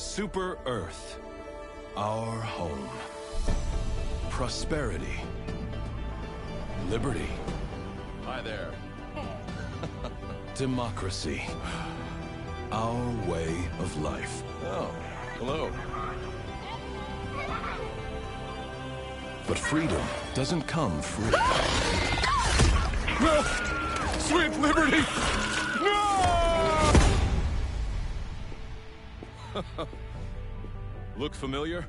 Super Earth, our home. Prosperity. Liberty. Hi there. Democracy. Our way of life. Oh, hello. But freedom doesn't come free. No! Sweet liberty! No! Look familiar?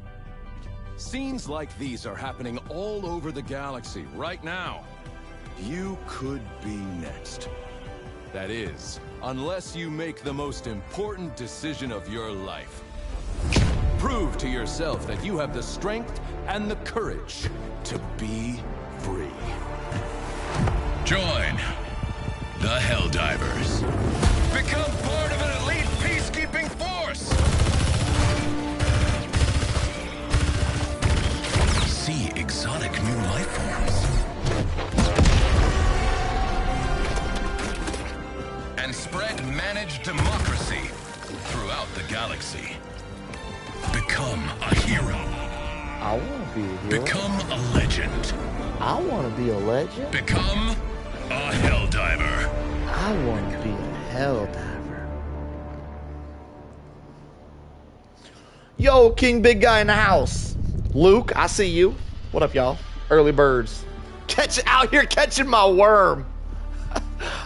Scenes like these are happening all over the galaxy right now. You could be next. That is, unless you make the most important decision of your life. Prove to yourself that you have the strength and the courage to be free. Join the Helldivers. Become part of an elite peacekeeping force. See exotic new life forms. And spread managed democracy throughout the galaxy. Become a hero. I want to be a hero. Become a legend. I want to be a legend. Become a Helldiver. I want to be a Helldiver. Yo, King Big Guy in the house. Luke, I see you. What up, y'all? Early birds. Out here catching my worm.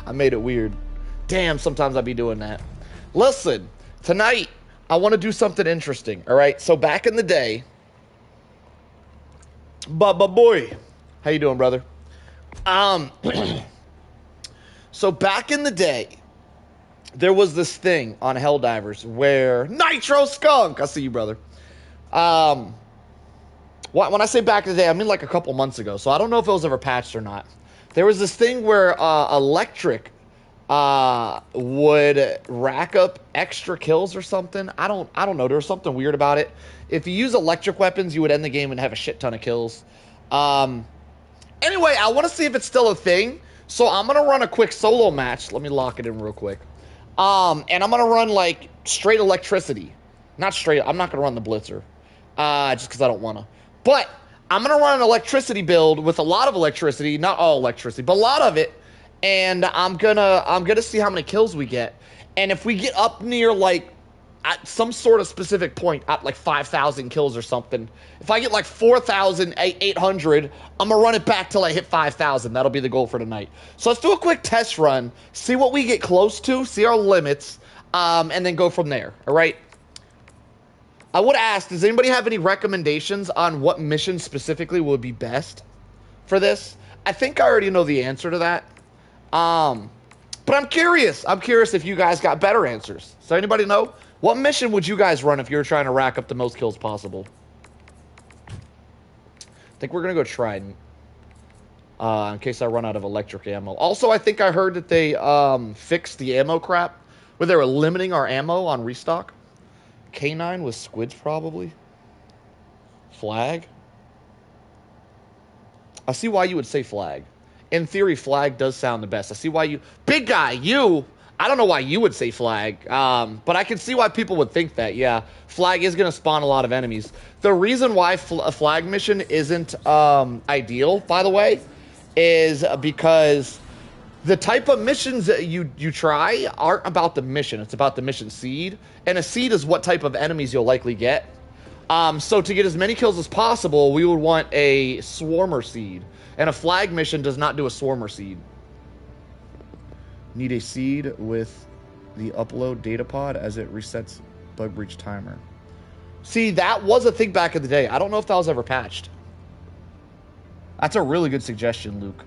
I made it weird. Damn, sometimes I be doing that. Listen, tonight, I want to do something interesting, all right? So back in the day, Bubba boy, how you doing, brother? So back in the day, there was this thing on Helldivers where Nitro Skunk, I see you, brother. When I say back in the day, I mean like a couple months ago. So I don't know if it was ever patched or not. There was this thing where Electric would rack up extra kills or something. I don't know. There was something weird about it. If you use electric weapons, you would end the game and have a shit ton of kills. Anyway, I want to see if it's still a thing. So I'm going to run a quick solo match. Let me lock it in real quick. And I'm going to run like straight electricity. Not straight. I'm not going to run the blitzer. Just because I don't want to. But I'm going to run an electricity build with a lot of electricity. Not all electricity, but a lot of it. And I'm gonna see how many kills we get. And if we get up near like at some sort of specific point at like 5,000 kills or something, if I get like 4,800, I'm gonna run it back till I hit 5,000. That'll be the goal for tonight. So let's do a quick test run, see what we get close to, see our limits, and then go from there. All right. I would ask, does anybody have any recommendations on what mission specifically would be best for this? I think I already know the answer to that. But I'm curious. I'm curious if you guys got better answers. So anybody know? What mission would you guys run if you were trying to rack up the most kills possible? I think we're going to go Trident. In case I run out of electric ammo. Also, I think I heard that they fixed the ammo crap. Where they were limiting our ammo on restock. K9 with squids probably. Flag. I see why you would say flag. In theory, flag does sound the best. I see why you... Big guy, you... I don't know why you would say flag, but I can see why people would think that, yeah. Flag is going to spawn a lot of enemies. The reason why a flag mission isn't ideal, by the way, is because the type of missions that you try aren't about the mission. It's about the mission seed, and a seed is what type of enemies you'll likely get. So to get as many kills as possible, we would want a swarmer seed. And a flag mission does not do a swarmer seed. Need a seed with the upload data pod as it resets bug breach timer. See, that was a thing back in the day. I don't know if that was ever patched. That's a really good suggestion, Luke.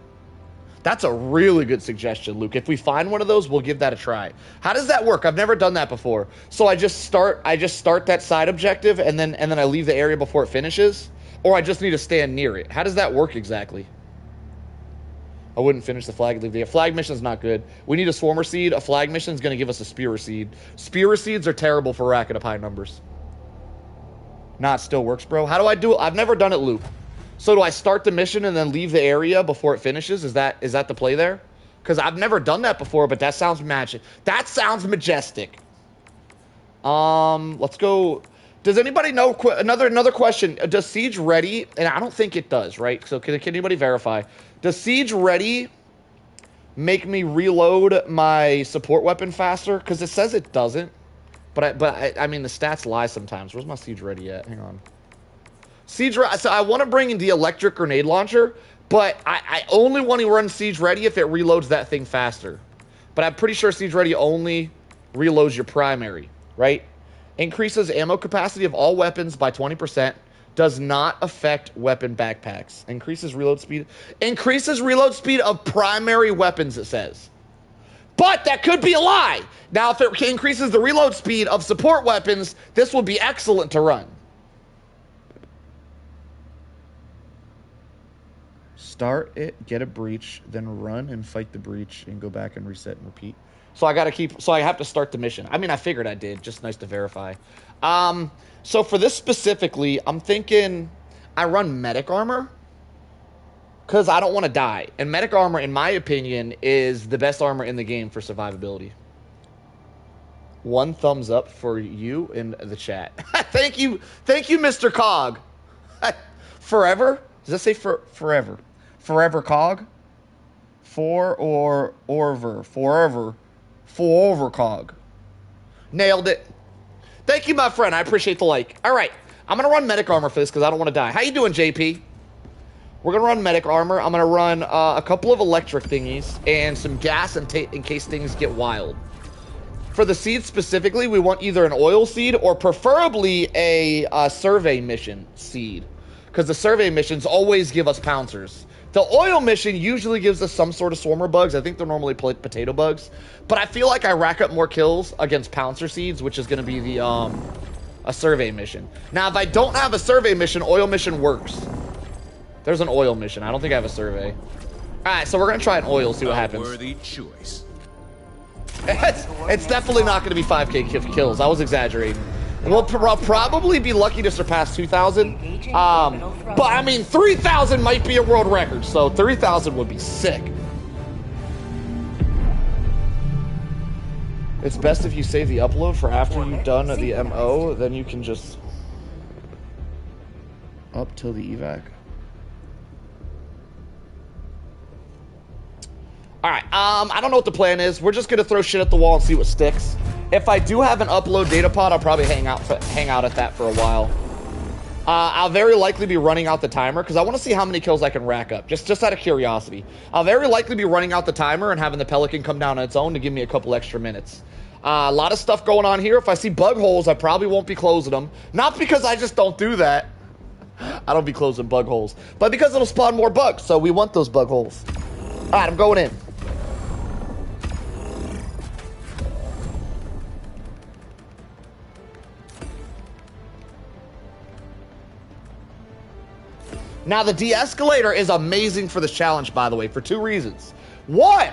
That's a really good suggestion, Luke. If we find one of those, we'll give that a try. How does that work? I've never done that before. So I just start that side objective and then I leave the area before it finishes, or I just need to stand near it. How does that work exactly? I wouldn't finish the flag. The flag mission is not good. We need a swarmer seed. A flag mission is going to give us a spearer seed. Spearer seeds are terrible for racking up high numbers. Nah, it still works, bro. How do I do it? I've never done it, Luke. So do I start the mission and then leave the area before it finishes? Is that the play there? Because I've never done that before, but that sounds magic. That sounds majestic. Let's go. Does anybody know, another question, does Siege Ready, and I don't think it does, right? So can anybody verify? Does Siege Ready make me reload my support weapon faster? Because it says it doesn't. But I mean, the stats lie sometimes. Where's my Siege Ready at? Hang on. Siege Ready, so I want to bring in the electric grenade launcher, but I only want to run Siege Ready if it reloads that thing faster. But I'm pretty sure Siege Ready only reloads your primary, right? Increases ammo capacity of all weapons by 20%. Does not affect weapon backpacks. Increases reload speed. Increases reload speed of primary weapons, it says. But that could be a lie. Now, if it increases the reload speed of support weapons, this will be excellent to run. Start it, get a breach, then run and fight the breach and go back and reset and repeat. So I have to start the mission. I mean, I figured I did. Just nice to verify. So for this specifically, I'm thinking I run medic armor because I don't want to die. And medic armor, in my opinion, is the best armor in the game for survivability. 1 thumbs up for you in the chat. Thank you, Mr. Cog. Forever? Does that say forever? Forever Cog? Forever Cog. Nailed it. Thank you, my friend. I appreciate the like. All right. I'm going to run medic armor for this because I don't want to die. How you doing, JP? We're going to run medic armor. I'm going to run a couple of electric thingies and some gas in case things get wild. For the seed specifically, we want either an oil seed or preferably a survey mission seed, because the survey missions always give us pouncers. The oil mission usually gives us some sort of swarmer bugs. I think they're normally potato bugs. But I feel like I rack up more kills against pouncer seeds, which is going to be the a survey mission. Now, if I don't have a survey mission, oil mission works. There's an oil mission. I don't think I have a survey. All right, so we're going to try an oil, see what happens. Worthy choice. It's definitely not going to be 5k kills. I was exaggerating. We'll probably be lucky to surpass 2,000. But I mean, 3,000 might be a world record, so 3,000 would be sick. It's best if you save the upload for after you've done the MO, then you can just up till the evac. Alright, I don't know what the plan is. We're just gonna throw shit at the wall and see what sticks. If I do have an upload data pod, I'll probably hang out at that for a while. I'll very likely be running out the timer because I want to see how many kills I can rack up, just out of curiosity. I'll very likely be running out the timer and having the Pelican come down on its own to give me a couple extra minutes. A lot of stuff going on here. If I see bug holes, I probably won't be closing them. Not because I just don't do that. I don't be closing bug holes, but because it'll spawn more bugs, so we want those bug holes. All right, I'm going in. Now, the de-escalator is amazing for this challenge, by the way, for 2 reasons. 1,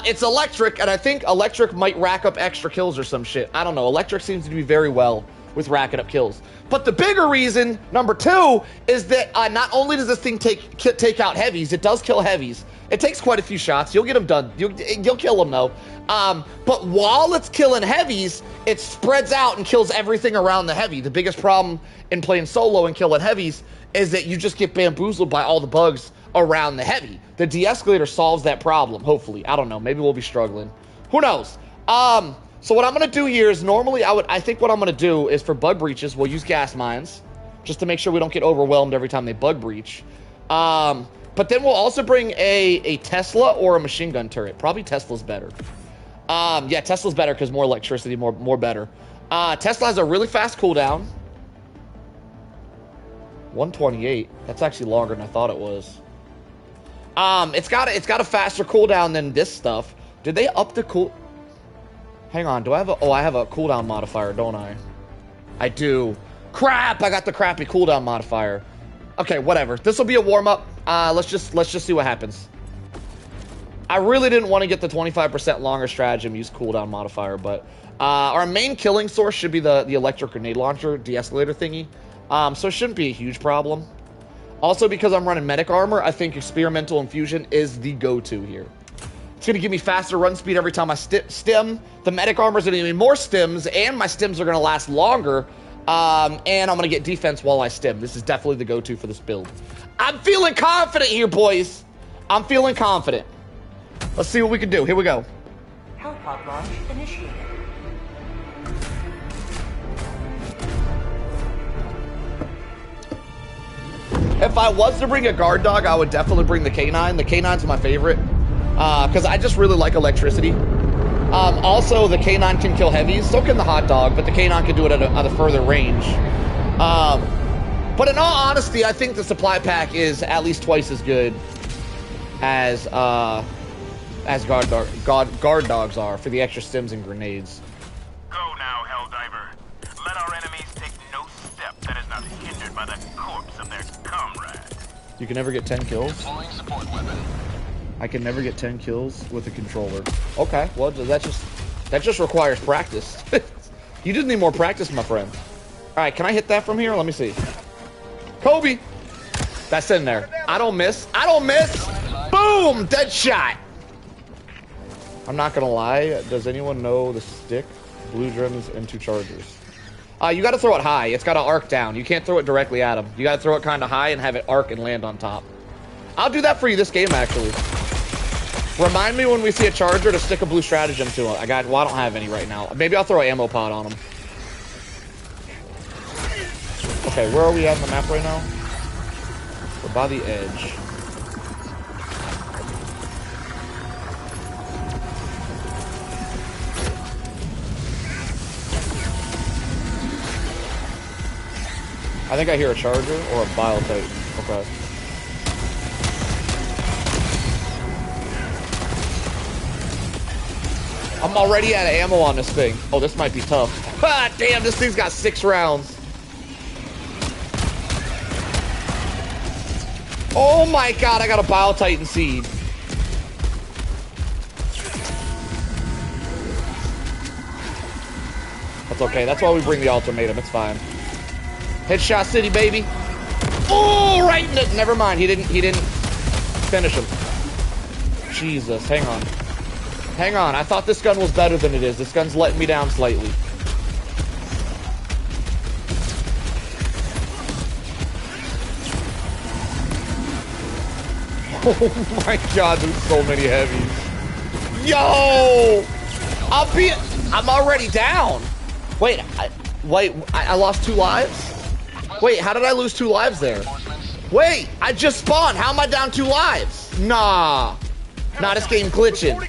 it's electric, and I think electric might rack up extra kills or some shit. I don't know. Electric seems to do very well with racking up kills. But the bigger reason, number 2, is that not only does this thing take out heavies, it does kill heavies. It takes quite a few shots. You'll get them done. You'll kill them, though. But while it's killing heavies, it spreads out and kills everything around the heavy. The biggest problem in playing solo and killing heavies is that you just get bamboozled by all the bugs around the heavy. The de-escalator solves that problem, hopefully. I don't know. Maybe we'll be struggling. Who knows? So what I'm going to do here is normally I think what I'm going to do is for bug breaches, we'll use gas mines just to make sure we don't get overwhelmed every time they bug breach. But then we'll also bring a Tesla or a machine gun turret. Probably Tesla's better. Yeah, Tesla's better because more electricity, more better. Tesla has a really fast cooldown. 128. That's actually longer than I thought it was. It's got a faster cooldown than this stuff. Did they up the cool? Hang on. Do I have a? Oh, I have a cooldown modifier, don't I? I do. Crap! I got the crappy cooldown modifier. Okay, whatever. This will be a warm up. Let's just see what happens. I really didn't want to get the 25% longer stratagem use cooldown modifier, but our main killing source should be the electric grenade launcher de-escalator thingy. So it shouldn't be a huge problem. Also, because I'm running medic armor, I think experimental infusion is the go-to here. It's going to give me faster run speed every time I stim. The medic armor is going to give me more stims, and my stims are going to last longer. And I'm going to get defense while I stim. This is definitely the go-to for this build. I'm feeling confident here, boys. I'm feeling confident. Let's see what we can do. Here we go. Hellpod launch initiated. If I was to bring a guard dog, I would definitely bring the canine. The canine's my favorite because I just really like electricity. Also, the canine can kill heavies. So can the hot dog, but the canine can do it at a further range. But in all honesty, I think the supply pack is at least twice as good as guard dogs are for the extra stims and grenades. Go now, Helldiver. Let our enemies take no step that is not hindered by the corpse of their comrade. You can never get 10 kills? Deploying support weapon. I can never get 10 kills with a controller. Okay, well, that just requires practice. You just need more practice, my friend. All right, can I hit that from here? Let me see. Kobe! That's in there. I don't miss. I don't miss! Boom! Dead shot! I'm not gonna lie. Does anyone know the stick? Blue drums and 2 chargers. You gotta throw it high. It's gotta arc down. You can't throw it directly at him. You gotta throw it kind of high and have it arc and land on top. I'll do that for you this game, actually. Remind me when we see a charger to stick a blue stratagem to it. Well, I don't have any right now. Maybe I'll throw an ammo pod on him. Okay, where are we at on the map right now? We're by the edge. I think I hear a charger or a bile titan. Okay. I'm already out of ammo on this thing. Oh, this might be tough. Ah, damn, this thing's got 6 rounds. Oh my god, I got a bile titan seed. That's okay. That's why we bring the ultimatum. It's fine. Headshot city, baby. Oh, right in it. Never mind. He didn't finish him. Jesus, hang on. Hang on. I thought this gun was better than it is. This gun's letting me down slightly. Oh my god, there's so many heavies. Yo! I'm already down. Wait, I lost 2 lives? Wait, how did I lose 2 lives there? Wait, I just spawned. How am I down 2 lives? Nah. Nah, this game glitching.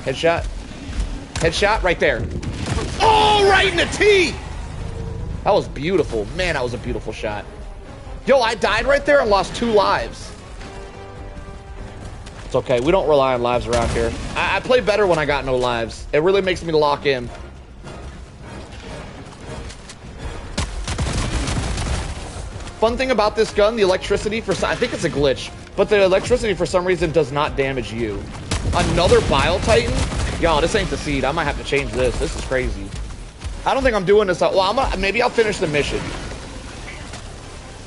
Headshot. Headshot right there. Oh, right in the teeth. That was beautiful. Man, that was a beautiful shot. Yo, I died right there and lost 2 lives. It's okay. We don't rely on lives around here. I play better when I got no lives. It really makes me lock in. Fun thing about this gun, the electricity I think it's a glitch, but the electricity for some reason does not damage you. Another bile titan? Yo, this ain't the seed. I might have to change this. This is crazy. I don't think I'm doing this. Well, maybe I'll finish the mission.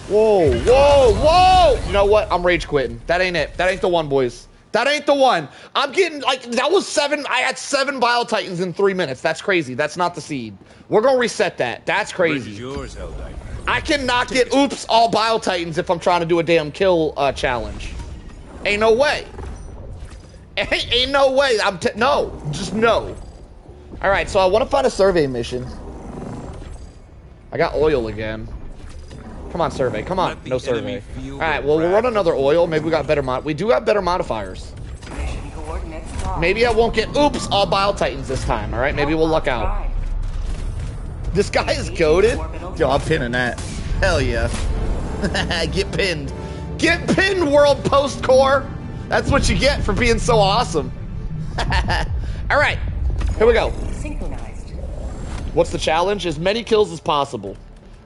Whoa, whoa, whoa! You know what? I'm rage quitting. That ain't it. That ain't the one, boys. That ain't the one. I'm getting, like, that was 7. I had 7 bile titans in 3 minutes. That's crazy. That's not the seed. We're gonna reset that. That's crazy. Yours, Helldiver. I cannot get oops all bile titans if I'm trying to do a damn kill challenge. Ain't no way. Ain't no way. No, just no. All right, so I want to find a survey mission. I got oil again. Come on, survey. Come on, no survey. All right, well, we'll run another oil. Maybe we got better we do have better modifiers. Maybe I won't get oops all bile titans this time. All right, maybe we'll luck out. This guy is goated. Yo, I'm pinning that. Hell yeah. Get pinned. Get pinned, World Post Corps. That's what you get for being so awesome. All right, here we go. Synchronized. What's the challenge? As many kills as possible.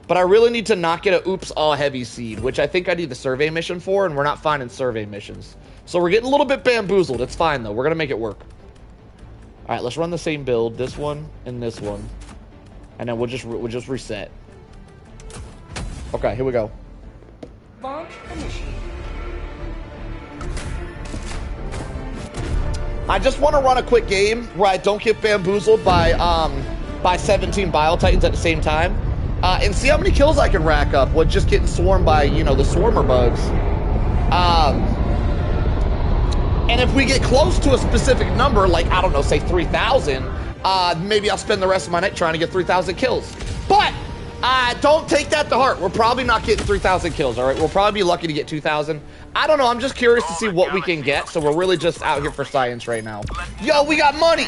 But I really need to not get a oops all heavy seed, which I think I need the survey mission for, and we're not finding survey missions. So we're getting a little bit bamboozled. It's fine, though. We're going to make it work. All right, let's run the same build. This one and this one. And then we'll just reset. Okay, here we go. Launch initiated. I just want to run a quick game where I don't get bamboozled by 17 Bile Titans at the same time, and see how many kills I can rack up with just getting swarmed by, you know, the swarmer bugs. And if we get close to a specific number, like, I don't know, say 3,000, maybe I'll spend the rest of my night trying to get 3,000 kills. But don't take that to heart. We're probably not getting 3,000 kills, all right? We'll probably be lucky to get 2,000. I don't know. I'm just curious to see what we can get, so we're really just out here for science right now. Yo, we got money!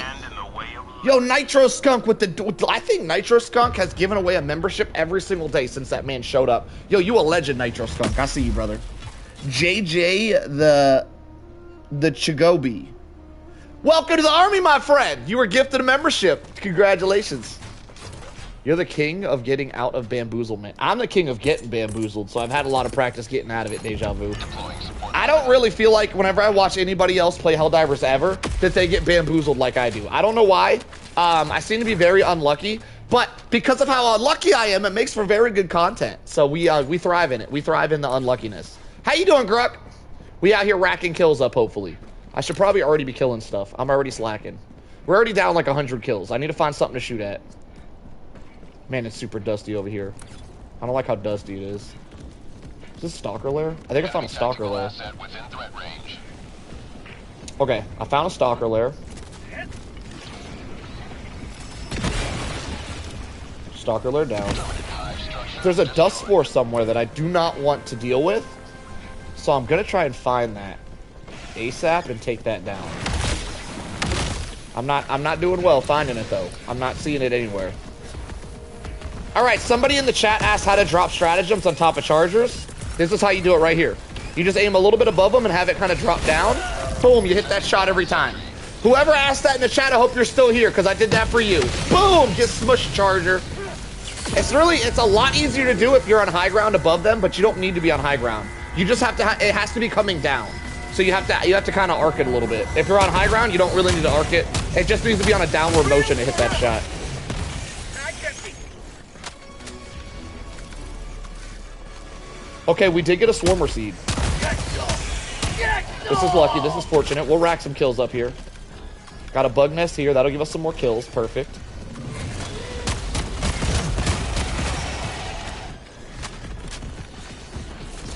Yo, Nitro Skunk with the... I think Nitro Skunk has given away a membership every single day since that man showed up. Yo, you a legend, Nitro Skunk. I see you, brother. JJ the Chigobi. Welcome to the army, my friend. You were gifted a membership. Congratulations. You're the king of getting out of bamboozlement. I'm the king of getting bamboozled, so I've had a lot of practice getting out of it, Deja Vu. I don't really feel like whenever I watch anybody else play Helldivers ever, that they get bamboozled like I do. I don't know why. I seem to be very unlucky, but because of how unlucky I am, it makes for very good content. So we thrive in it. We thrive in the unluckiness. How you doing, Gruck? We out here racking kills up, hopefully. I should probably already be killing stuff. I'm already slacking. We're already down like 100 kills. I need to find something to shoot at. Man, it's super dusty over here. I don't like how dusty it is. Is this a stalker lair? I think I found a stalker lair. Okay, I found a stalker lair. Stalker lair down. There's a dust spore somewhere that I do not want to deal with, so I'm gonna try and find that ASAP and take that down. I'm not doing well finding it though. I'm not seeing it anywhere. Alright, somebody in the chat asked how to drop stratagems on top of chargers. This is how you do it right here. You just aim a little bit above them and have it kind of drop down. Boom, you hit that shot every time. Whoever asked that in the chat, I hope you're still here, because I did that for you. Boom, get smushed, charger. It's a lot easier to do if you're on high ground above them, but you don't need to be on high ground. You just have to, it has to be coming down. So you have to kind of arc it a little bit. If you're on high ground, you don't really need to arc it. It just needs to be on a downward motion to hit that shot. Okay, we did get a swarmer seed. This is lucky. This is fortunate. We'll rack some kills up here. Got a bug nest here. That'll give us some more kills. Perfect.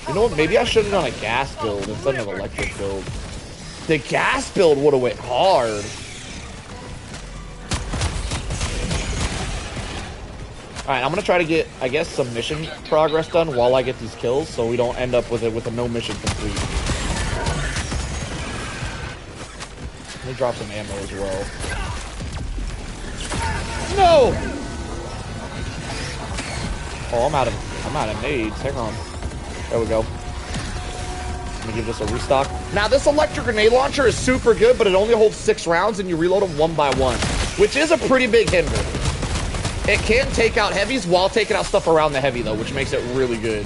You know what? Maybe I should have done a gas build instead of an electric build. The gas build would have went hard. Alright, I'm gonna try to get, I guess, some mission progress done while I get these kills, so we don't end up with it with a no mission complete. Let me drop some ammo as well. No! Oh, I'm out of nades. Hang on. There we go. Let me give this a restock. Now, this electric grenade launcher is super good, but it only holds 6 rounds, and you reload them 1 by 1, which is a pretty big hinder. It can take out heavies while taking out stuff around the heavy, though, which makes it really good.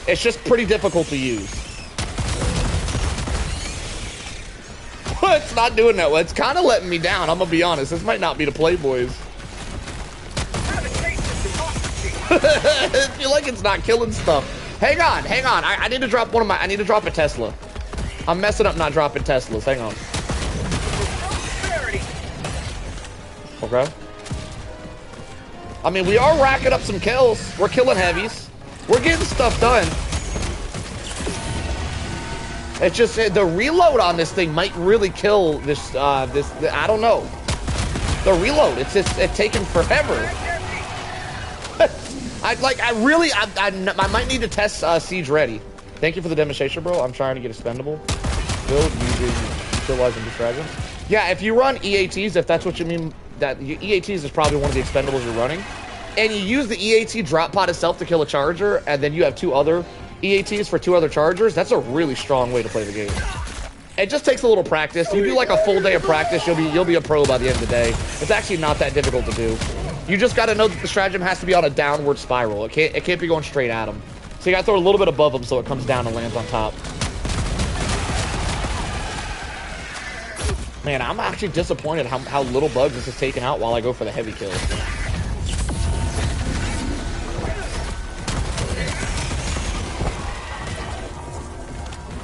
It's just pretty difficult to use. It's not doing that well. It's kind of letting me down, I'm going to be honest. This might not be the Playboys. I feel like it's not killing stuff. Hang on. I need to drop I need to drop a Tesla. I'm messing up not dropping Teslas. Hang on. Okay. I mean, we are racking up some kills. We're killing heavies. We're getting stuff done. It's just the reload on this thing might really kill this. I don't know. The reload. It's taking forever. I might need to test Siege Ready. Thank you for the demonstration, bro. I'm trying to get expendable. Build using fertilizer and stragglers. Yeah, if you run EATs, if that's what you mean. That EATs is probably one of the expendables you're running, and you use the EAT drop pod itself to kill a charger, and then you have 2 other EATs for 2 other chargers. That's a really strong way to play the game. It just takes a little practice. You do like a full day of practice, you'll be a pro by the end of the day. It's actually not that difficult to do. You just got to know that the stratagem has to be on a downward spiral. It can't be going straight at them. So you got to throw a little bit above them so it comes down and lands on top. Man, I'm actually disappointed how little bugs this is taking out while I go for the heavy kills.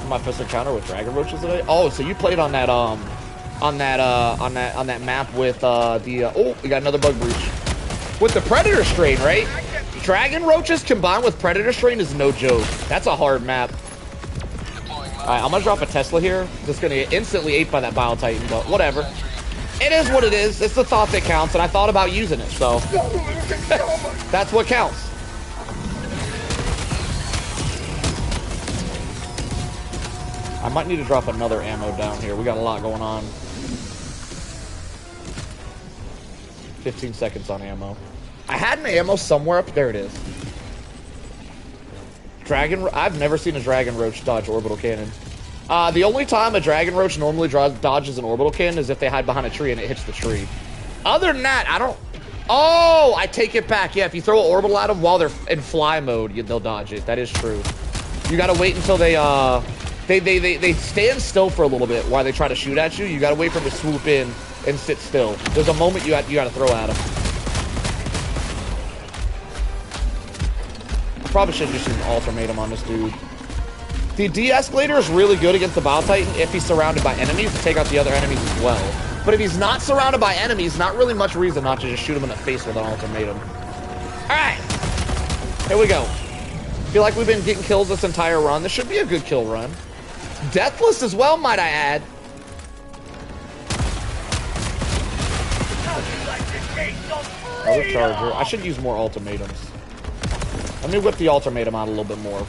My first encounter with dragon roaches today. Oh, so you played on that on that map with oh, we got another bug breach with the predator strain, right? Dragon roaches combined with predator strain is no joke. That's a hard map. All right, I'm gonna drop a Tesla here. Just gonna get instantly ate by that Bile Titan, but whatever. It is what it is. It's the thought that counts, and I thought about using it, so that's what counts. I might need to drop another ammo down here. We got a lot going on. 15 seconds on ammo. I had an ammo somewhere up there. It is. I've never seen a dragon roach dodge orbital cannon. The only time a dragon roach normally dodges an orbital cannon is if they hide behind a tree and it hits the tree. Other than that, I don't. Oh, I take it back. Yeah, if you throw an orbital at them while they're in fly mode, they'll dodge it. That is true. You gotta wait until they stand still for a little bit while they try to shoot at you. You gotta wait for them to swoop in and sit still. There's a moment you gotta throw at them. Probably should just use an ultimatum on this dude. The de-escalator is really good against the Bile Titan if he's surrounded by enemies to take out the other enemies as well. But if he's not surrounded by enemies, not really much reason not to just shoot him in the face with an ultimatum. Alright. Here we go. Feel like we've been getting kills this entire run. This should be a good kill run. Deathless as well, might I add. Another charger. I should use more ultimatums. Let me whip the ultimatum out a little bit more.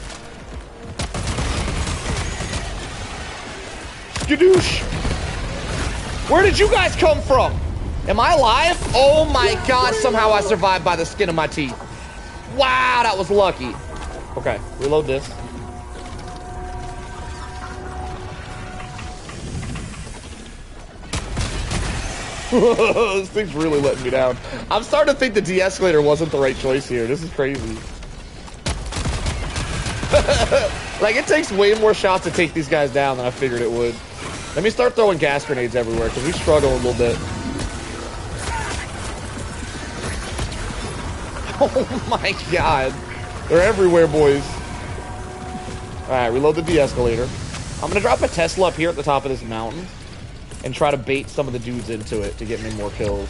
Skadoosh! Where did you guys come from? Am I alive? Oh my god, somehow I survived by the skin of my teeth. Wow, that was lucky. Okay, reload this. This thing's really letting me down. I'm starting to think the de-escalator wasn't the right choice here. This is crazy. Like, it takes way more shots to take these guys down than I figured it would. Let me start throwing gas grenades everywhere, because we struggle a little bit. Oh my god. They're everywhere, boys. Alright, reload the de-escalator. I'm gonna drop a Tesla up here at the top of this mountain and try to bait some of the dudes into it to get me more kills.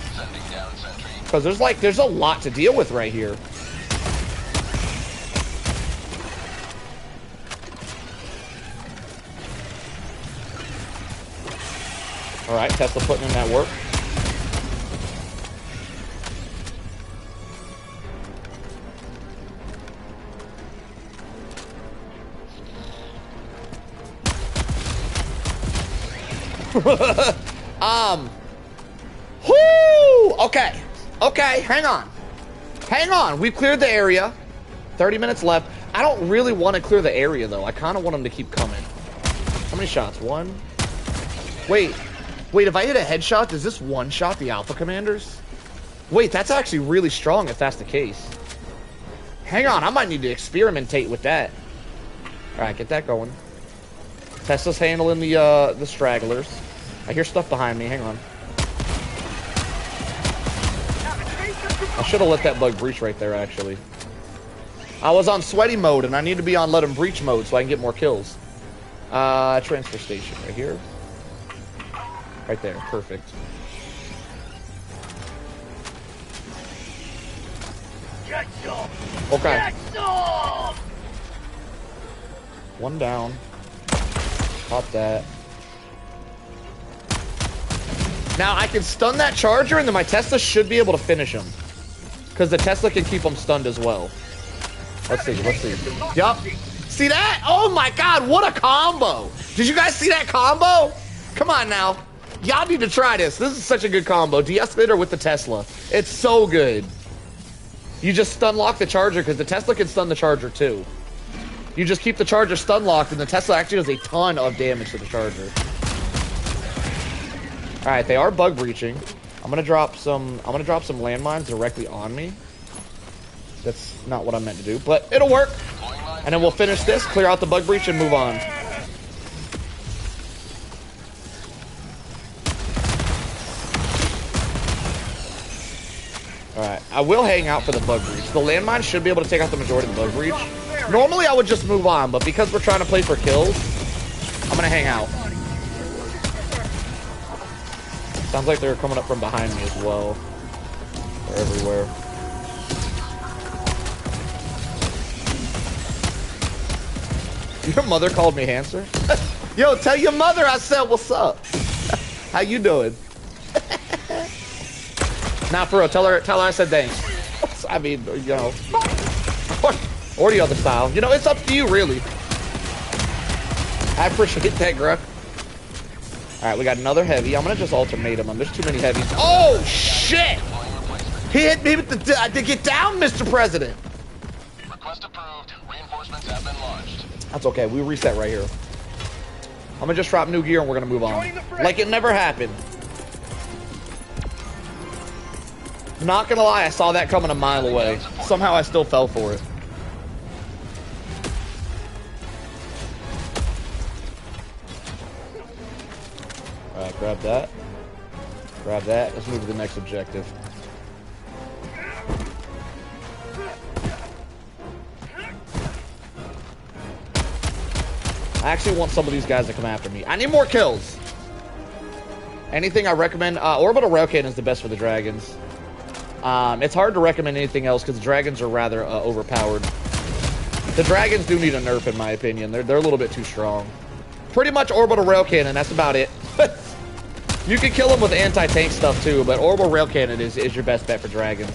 Because there's a lot to deal with right here. Alright, Tesla putting in that work. Whoo! Okay, hang on. We've cleared the area. 30 minutes left. I don't really want to clear the area, though. I kind of want them to keep coming. How many shots? One? Wait, if I hit a headshot, does this one-shot the Alpha Commanders? Wait, that's actually really strong if that's the case. Hang on, I might need to experimentate with that. Alright, get that going. Tesla's handling the stragglers. I hear stuff behind me, hang on. I should have let that bug breach right there, actually. I was on sweaty mode, and I need to be on let him breach mode so I can get more kills. Transfer station right here. Right there, perfect. Okay. One down. Pop that. Now I can stun that charger and then my Tesla should be able to finish him. Because the Tesla can keep him stunned as well. Let's see. Yup. See that? Oh my god, what a combo. Did you guys see that combo? Come on now. Y'all need to try this. This is such a good combo. De-escalator with the Tesla. It's so good. You just stun lock the charger because the Tesla can stun the charger too. You just keep the charger stun locked and the Tesla actually does a ton of damage to the charger. Alright, they are bug breaching. I'm gonna drop some landmines directly on me. That's not what I meant to do, but it'll work. And then we'll finish this, clear out the bug breach, and move on. Alright, I will hang out for the bug breach. The landmine should be able to take out the majority of the bug breach. Normally I would just move on, but because we're trying to play for kills, I'm gonna hang out. Sounds like they're coming up from behind me as well. They're everywhere. Your mother called me Hanser? Yo, tell your mother I said what's up. How you doing? Nah, for real, tell her I said thanks. I mean, you know, or the other style. You know, it's up to you, really. I appreciate that, Gruff. All right, we got another heavy. I'm gonna just alternate them. There's too many heavies. Oh shit! He hit me with to get down, Mr. President. Request approved. Reinforcements have been launched. That's okay. We reset right here. I'm gonna just drop new gear and we're gonna move on. Like it never happened. Not gonna lie, I saw that coming a mile away. Somehow I still fell for it. Alright, grab that. Grab that. Let's move to the next objective. I actually want some of these guys to come after me. I need more kills. Anything I recommend? Orbital Rail Cannon is the best for the dragons. It's hard to recommend anything else because the dragons are rather overpowered. The dragons do need a nerf, in my opinion. They're a little bit too strong. Pretty much Orbital Rail Cannon. That's about it. You can kill them with anti-tank stuff too, but Orbital Rail Cannon is your best bet for dragons.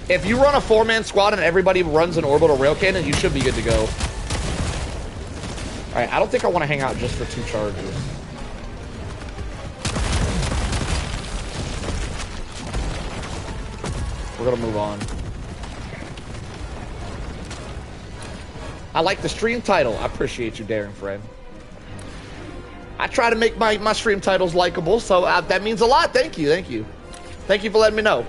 If you run a 4-man squad and everybody runs an Orbital Rail Cannon, you should be good to go. Alright, I don't think I want to hang out just for 2 chargers. We're gonna move on. I like the stream title. I appreciate you, daring friend. I try to make my stream titles likable, so that means a lot. Thank you, thank you. Thank you for letting me know.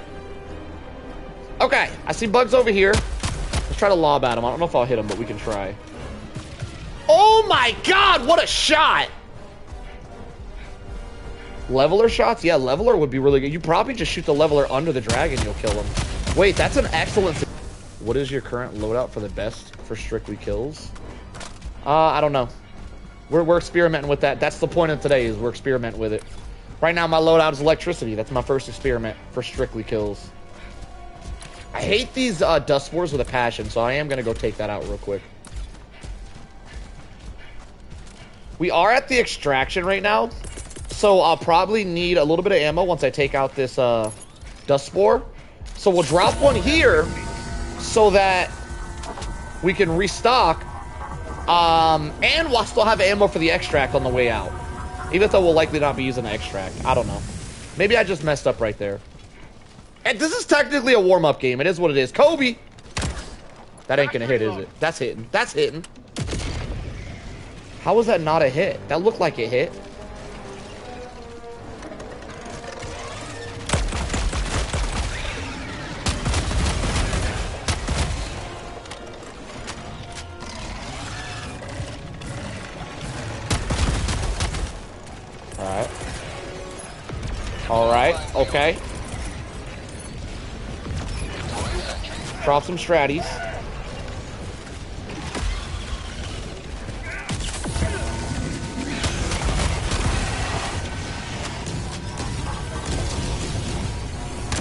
Okay, I see bugs over here. Let's try to lob at him. I don't know if I'll hit him, but we can try. Oh my god, what a shot! Leveler shots? Yeah, leveler would be really good. You probably just shoot the leveler under the dragon, you'll kill him. Wait, that's an excellent... What is your current loadout for the best for strictly kills? I don't know. We're experimenting with that. That's the point of today, is we're experimenting with it. Right now, my loadout is electricity. That's my first experiment for strictly kills. I hate these dust spores with a passion, so I am going to go take that out real quick. We are at the extraction right now, so I'll probably need a little bit of ammo once I take out this dust spore. So we'll drop one here so that we can restock, and we'll still have ammo for the extract on the way out. Even though we'll likely not be using the extract. I don't know. Maybe I just messed up right there. And this is technically a warm-up game. It is what it is. Kobe! That ain't gonna hit, is it? That's hitting. That's hitting. How was that not a hit? That looked like it hit. Alright. Alright, okay. Drop some stratties.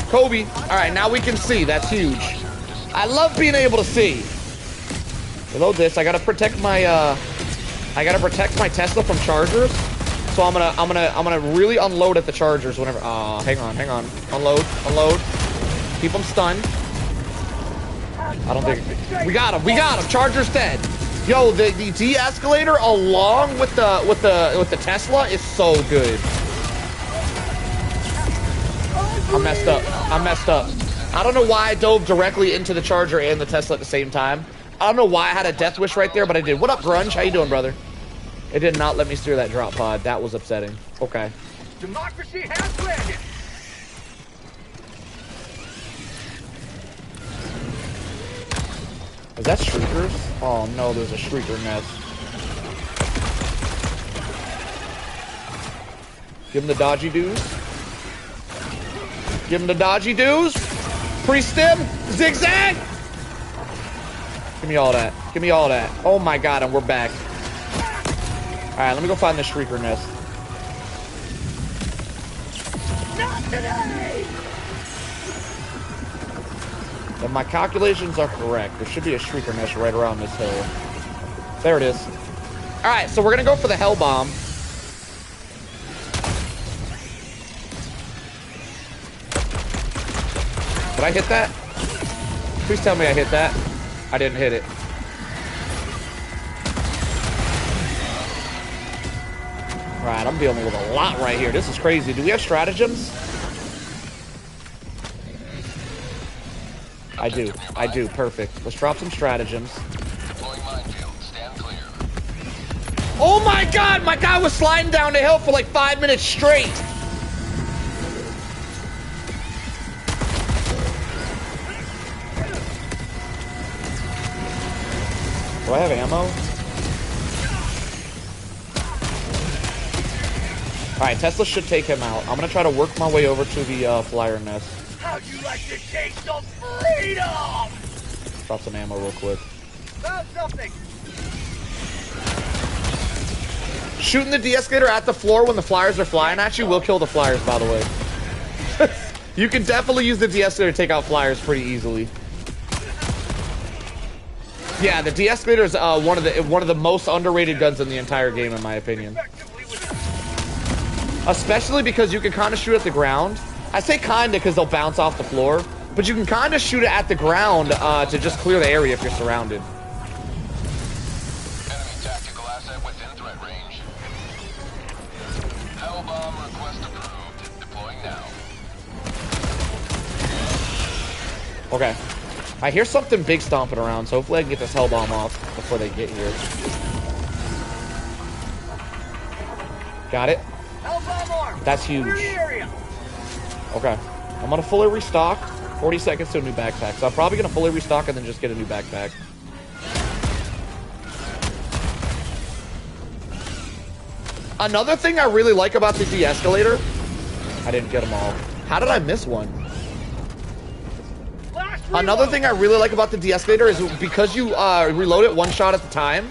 Kobe. Alright, now we can see. That's huge. I love being able to see. Reload this. I gotta protect my Tesla from chargers. So I'm gonna really unload at the chargers whenever. Hang on. Unload. Keep them stunned. I don't think we got him. Charger's dead. Yo, the de-escalator along with the Tesla is so good. I messed up. I don't know why I dove directly into the charger and the Tesla at the same time. I don't know why I had a death wish right there, but I did. What up, Grunge? How you doing, brother? It did not let me steer that drop pod. That was upsetting. Okay. Democracy has landed. Is that Shriekers? Oh no, there's a Shrieker nest. Give him the dodgy dudes. Give him the dodgy dudes. Pre-stim. Zigzag. Give me all that. Give me all that. Oh my god, and we're back. Alright, let me go find the Shrieker nest. If my calculations are correct, there should be a shrieker nest right around this hill. There it is. All right, so we're gonna go for the hell bomb. Did I hit that? Please tell me I hit that. I didn't hit it. All right, I'm dealing with a lot right here. This is crazy. Do we have stratagems? I do. I do. Perfect. Let's drop some stratagems. Oh my god! My guy was sliding down the hill for like 5 minutes straight. Do I have ammo? Alright, Tesla should take him out. I'm gonna try to work my way over to the flyer nest. How'd you like to taste of freedom? Drop some ammo real quick. Found something. Shooting the de-escalator at the floor when the flyers are flying at you will kill the flyers, by the way. You can definitely use the de-escalator to take out flyers pretty easily. Yeah, the de-escalator is one of the most underrated guns in the entire game, in my opinion. Especially because you can kind of shoot at the ground. I say kinda because they'll bounce off the floor, but you can kind of shoot it at the ground to just clear the area if you're surrounded. Enemy tactical asset within threat range. Hell bomb request approved. Deploying now. Okay. I hear something big stomping around, so hopefully I can get this hell bomb off before they get here. Got it. That's huge. Okay. I'm gonna fully restock. 40 seconds to a new backpack. So I'm probably gonna fully restock and then just get a new backpack. Another thing I really like about the de-escalator, I didn't get them all. How did I miss one? Another thing I really like about the de-escalator is because you reload it one shot at the time,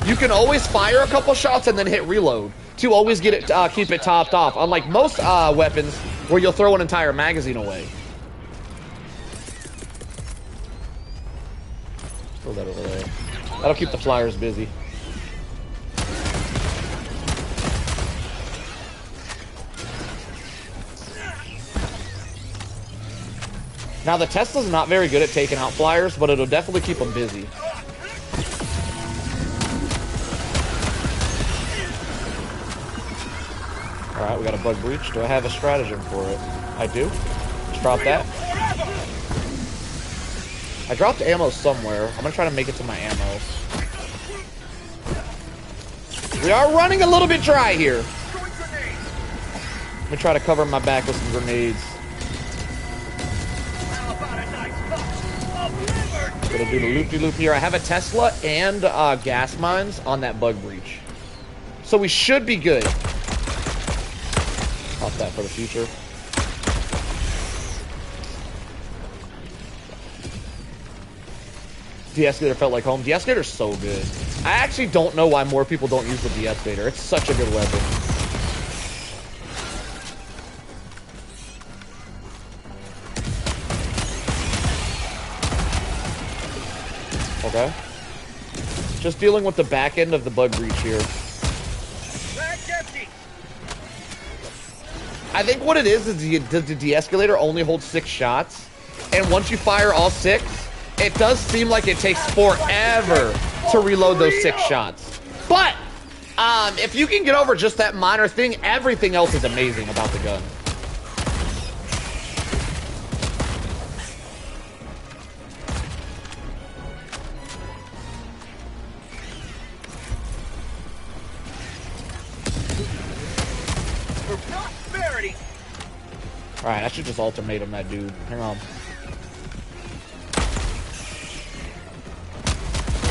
you can always fire a couple shots and then hit reload to always get it, keep it topped off. Unlike most weapons where you'll throw an entire magazine away. Throw that over there. That'll keep the flyers busy. Now the Tesla's not very good at taking out flyers, but it'll definitely keep them busy. Alright, we got a bug breach. Do I have a stratagem for it? I do. Let's drop that. I dropped ammo somewhere. I'm gonna try to make it to my ammo. We are running a little bit dry here. Let me try to cover my back with some grenades. Gonna do the loop-de-loop here. I have a Tesla and gas mines on that bug breach. So we should be good. Pop that for the future. De-escalator felt like home. De-escalator's so good. I actually don't know why more people don't use the de-escalator. It's such a good weapon. Okay. Just dealing with the back end of the bug breach here. I think what it is the de-escalator only holds 6 shots. And once you fire all 6, it does seem like it takes forever to reload those 6 shots. But, if you can get over just that minor thing, everything else is amazing about the gun. Alright, I should just ultimatum that dude. Hang on.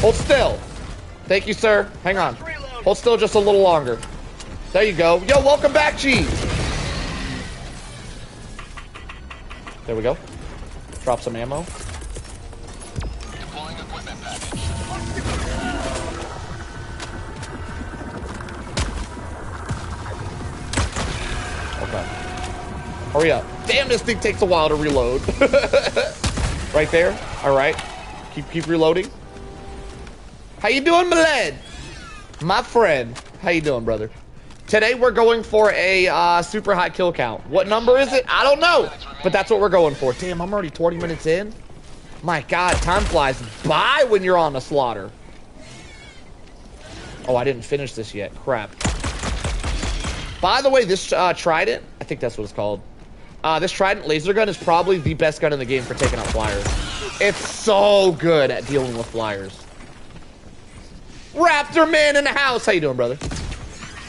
Hold still. Thank you, sir. Hang on. Hold still just a little longer. There you go. Yo, welcome back, Cheese. There we go. Drop some ammo. Deploying equipment package. Okay. Hurry up. Damn, this thing takes a while to reload. Right there. All right. Keep reloading. How you doing, Maled? My friend. How you doing, brother? Today we're going for a super high kill count. What number is it? I don't know. But that's what we're going for. Damn, I'm already 20 minutes in. My God, time flies by when you're on the slaughter. Oh, I didn't finish this yet. Crap. By the way, this Trident, I think that's what it's called. This Trident laser gun is probably the best gun in the game for taking out flyers. It's so good at dealing with flyers. Raptor man in the house. How you doing, brother?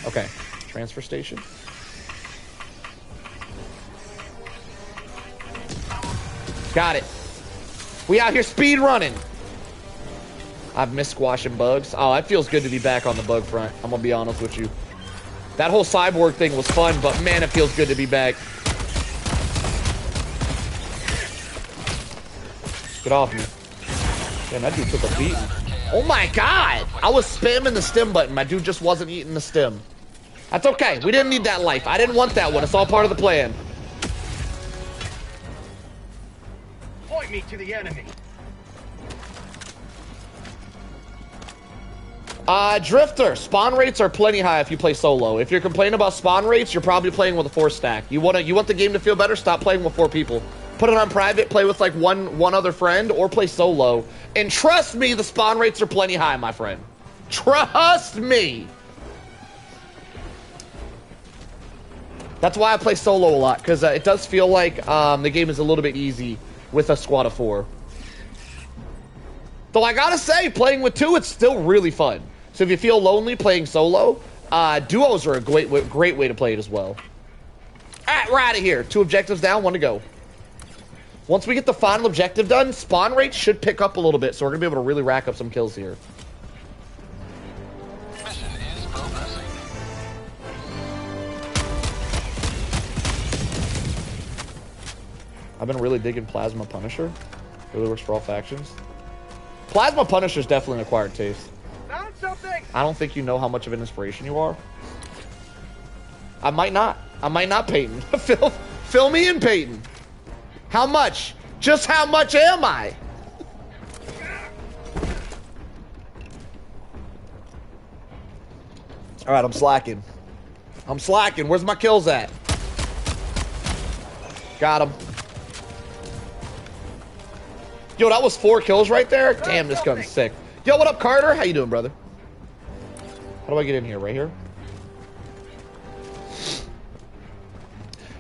Okay. Transfer station. Got it. We out here speed running. I've missed squashing bugs. Oh, it feels good to be back on the bug front. I'm gonna be honest with you. That whole cyborg thing was fun, but man, it feels good to be back. Get off me. Damn, that dude took a beating. Oh my God! I was spamming the stem button. My dude just wasn't eating the stem. That's okay. We didn't need that life. I didn't want that one. It's all part of the plan. Point me to the enemy. Drifter, spawn rates are plenty high if you play solo. If you're complaining about spawn rates, you're probably playing with a 4 stack. You want the game to feel better? Stop playing with 4 people. Put it on private, play with like one other friend, or play solo. And trust me, the spawn rates are plenty high, my friend. Trust me. That's why I play solo a lot, because it does feel like the game is a little bit easy with a squad of 4. Though I gotta say, playing with 2, it's still really fun. So if you feel lonely playing solo, duos are a great way to play it as well. Alright, we're out of here. 2 objectives down, 1 to go. Once we get the final objective done, spawn rates should pick up a little bit, so we're gonna be able to really rack up some kills here. Mission is progressing. I've been really digging Plasma Punisher. Really works for all factions. Plasma Punisher is definitely an acquired taste. Found something. I don't think you know how much of an inspiration you are. I might not. Peyton. Fill me in, Peyton. How much? Just how much am I? All right, I'm slacking. Where's my kills at? Got him. Yo, that was 4 kills right there. Damn, this gun's sick. Yo, what up, Carter? How you doing, brother? How do I get in here? Right here?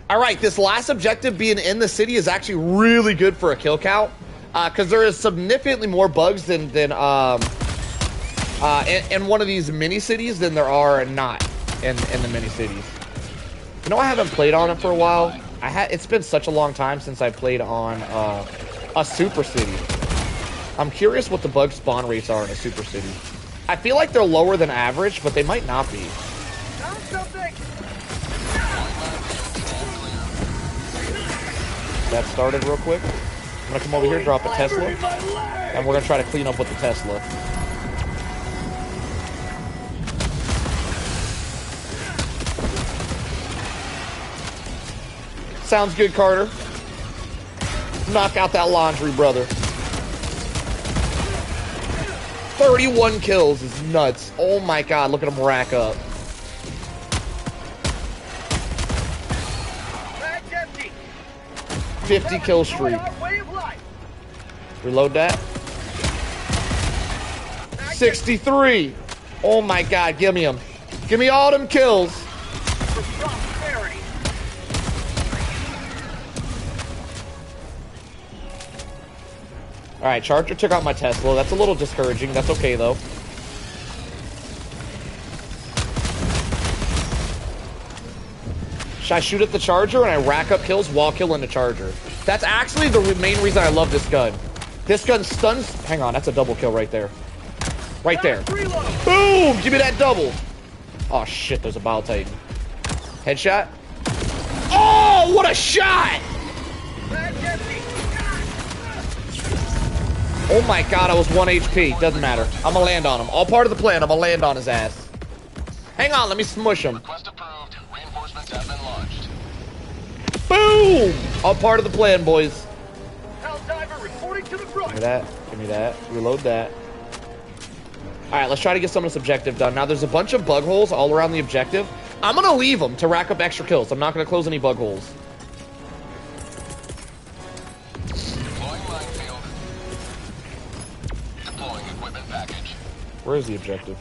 All right, this last objective being in the city is actually really good for a kill count, because there is significantly more bugs than in one of these mini cities than there are not in the mini cities. You know, I haven't played on it for a while. It's been such a long time since I played on a super city. I'm curious what the bug spawn rates are in a super city. I feel like they're lower than average, but they might not be. Found something. That started real quick. I'm gonna come over here, drop a Tesla, and we're gonna try to clean up with the Tesla. Sounds good, Carter. Knock out that laundry, brother. 31 kills is nuts. Oh my God, look at him rack up. Bag's empty. 50 kill streak. Our way of life. Reload that. 63. Oh my God, give me him. Give me all them kills. For prosperity. All right, Charger took out my Tesla. That's a little discouraging. That's okay, though. Should I shoot at the Charger and I rack up kills while killing the Charger? That's actually the main reason I love this gun. This gun stuns... Hang on, that's a double kill right there. Right there. Boom! Give me that double. Oh, shit, there's a Bile Titan. Headshot. Oh, what a shot! Bag's empty. Oh my God, I was 1 HP. Doesn't matter. I'm gonna land on him. All part of the plan. I'm gonna land on his ass. Hang on, let me smush him. Request approved. Reinforcements have been launched. Boom! All part of the plan, boys. Helldiver reporting to the Give front. me that. Give me that. Reload that. All right, let's try to get some of this objective done. Now, there's a bunch of bug holes all around the objective. I'm going to leave them to rack up extra kills. I'm not going to close any bug holes. Deploying minefield. Deploying equipment package. Where is the objective?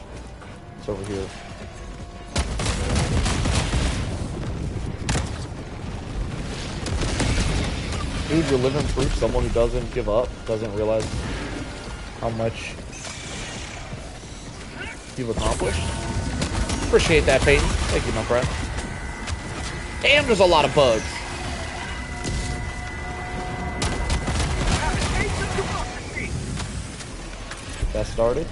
It's over here. Dude, you're living proof someone who doesn't give up, doesn't realize how much you've accomplished. Appreciate that, Peyton. Thank you, my friend. Damn, there's a lot of bugs. Get that started.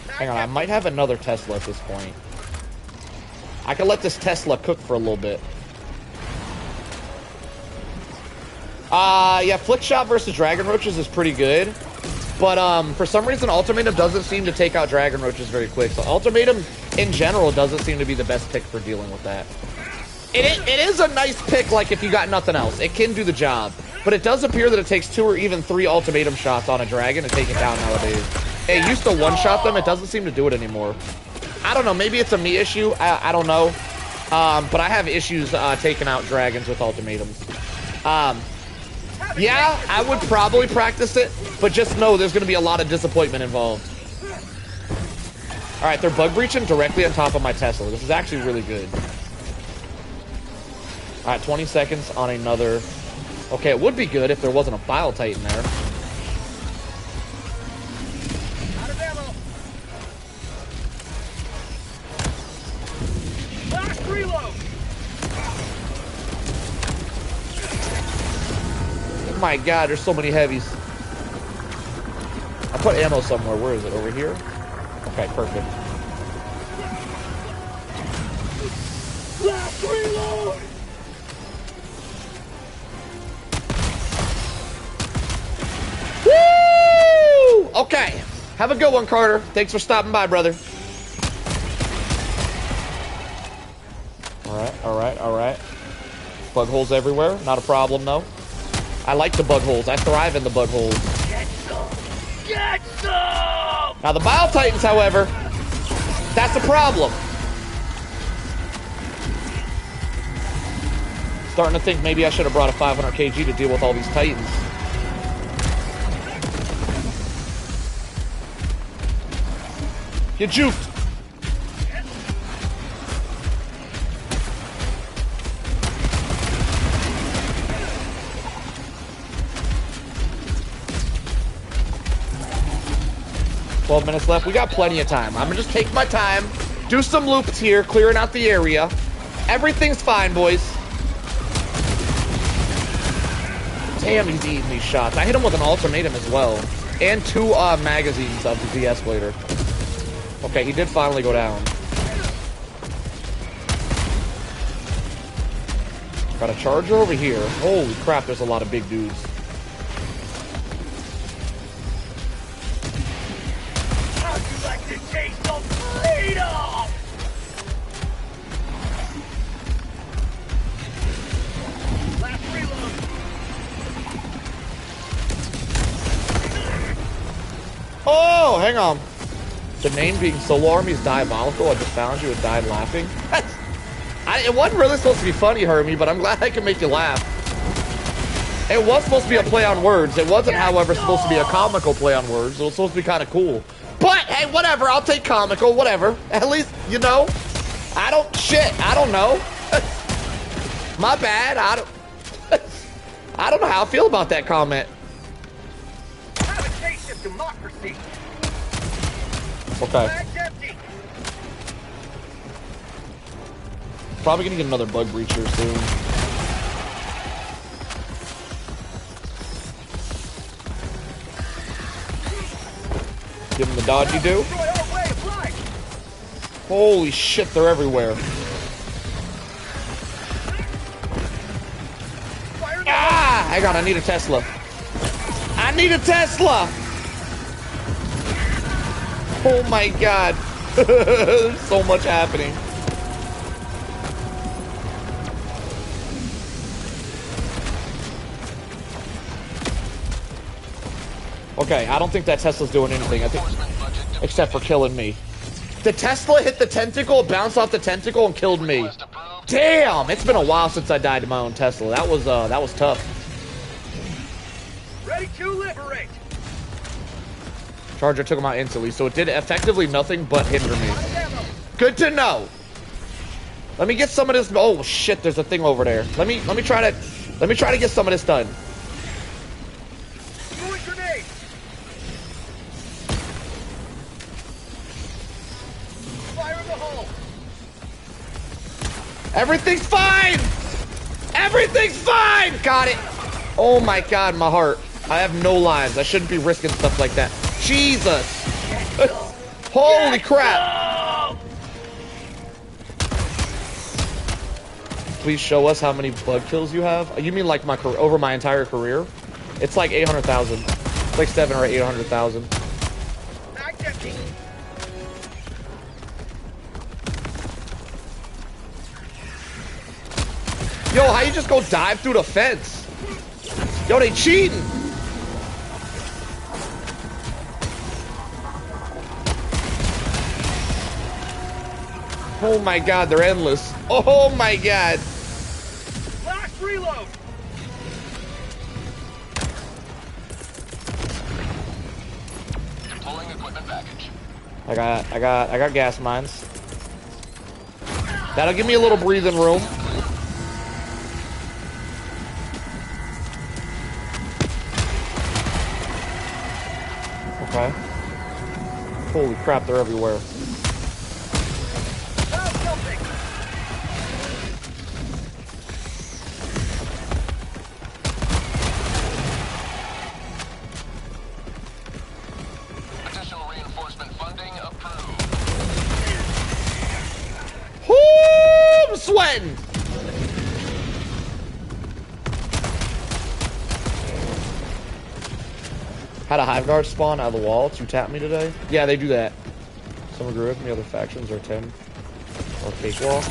Hang on, I might have another Tesla at this point. I can let this Tesla cook for a little bit. Yeah, Flick Shot versus Dragon Roaches is pretty good. But, for some reason, Ultimatum doesn't seem to take out Dragon Roaches very quick. So, Ultimatum, in general, doesn't seem to be the best pick for dealing with that. It is a nice pick, like, if you got nothing else. It can do the job. But it does appear that it takes 2 or even 3 Ultimatum shots on a Dragon to take it down nowadays. It used to one-shot them. It doesn't seem to do it anymore. I don't know. Maybe it's a me issue. I don't know. But I have issues taking out Dragons with Ultimatums. Yeah, I would probably practice it, but just know there's going to be a lot of disappointment involved. All right, they're bug breaching directly on top of my Tesla. This is actually really good. All right, 20 seconds on another. Okay, it would be good if there wasn't a Bile Titan there. Out of ammo. Last reload. Oh my god, there's so many heavies. I put ammo somewhere. Where is it? Over here? Okay, perfect. Last reload. Woo! Okay. Have a good one, Carter. Thanks for stopping by, brother. All right. Bug holes everywhere. Not a problem, though. I like the bug holes. I thrive in the bug holes. Get some. Get some. Now, the Bile Titans, however, that's a problem. Starting to think maybe I should have brought a 500 kg to deal with all these Titans. Get juked. 12 minutes left. We got plenty of time. I'm gonna just take my time, do some loops here, clearing out the area. Everything's fine, boys. Damn, he's eating these shots. I hit him with an ultimatum as well. And 2 magazines of the de-escalator. Okay, he did finally go down. Got a charger over here. Holy crap, there's a lot of big dudes. How'd you like to taste of freedom? Last reload. Oh, hang on. The name being Solo Army is diabolical. I just found you and died laughing. It wasn't really supposed to be funny, Hermie, but I'm glad I can make you laugh. It was supposed to be a play on words. It wasn't, however, supposed to be a comical play on words. It was supposed to be kind of cool. But, hey, whatever. I'll take comical, whatever. At least, you know, I don't know. My bad. I don't know how I feel about that comment. Have a taste of democracy. Okay. Bag's empty. Probably gonna get another bug breacher soon. Give him the dodgy do. Destroy our way of life. Holy shit, they're everywhere. Fire the Ah! Hang on, I need a Tesla. I need a Tesla! Oh my god. There's so much happening. Okay, I don't think that Tesla's doing anything. I think, except for killing me. The Tesla hit the tentacle, bounced off the tentacle, and killed me. Damn! It's been a while since I died to my own Tesla. That was tough. Ready to liberate. Charger took him out instantly, so it did effectively nothing but hinder me. Good to know. Let me get some of this. Oh shit! There's a thing over there. Let me try to get some of this done. Throwing grenade. Fire in the hole. Everything's fine. Everything's fine. Got it. Oh my god, my heart. I have no lives. I shouldn't be risking stuff like that. Jesus. Holy crap. Please show us how many bug kills you have. You mean like my over my entire career? It's like 800,000. It's like 700 or 800,000. Yo, how you just go dive through the fence? Yo, they cheating. Oh my god, they're endless. Oh my god. Last reload. Deploying equipment package. I got gas mines. That'll give me a little breathing room. Okay. Holy crap, they're everywhere. Additional reinforcement funding approved. Whoo! I'm sweating! Had a hive guard spawn out of the wall to tap me today? Yeah, they do that. Some agree with me, other factions are 10. Or cakewalk.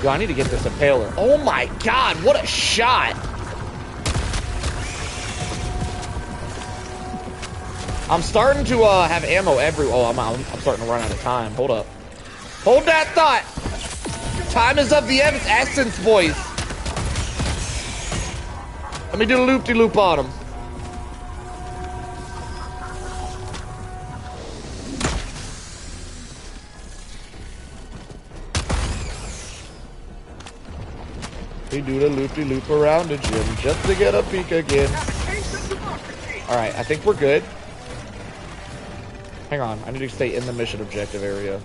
Yo, I need to get this impaler. Oh my god, what a shot! I'm starting to have ammo oh, I'm starting to run out of time. Hold up. Hold that thought! Time is of the essence, boys. Let me do a loop-de-loop on him. We do the loop-de-loop around the gym just to get a peek again. Alright, I think we're good. Hang on, I need to stay in the mission objective area.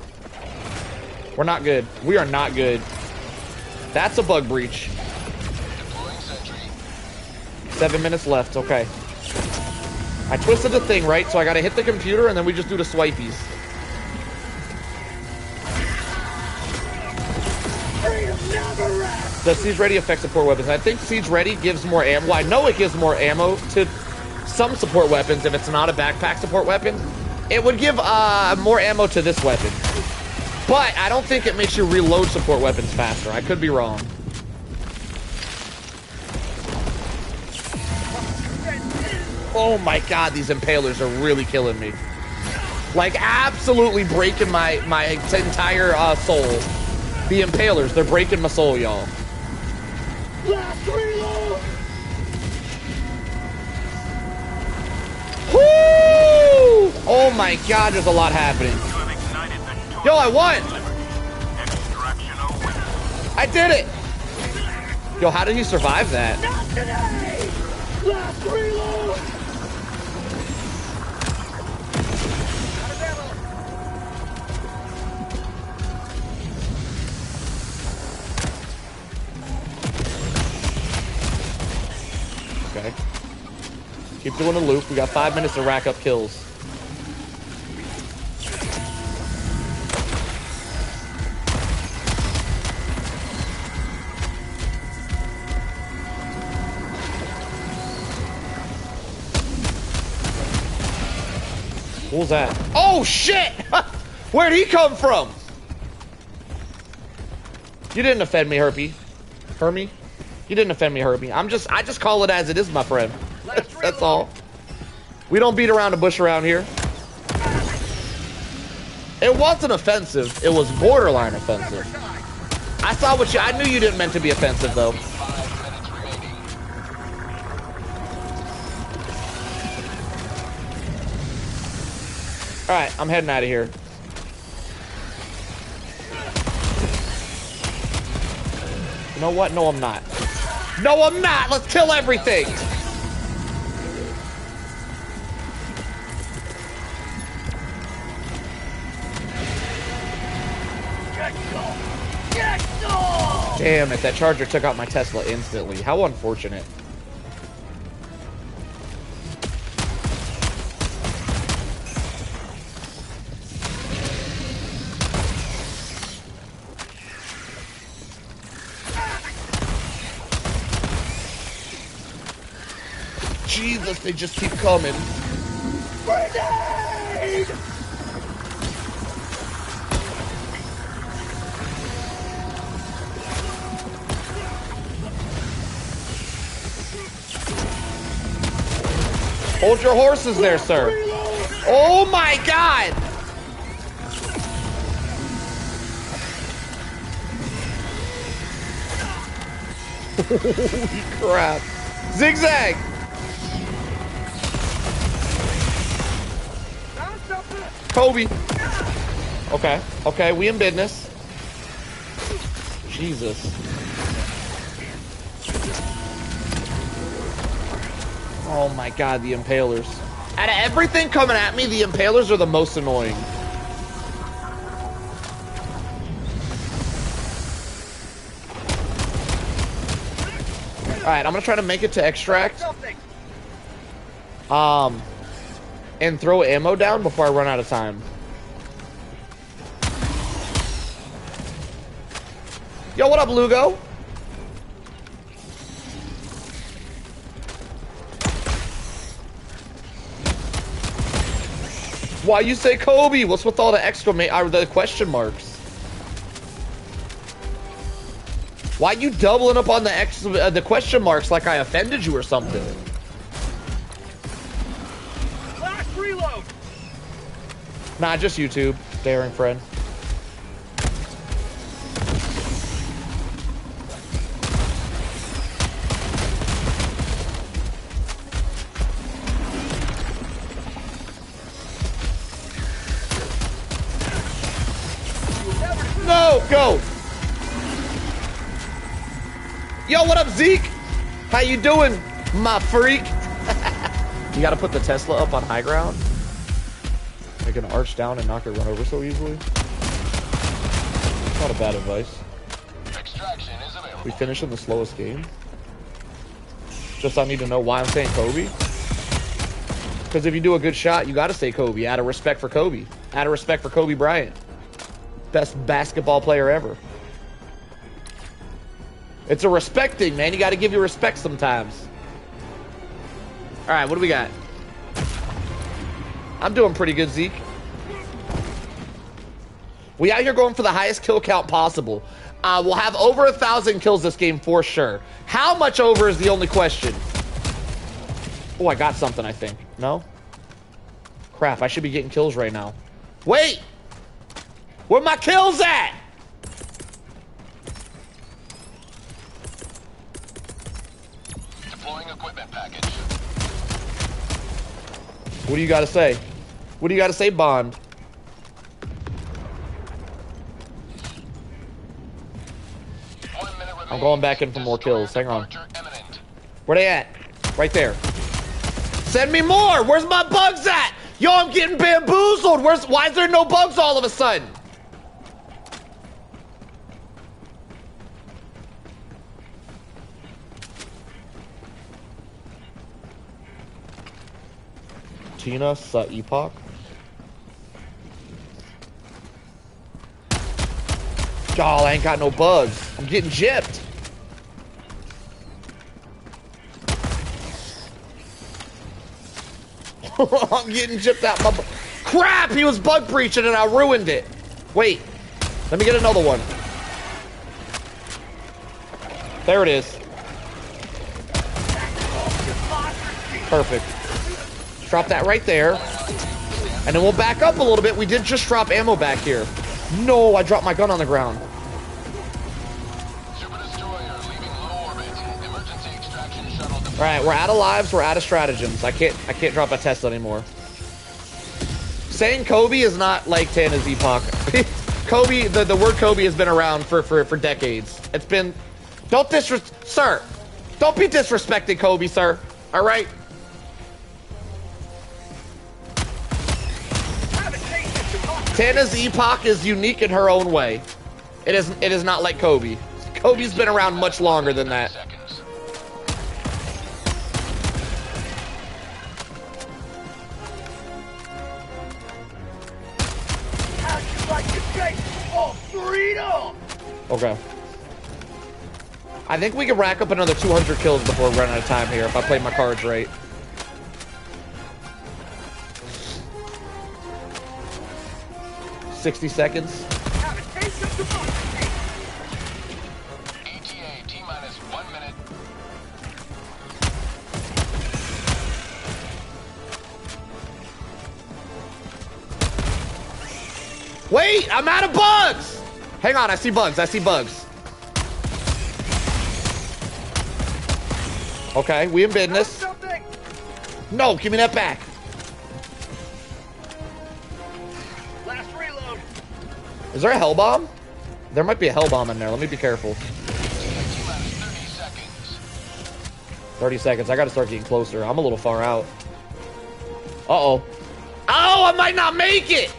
We're not good. We are not good. That's a bug breach. 7 minutes left, okay. I twisted the thing, right? So I gotta hit the computer and then we just do the swipies. Does Siege Ready affect support weapons? I think Siege Ready gives more ammo. Well, I know it gives more ammo to some support weapons if it's not a backpack support weapon. It would give more ammo to this weapon. But I don't think it makes you reload support weapons faster. I could be wrong. Oh my god, these impalers are really killing me. Like, absolutely breaking my entire soul. The impalers, they're breaking my soul, y'all. Last reload. Woo! Oh my god, there's a lot happening. Yo, I won! I did it! Yo, how did he survive that? Not today. Last reload. Okay. Keep doing the loop. We got 5 minutes to rack up kills. What was that? Oh shit! Where'd he come from? You didn't offend me, Herpy. Hermie? You didn't offend me, Herpy. I just call it as it is, my friend. That's all. We don't beat around the bush around here. It wasn't offensive. It was borderline offensive. I saw what you... I knew you didn't meant to be offensive, though. Alright, I'm heading out of here. You know what? No, I'm not. No, I'm not! Let's kill everything! Damn it, that charger took out my Tesla instantly. How unfortunate. Jesus, they just keep coming. Grenade! Hold your horses there, sir. Oh my God! Holy crap. Zigzag! Kobe. Okay, okay, we in business. Jesus. Oh my God, the impalers. Out of everything coming at me, the impalers are the most annoying. Alright, I'm gonna try to make it to extract. And throw ammo down before I run out of time. Yo, what up, Lugo? Why you say Kobe? What's with all the the question marks? Why you doubling up on the question marks like I offended you or something? Last reload. Nah, just YouTube, daring friend. No, go. Yo, what up, Zeke? How you doing, my freak? You gotta put the Tesla up on high ground. Make an arch down and knock it run over so easily. Not a bad advice. Extraction is available. We finishing the slowest game. Just I need to know why I'm saying Kobe. Because if you do a good shot, you gotta say Kobe. Out of respect for Kobe. Out of respect for Kobe Bryant. Best basketball player ever. It's a respect thing, man. You got to give you respect sometimes. All right, what do we got? I'm doing pretty good, Zeke. We out here going for the highest kill count possible. We'll have over 1,000 kills this game for sure. How much over is the only question. Oh, I got something, I think. No? Crap, I should be getting kills right now. Wait! Where my kills at? Deploying equipment package. What do you got to say? What do you got to say, Bond? I'm going back in for more kills. Hang on. Where they at? Right there. Send me more. Where's my bugs at? Yo, I'm getting bamboozled. Why is there no bugs all of a sudden? Tina, Epoch. Y'all, I ain't got no bugs. I'm getting gypped. I'm getting gypped out my crap! He was bug breaching and I ruined it. Wait, let me get another one. There it is. Perfect. drop that right there. And then we'll back up a little bit. We did just drop ammo back here. No, I dropped my gun on the ground. All right, we're out of lives. We're out of stratagems. I can't drop a test anymore. Saying Kobe is not like Tana's epoch. Kobe, the word Kobe has been around for decades. It's been, sir, don't be disrespecting Kobe, sir. All right. Tana's epoch is unique in her own way. It is not like Kobe. Kobe's been around much longer than that. Okay. I think we can rack up another 200 kills before we run out of time here if I play my cards right. $60 seconds. ETA T-minus 1 minute. Wait, I'm out of bugs! Hang on, I see bugs, I see bugs. Okay, we in business. No, give me that back. Last reload. Is there a hell bomb? There might be a hell bomb in there. Let me be careful. 30 seconds. I gotta start getting closer. I'm a little far out. Uh-oh. Oh, I might not make it!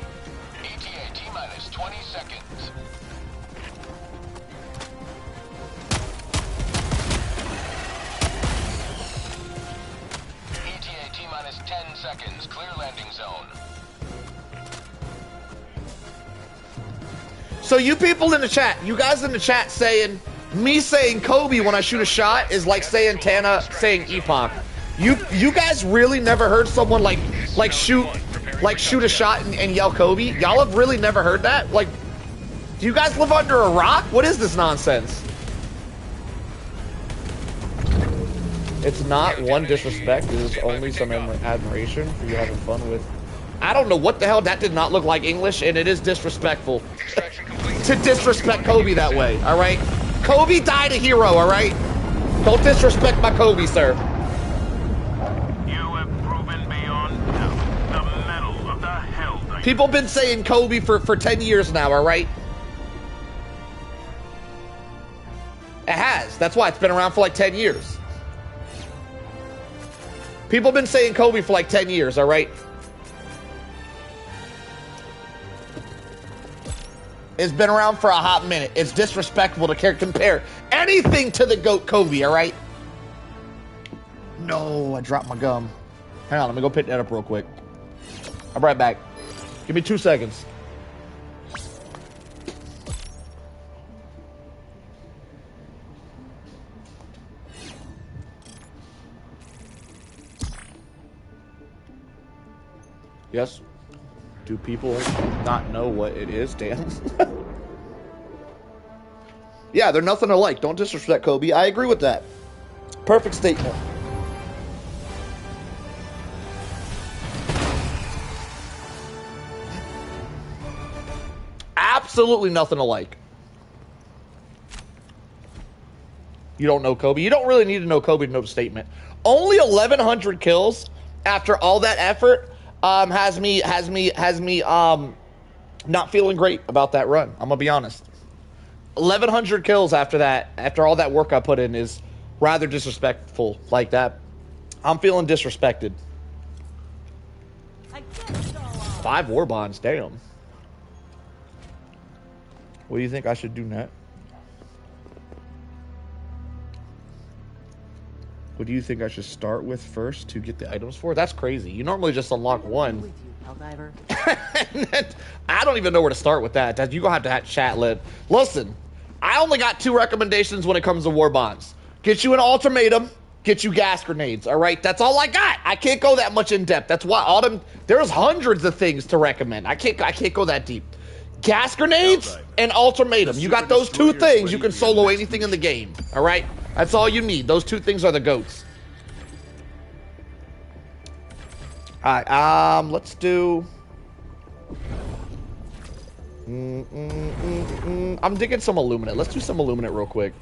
ETA T-minus 20 seconds. ETA T-minus 10 seconds. Clear landing zone. So you people in the chat, you guys in the chat saying, me saying Kobe when I shoot a shot is like saying Tana saying Epoch. You guys really never heard someone shoot a shot and yell Kobe? Y'all have really never heard that? Like, do you guys live under a rock? What is this nonsense? It's not one disrespect, it is only some admiration for you having fun with. I don't know what the hell, that did not look like English, and it is disrespectful to disrespect Kobe that way, all right? Kobe died a hero, all right? Don't disrespect my Kobe, sir. You have proven beyond doubt the mettle of the Helldivers. People been saying Kobe for 10 years now, all right? It has. That's why it's been around for like 10 years. People been saying Kobe for like 10 years, all right? It's been around for a hot minute. It's disrespectful to compare anything to the GOAT Kobe, all right? No, I dropped my gum. Hang on, let me go pick that up real quick. I'll be right back. Give me 2 seconds. Yes? Do people not know what it is, Dan? Yeah, they're nothing alike. Don't disrespect Kobe. I agree with that. Perfect statement. Absolutely nothing alike. You don't know Kobe. You don't really need to know Kobe to know the statement. Only 1,100 kills after all that effort has me not feeling great about that run. I'm gonna be honest. 1,100 kills after that, after all that work I put in, is rather disrespectful like that. I'm feeling disrespected. 5 war bonds, damn. What do you think I should do next? What do you think I should start with first to get the items for? That's crazy. You normally just unlock one. I don't even know where to start with that. You're going to have to chat lit. Listen, I only got 2 recommendations when it comes to war bonds. Get you an ultimatum, get you gas grenades, all right? That's all I got. I can't go that much in depth. That's why there's hundreds of things to recommend. I can't go that deep. Gas grenades and ultimatum. You got those 2 things, you can solo anything in the game, all right? That's all you need. Those 2 things are the GOATs. Alright, let's do... I'm digging some Illuminate. Let's do some Illuminate real quick.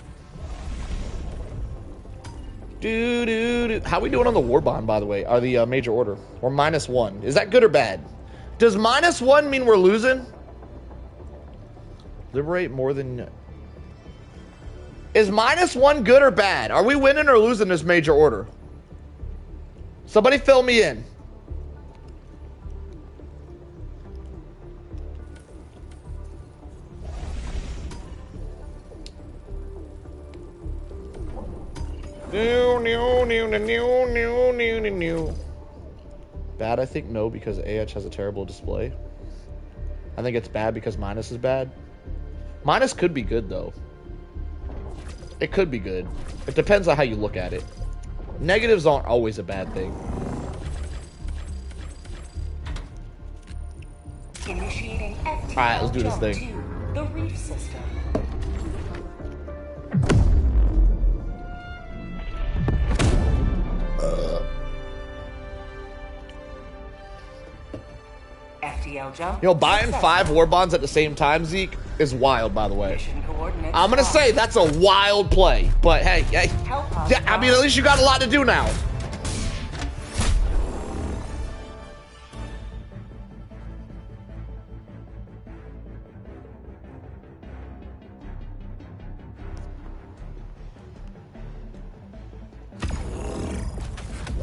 How we doing on the War Bond, by the way? Are the Major Order? Or -1. Is that good or bad? Does -1 mean we're losing? Liberate more than... Is -1 good or bad? Are we winning or losing this Major Order? Somebody fill me in. Bad, I think no, because AH has a terrible display. I think it's bad because minus is bad. Minus could be good though. It could be good. It depends on how you look at it. Negatives aren't always a bad thing. Initiating FTL Alright, let's do this thing. to the reef system. FTL jump. You know, buying 5 war bonds at the same time, Zeke, is wild, by the way. Mission coordinates I'm gonna say that's a wild play, but hey, yeah, I mean, at least you got a lot to do now.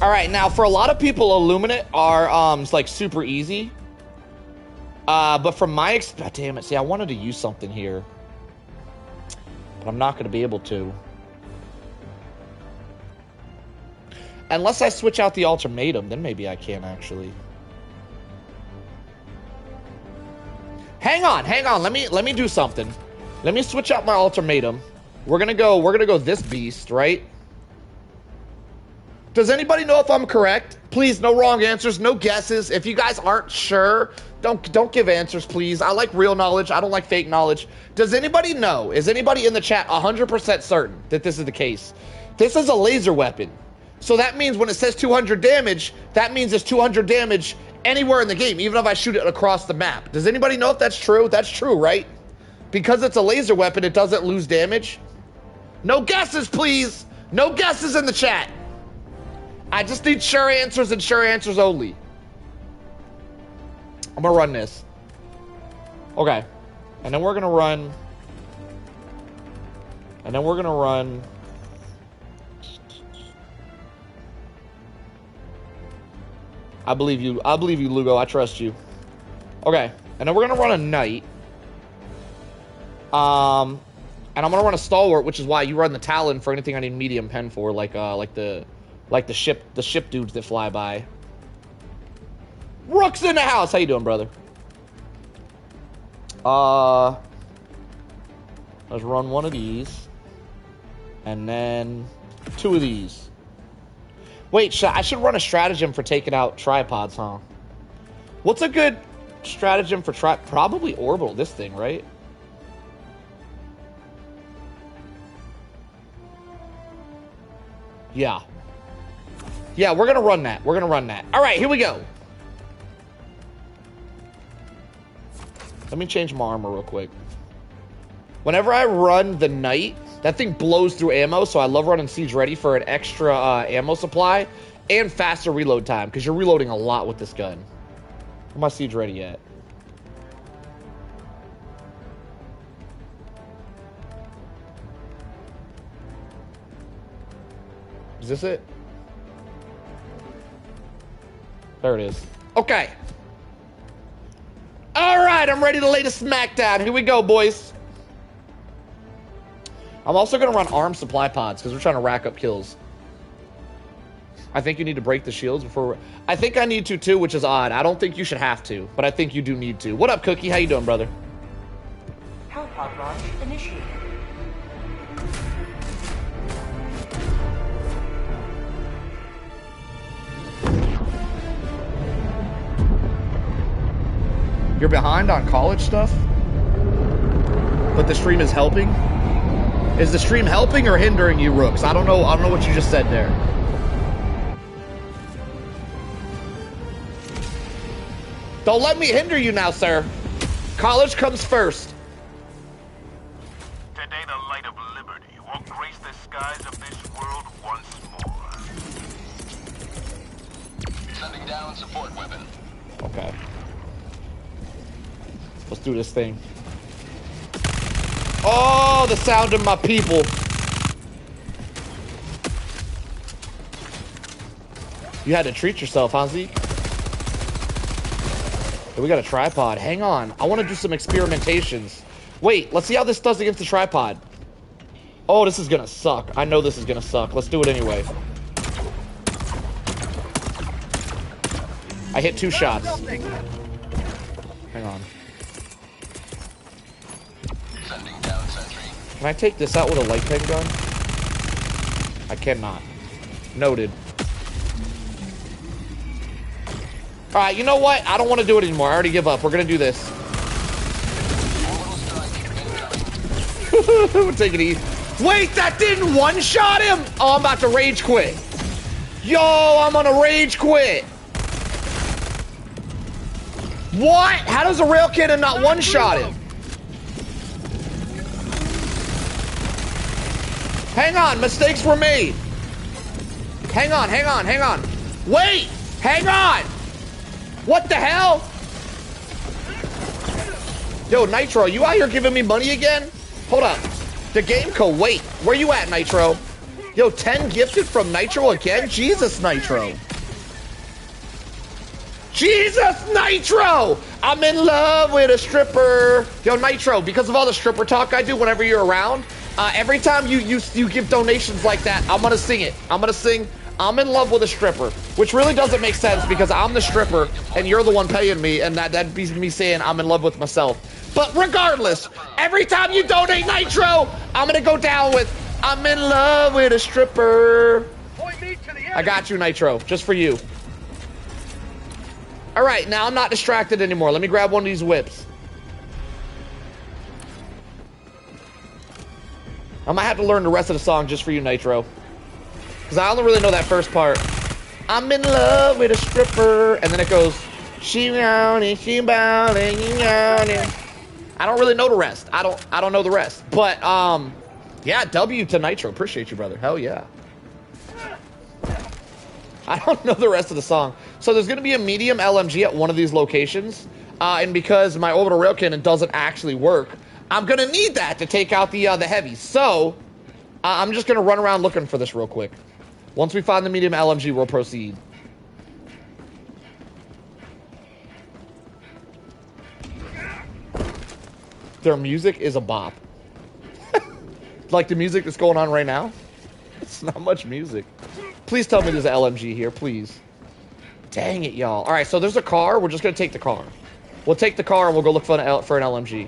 All right, now for a lot of people, Illuminate are it's like super easy. But from my experience, damn it, see, I wanted to use something here, but I'm not going to be able to. Unless I switch out the ultimatum, then maybe I can actually. Hang on. Let me do something. Let me switch out my ultimatum. We're gonna go this beast, right? Does anybody know if I'm correct? Please, no wrong answers, no guesses. If you guys aren't sure, don't give answers, please. I like real knowledge. I don't like fake knowledge. Does anybody know? Is anybody in the chat 100% certain that this is the case? This is a laser weapon. So that means when it says 200 damage, that means it's 200 damage anywhere in the game, even if I shoot it across the map. Does anybody know if that's true? That's true, right? Because it's a laser weapon, it doesn't lose damage. No guesses, please. No guesses in the chat. I just need sure answers and sure answers only. I'm gonna run this. Okay. And then we're gonna run. I believe you, Lugo. I trust you. Okay. And then we're gonna run a knight. And I'm gonna run a stalwart, which is why you run the Talon for anything I need medium pen for, like the ship dudes that fly by. Rook's in the house. How you doing, brother? Let's run one of these, and then 2 of these. Wait, I should run a stratagem for taking out tripods, huh? What's a good stratagem for probably orbital, this thing, right? Yeah. Yeah, we're gonna run that. All right, here we go. Let me change my armor real quick. Whenever I run the knight, that thing blows through ammo, so I love running Siege Ready for an extra ammo supply and faster reload time, because you're reloading a lot with this gun. Where's my Siege Ready at? Is this it? There it is. Okay. All right, I'm ready to lay the smackdown. Here we go, boys. I'm also going to run armed supply pods because we're trying to rack up kills. I think you need to break the shields before... I think I need to, too, which is odd. I don't think you should have to, but I think you do need to. What up, Cookie? How you doing, brother? Hellpod launch initiated. You're behind on college stuff? But the stream is helping? Is the stream helping or hindering you, Rooks? I don't know what you just said there. Don't let me hinder you now, sir. College comes first. Today the light of liberty will grace the skies of this world once more. Sending down support weapon. Okay. Let's do this thing. Oh, the sound of my people. You had to treat yourself, huh, Zeke? Hey, we got a tripod. Hang on. I want to do some experimentations. Wait, let's see how this does against the tripod. Oh, this is going to suck. I know this is going to suck. Let's do it anyway. I hit 2 shots. Hang on. Sending down sentry. Can I take this out with a light pen gun? I cannot. Noted. Alright, you know what? I don't want to do it anymore. I already give up. We're going to do this. We'll take it easy. Wait, that didn't one-shot him? Oh, I'm about to rage quit. Yo, I'm on a rage quit. What? How does a rail cannon not one-shot him? Hang on, mistakes were made. Hang on, hang on, hang on. Wait, hang on. What the hell? Yo, Nitro, you out here giving me money again? Hold up. The game code, wait. Where you at, Nitro? Yo, 10 gifted from Nitro again? Jesus, Nitro. Jesus, Nitro! I'm in love with a stripper. Yo, Nitro, because of all the stripper talk I do whenever you're around, every time you give donations like that, I'm gonna sing it. I'm gonna sing, I'm in love with a stripper, which really doesn't make sense because I'm the stripper and you're the one paying me, and that'd be me saying I'm in love with myself. But regardless, every time you donate Nitro, I'm gonna go down with, I'm in love with a stripper. I got you, Nitro, just for you. All right, now I'm not distracted anymore. Let me grab one of these whips. I might have to learn the rest of the song just for you, Nitro. Because I only really know that first part. I'm in love with a stripper. And then it goes, she rounding, she bounding, I don't really know the rest. I don't know the rest. But, yeah, W to Nitro. Appreciate you, brother. Hell yeah. I don't know the rest of the song. So there's going to be a medium LMG at one of these locations. And because my orbital rail cannon doesn't actually work, I'm going to need that to take out the heavy. So I'm just going to run around looking for this real quick. Once we find the medium LMG, we'll proceed. Their music is a bop. Like the music that's going on right now? It's not much music. Please tell me there's an LMG here, please. Dang it, y'all. All right, so there's a car. We're just going to take the car. We'll take the car and we'll go look for an LMG.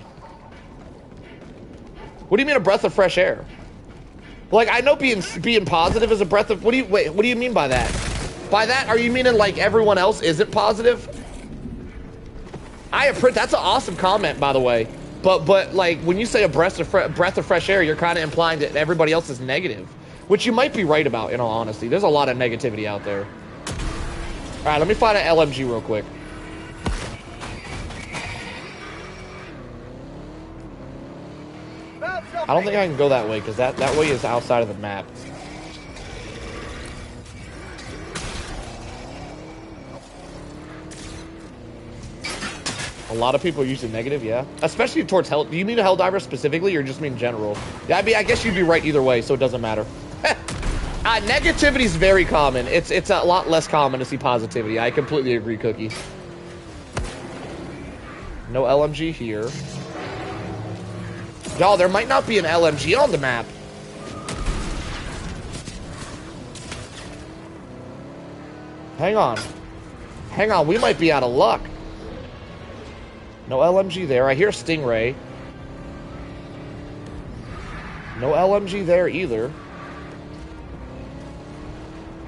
What do you mean a breath of fresh air? Like, I know being positive is a breath of... what do you mean by that? By that, are you meaning like everyone else isn't positive? That's an awesome comment, by the way. But like, when you say a breath of fresh air, you're kind of implying that everybody else is negative. Which you might be right about, in all honesty. There's a lot of negativity out there. All right, let me find an LMG real quick. I don't think I can go that way, because that way is outside of the map. A lot of people are using negative, yeah. Especially towards Hell. Do you mean a Helldiver specifically, or just mean general? Yeah, I guess you'd be right either way, so it doesn't matter. Negativity is very common. It's a lot less common to see positivity. I completely agree, Cookie. No LMG here. Y'all, there might not be an LMG on the map. Hang on. Hang on, we might be out of luck. No LMG there. I hear Stingray. No LMG there either.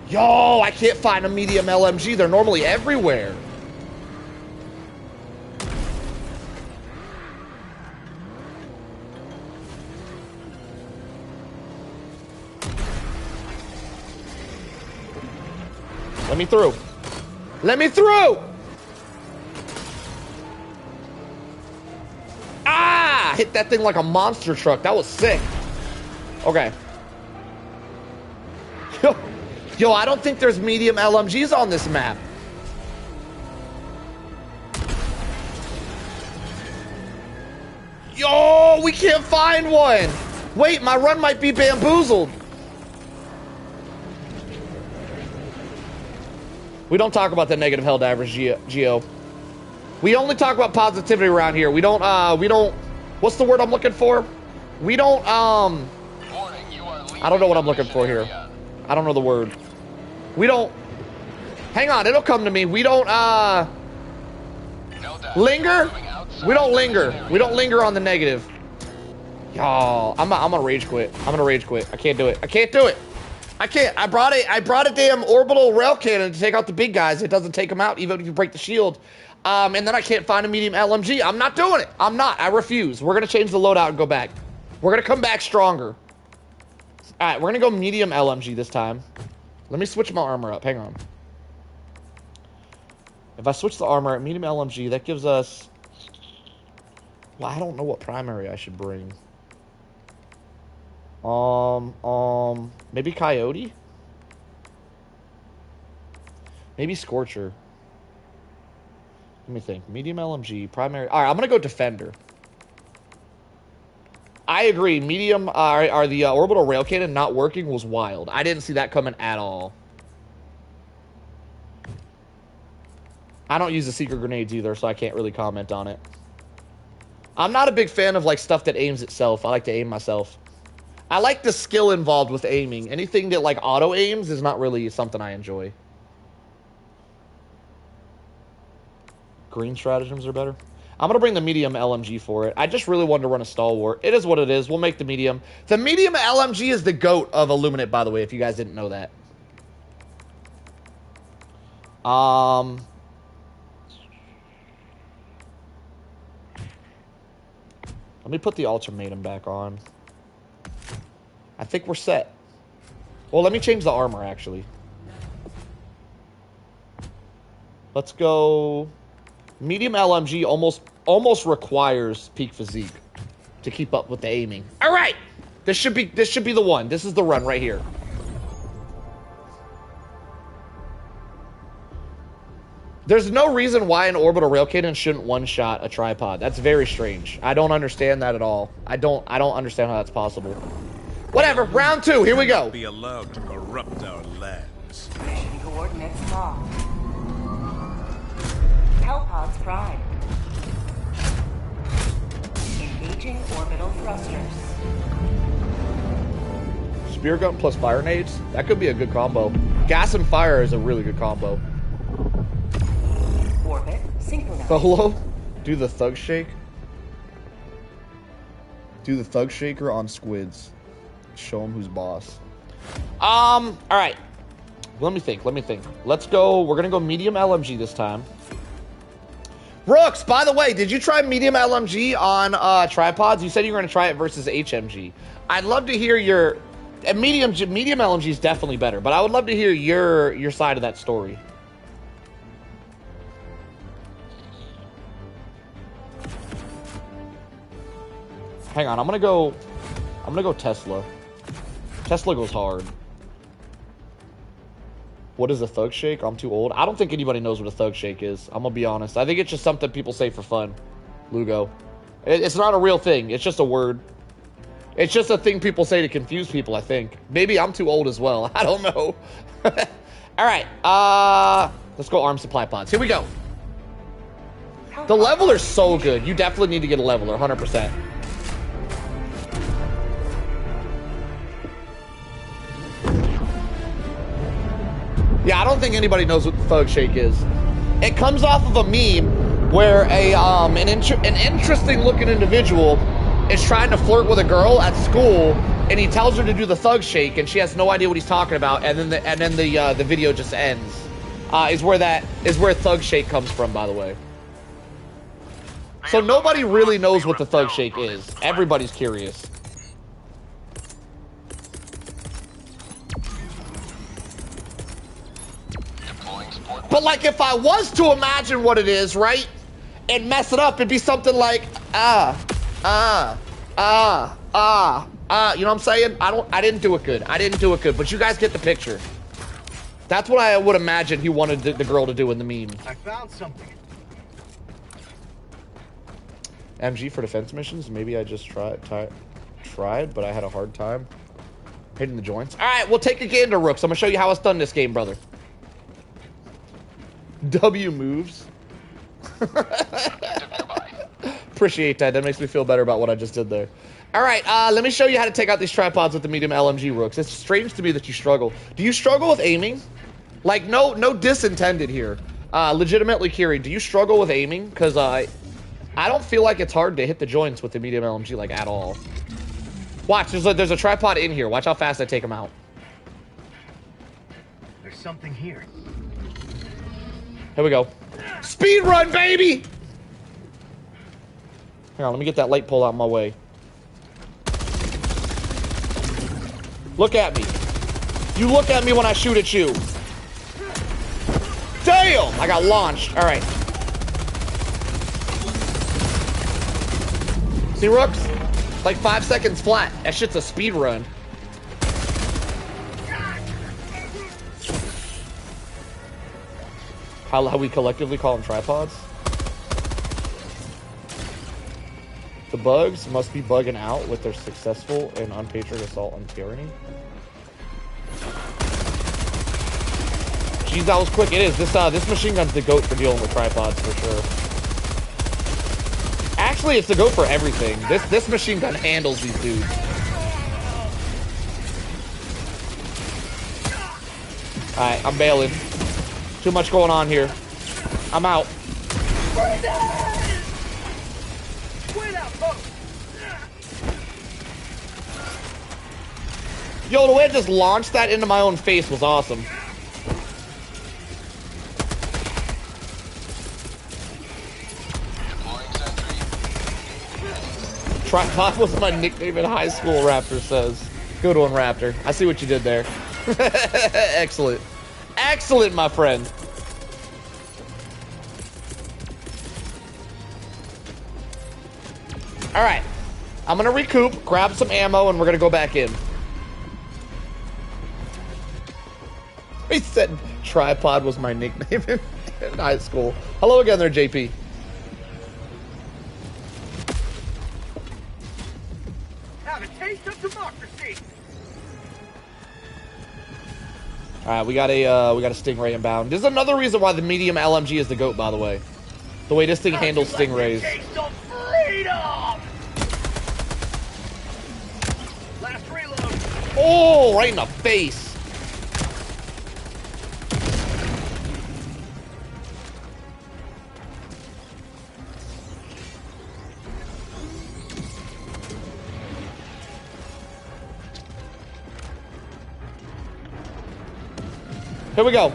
Yo, I can't find a medium LMG. They're normally everywhere. Let me through. Let me through! I hit that thing like a monster truck. That was sick. Okay. Yo, I don't think there's medium LMGs on this map. Yo, we can't find one. Wait, my run might be bamboozled. We don't talk about the negative Helldivers, Geo. We only talk about positivity around here. We don't, what's the word I'm looking for? We don't, I don't know what I'm looking for here. I don't know the word. We don't, hang on, it'll come to me. We don't, linger? We don't linger. We don't linger on the negative. Y'all, I'm gonna rage quit. I'm gonna rage quit. I can't do it. I can't do it. I can't. I brought a damn orbital rail cannon to take out the big guys. It doesn't take them out even if you break the shield. And then I can't find a medium LMG. I'm not doing it. I'm not. I refuse. We're gonna change the loadout and go back. We're gonna come back stronger. All right, we're gonna go medium LMG this time. Let me switch my armor up. Hang on. If I switch the armor at medium LMG, that gives us. Well, I don't know what primary I should bring. Maybe Coyote? Maybe Scorcher. Let me think. Medium LMG, primary. All right, I'm gonna go Defender. I agree. Medium, are the orbital rail cannon not working was wild. I didn't see that coming at all. I don't use the secret grenades either, so I can't really comment on it. I'm not a big fan of like stuff that aims itself. I like to aim myself. I like the skill involved with aiming. Anything that like auto aims is not really something I enjoy. Green stratagems are better. I'm gonna bring the medium LMG for it. I just really wanted to run a stalwart. It is what it is. We'll make the medium. The medium LMG is the GOAT of Illuminate, by the way, if you guys didn't know that. Let me put the ultimatum back on. I think we're set. Well, let me change the armor, actually. Let's go... Medium LMG almost requires peak physique to keep up with the aiming. All right! This should be the one. This is the run right here. There's no reason why an orbital rail cannon shouldn't one-shot a tripod. That's very strange. I don't understand that at all. I don't understand how that's possible. Whatever. Round 2. Here we go. Be allowed to corrupt our lands. Mission coordinates locked. Hellpods prime. Engaging orbital thrusters. Spear gun plus fire nades. That could be a good combo. Gas and fire is a really good combo. Orbit synchronized. Solo, do the thug shake. Do the thug shaker on squids. Show them who's boss. All right. Let me think. Let's go. We're gonna go medium LMG this time. Brooks, by the way, did you try medium LMG on tripods? You said you were gonna try it versus HMG. I'd love to hear your medium LMG is definitely better, but I would love to hear your side of that story. Hang on, I'm gonna go Tesla. Tesla goes hard. What is a thug shake? I'm too old. I don't think anybody knows what a thug shake is. I'm gonna be honest. I think it's just something people say for fun. Lugo. It's not a real thing. It's just a word. It's just a thing people say to confuse people, I think. Maybe I'm too old as well. I don't know. All right. Let's go arm supply pods. Here we go. The leveler's so good. You definitely need to get a leveler, 100%. Yeah, I don't think anybody knows what the thug shake is. It comes off of a meme where an interesting looking individual is trying to flirt with a girl at school, and he tells her to do the thug shake, and she has no idea what he's talking about, and then the video just ends. Is where thug shake comes from, by the way. So nobody really knows what the thug shake is. Everybody's curious. But like, if I was to imagine what it is, right, and mess it up, it'd be something like, You know what I'm saying? I didn't do it good. I didn't do it good, but you guys get the picture. That's what I would imagine he wanted the girl to do in the meme. I found something. MG for defense missions? Maybe I just tried, but I had a hard time hitting the joints. All right, we'll take a gander, Rooks. I'm gonna show you how it's done this game, brother. W moves. Appreciate that. That makes me feel better about what I just did there. All right, let me show you how to take out these tripods with the medium LMG, Rooks. It's strange to me that you struggle. Do you struggle with aiming? Like, no diss intended here. Legitimately, Kiri, do you struggle with aiming? Because I don't feel like it's hard to hit the joints with the medium LMG, like, at all. Watch, there's a tripod in here. Watch how fast I take him out. There's something here. Here we go. Speed run, baby! Hang on, let me get that light pole out of my way. Look at me. You look at me when I shoot at you. Damn! I got launched. All right. See, Rooks? Like 5 seconds flat. That shit's a speed run. How we collectively call them tripods? The bugs must be bugging out with their successful and unpatriotic assault on tyranny. Jeez, that was quick. It is. This machine gun's the GOAT for dealing with tripods for sure. Actually, it's the GOAT for everything. This machine gun handles these dudes. Alright, I'm bailing. Too much going on here. I'm out. Yo, the way I just launched that into my own face was awesome. Tripod was my nickname in high school, Raptor says. Good one, Raptor. I see what you did there. Excellent. Excellent, my friend. All right. I'm going to recoup, grab some ammo, and we're going to go back in. He said tripod was my nickname in high school. Hello again there, JP. Have a taste of democracy. All right, we got a stingray inbound. This is another reason why the medium LMG is the GOAT, by the way. The way this thing handles stingrays. Taste of freedom. Last reload. Oh, right in the face. Here we go.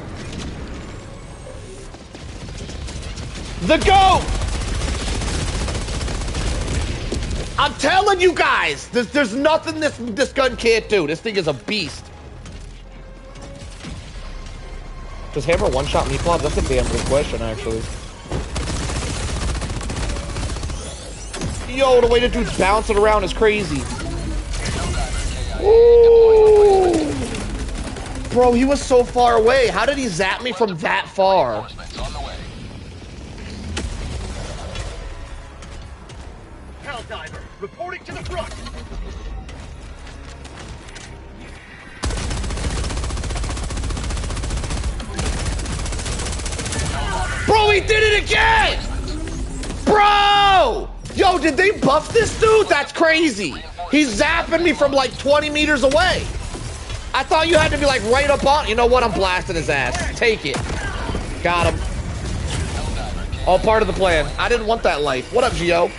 The GOAT! I'm telling you guys, there's nothing this gun can't do. This thing is a beast. Does Hammer one-shot meatballs? That's a damn good question, actually. Yo, the way the dude's bouncing around is crazy. Ooh. Bro, he was so far away. How did he zap me from that far? Helldiver, reporting to the front. Bro, he did it again! Bro! Yo, did they buff this dude? That's crazy. He's zapping me from like 20 meters away. I thought you had to be like right up on. You know what? I'm blasting his ass. Take it. Got him. All part of the plan. I didn't want that life. What up, Gio?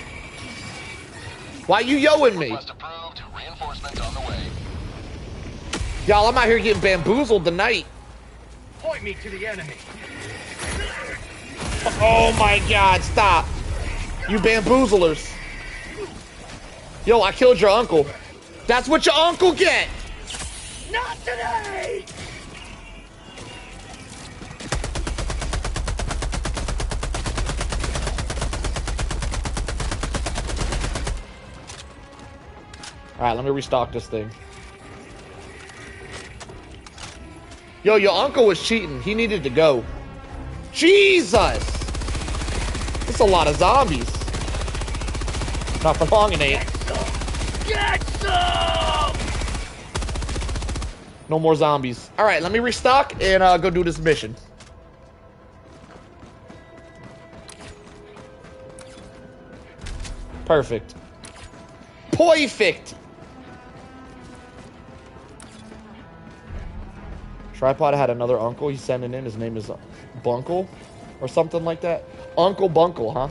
Why you yoing me? Y'all, I'm out here getting bamboozled tonight. Point me to the enemy. Oh my God, stop. You bamboozlers. Yo, I killed your uncle. That's what your uncle get. Not today! Alright, let me restock this thing. Yo, your uncle was cheating. He needed to go. Jesus! That's a lot of zombies. Not for long, it ain't. Get some! No more zombies. Alright, let me restock and go do this mission. Perfect. Perfect! Tripod had another uncle he's sending in. His name is Bunkle or something like that. Uncle Bunkle, huh?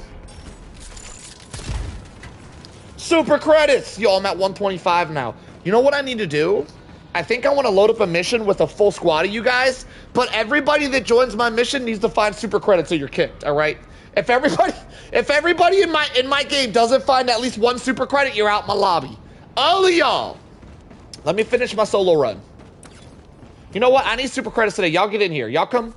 Super credits! Yo, I'm at 125 now. You know what I need to do? I think I want to load up a mission with a full squad of you guys, but everybody that joins my mission needs to find super credits or you're kicked, all right? If everybody in my game doesn't find at least one super credit, you're out my lobby. All of y'all. Let me finish my solo run. You know what? I need super credits today. Y'all get in here. Y'all come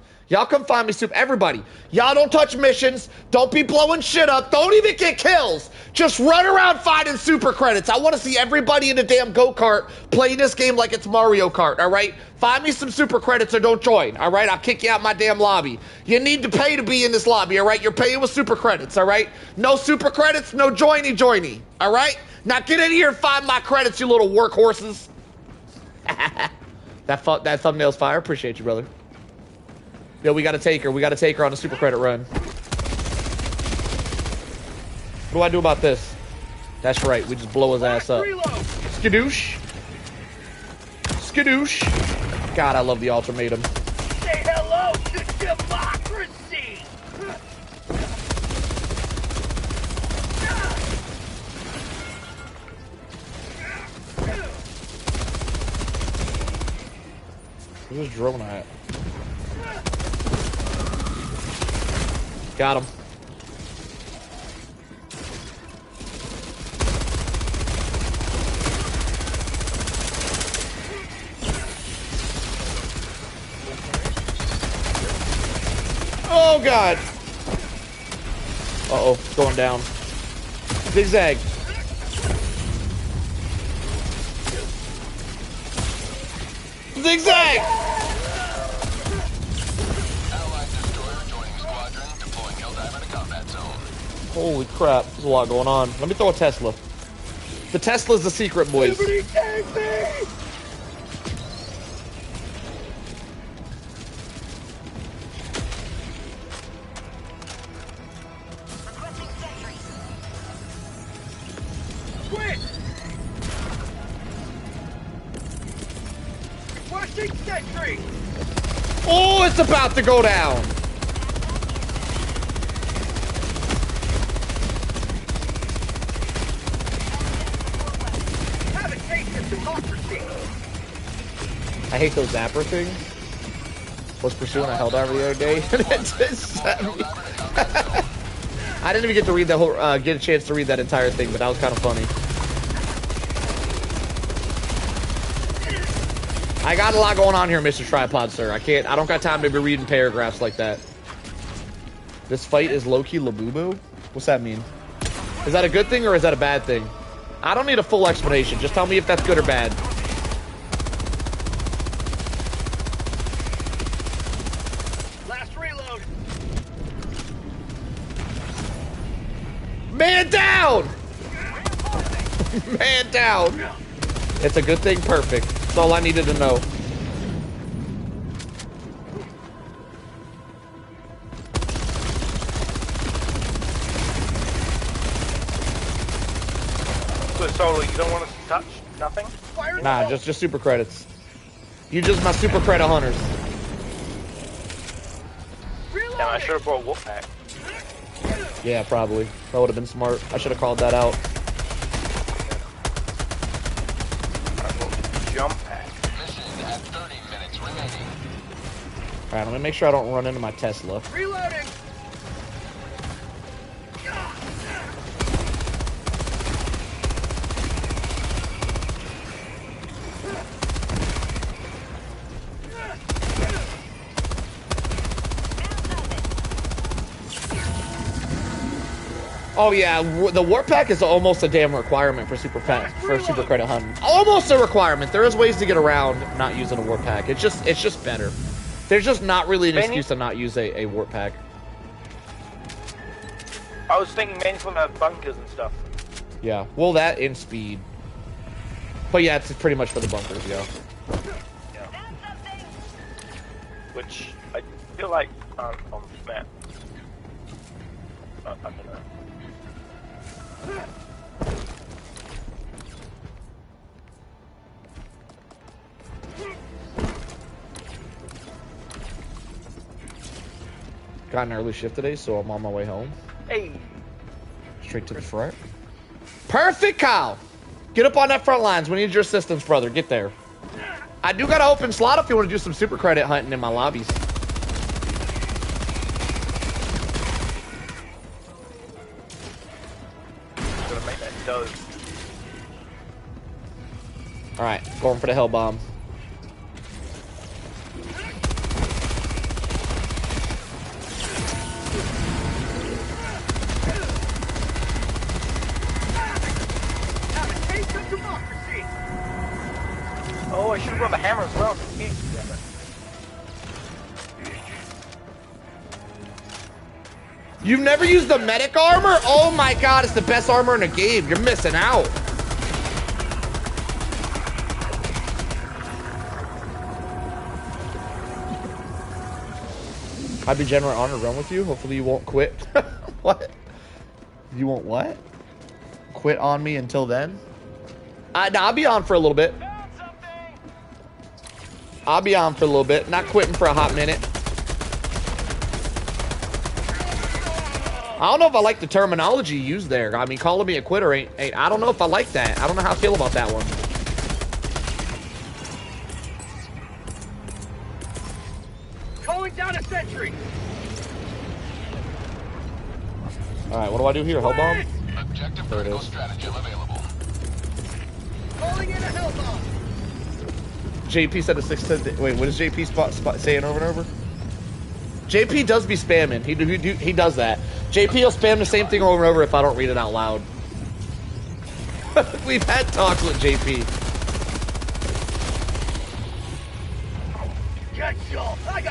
find me super. Everybody. Y'all don't touch missions. Don't be blowing shit up. Don't even get kills. Just run around finding super credits. I want to see everybody in the damn go-kart playing this game like it's Mario Kart, all right? Find me some super credits or don't join, all right? I'll kick you out my damn lobby. You need to pay to be in this lobby, all right? You're paying with super credits, all right? No super credits, no joiny, all right? Now get in here and find my credits, you little workhorses. That thumbnail's fire. Appreciate you, brother. Yo, we gotta take her. We gotta take her on a super credit run. What do I do about this? That's right. We just blow his ass up. Skadoosh. Skadoosh. God, I love the ultimatum. Say hello to democracy! Where's this drone at? Got him. Oh, God. Uh-oh, it's going down. Zigzag. Zigzag! Allied destroyer joining squadron, deploying Helldiver to combat zone. Holy crap, there's a lot going on. Let me throw a Tesla. The Tesla's the secret, boys. Liberty, take me! Quick! Requesting sentry! Oh, it's about to go down. Have a taste of democracy! I hate those zapper things. Was pursuing a Helldiver the other day, and it just sent me. I didn't even get to read the whole, get a chance to read that entire thing, but that was kind of funny. I got a lot going on here, Mr. Tripod, sir. I don't got time to be reading paragraphs like that. This fight is low-key Labubu? What's that mean? Is that a good thing or is that a bad thing? I don't need a full explanation. Just tell me if that's good or bad. Last reload! Man down! Man down! It's a good thing, perfect. That's all I needed to know. So, Solo, you don't want us to touch? Nothing? Nah, just super credits. You just my super credit hunters. Damn, I should have brought Wolfpack. Yeah, probably. That would have been smart. I should have called that out. Jump pack. Mission at 30 minutes remaining. Alright, let me make sure I don't run into my Tesla. Reloading! Oh yeah, the warp pack is almost a damn requirement for super credit hunting. Almost a requirement. There is ways to get around not using a warp pack. It's just better. There's just not really an excuse to not use a warp pack. I was thinking mainly for the bunkers and stuff. Yeah, well that and speed. But yeah, it's pretty much for the bunkers, yeah. Which I feel like on this map. I don't know. Got an early shift today, so I'm on my way home. Hey! Straight to the front. Perfect, Kyle! Get up on that front lines. We need your assistance, brother. Get there. I do got an open slot if you want to do some super credit hunting in my lobbies. Gotta make that dough. Alright, going for the hell bomb. Oh, I should have brought the hammer as well. You've never used the medic armor? Oh my god, it's the best armor in the game. You're missing out. I'd be general honor run with you. Hopefully you won't quit. What? You won't what? Quit on me until then? Nah, I'll be on for a little bit. I'll be on for a little bit. Not quitting for a hot minute. I don't know if I like the terminology used there. I mean, calling me a quitter ain't I don't know if I like that. I don't know how I feel about that one. Calling down a sentry. Alright, what do I do here? Hell bomb? Objective There it critical is. stratagem available. Calling in a hell bomb. JP said a 610. Wait, what is JP spot saying over and over? JP does be spamming. He does that. JP will spam the same thing over and over if I don't read it out loud. We've had talks with JP.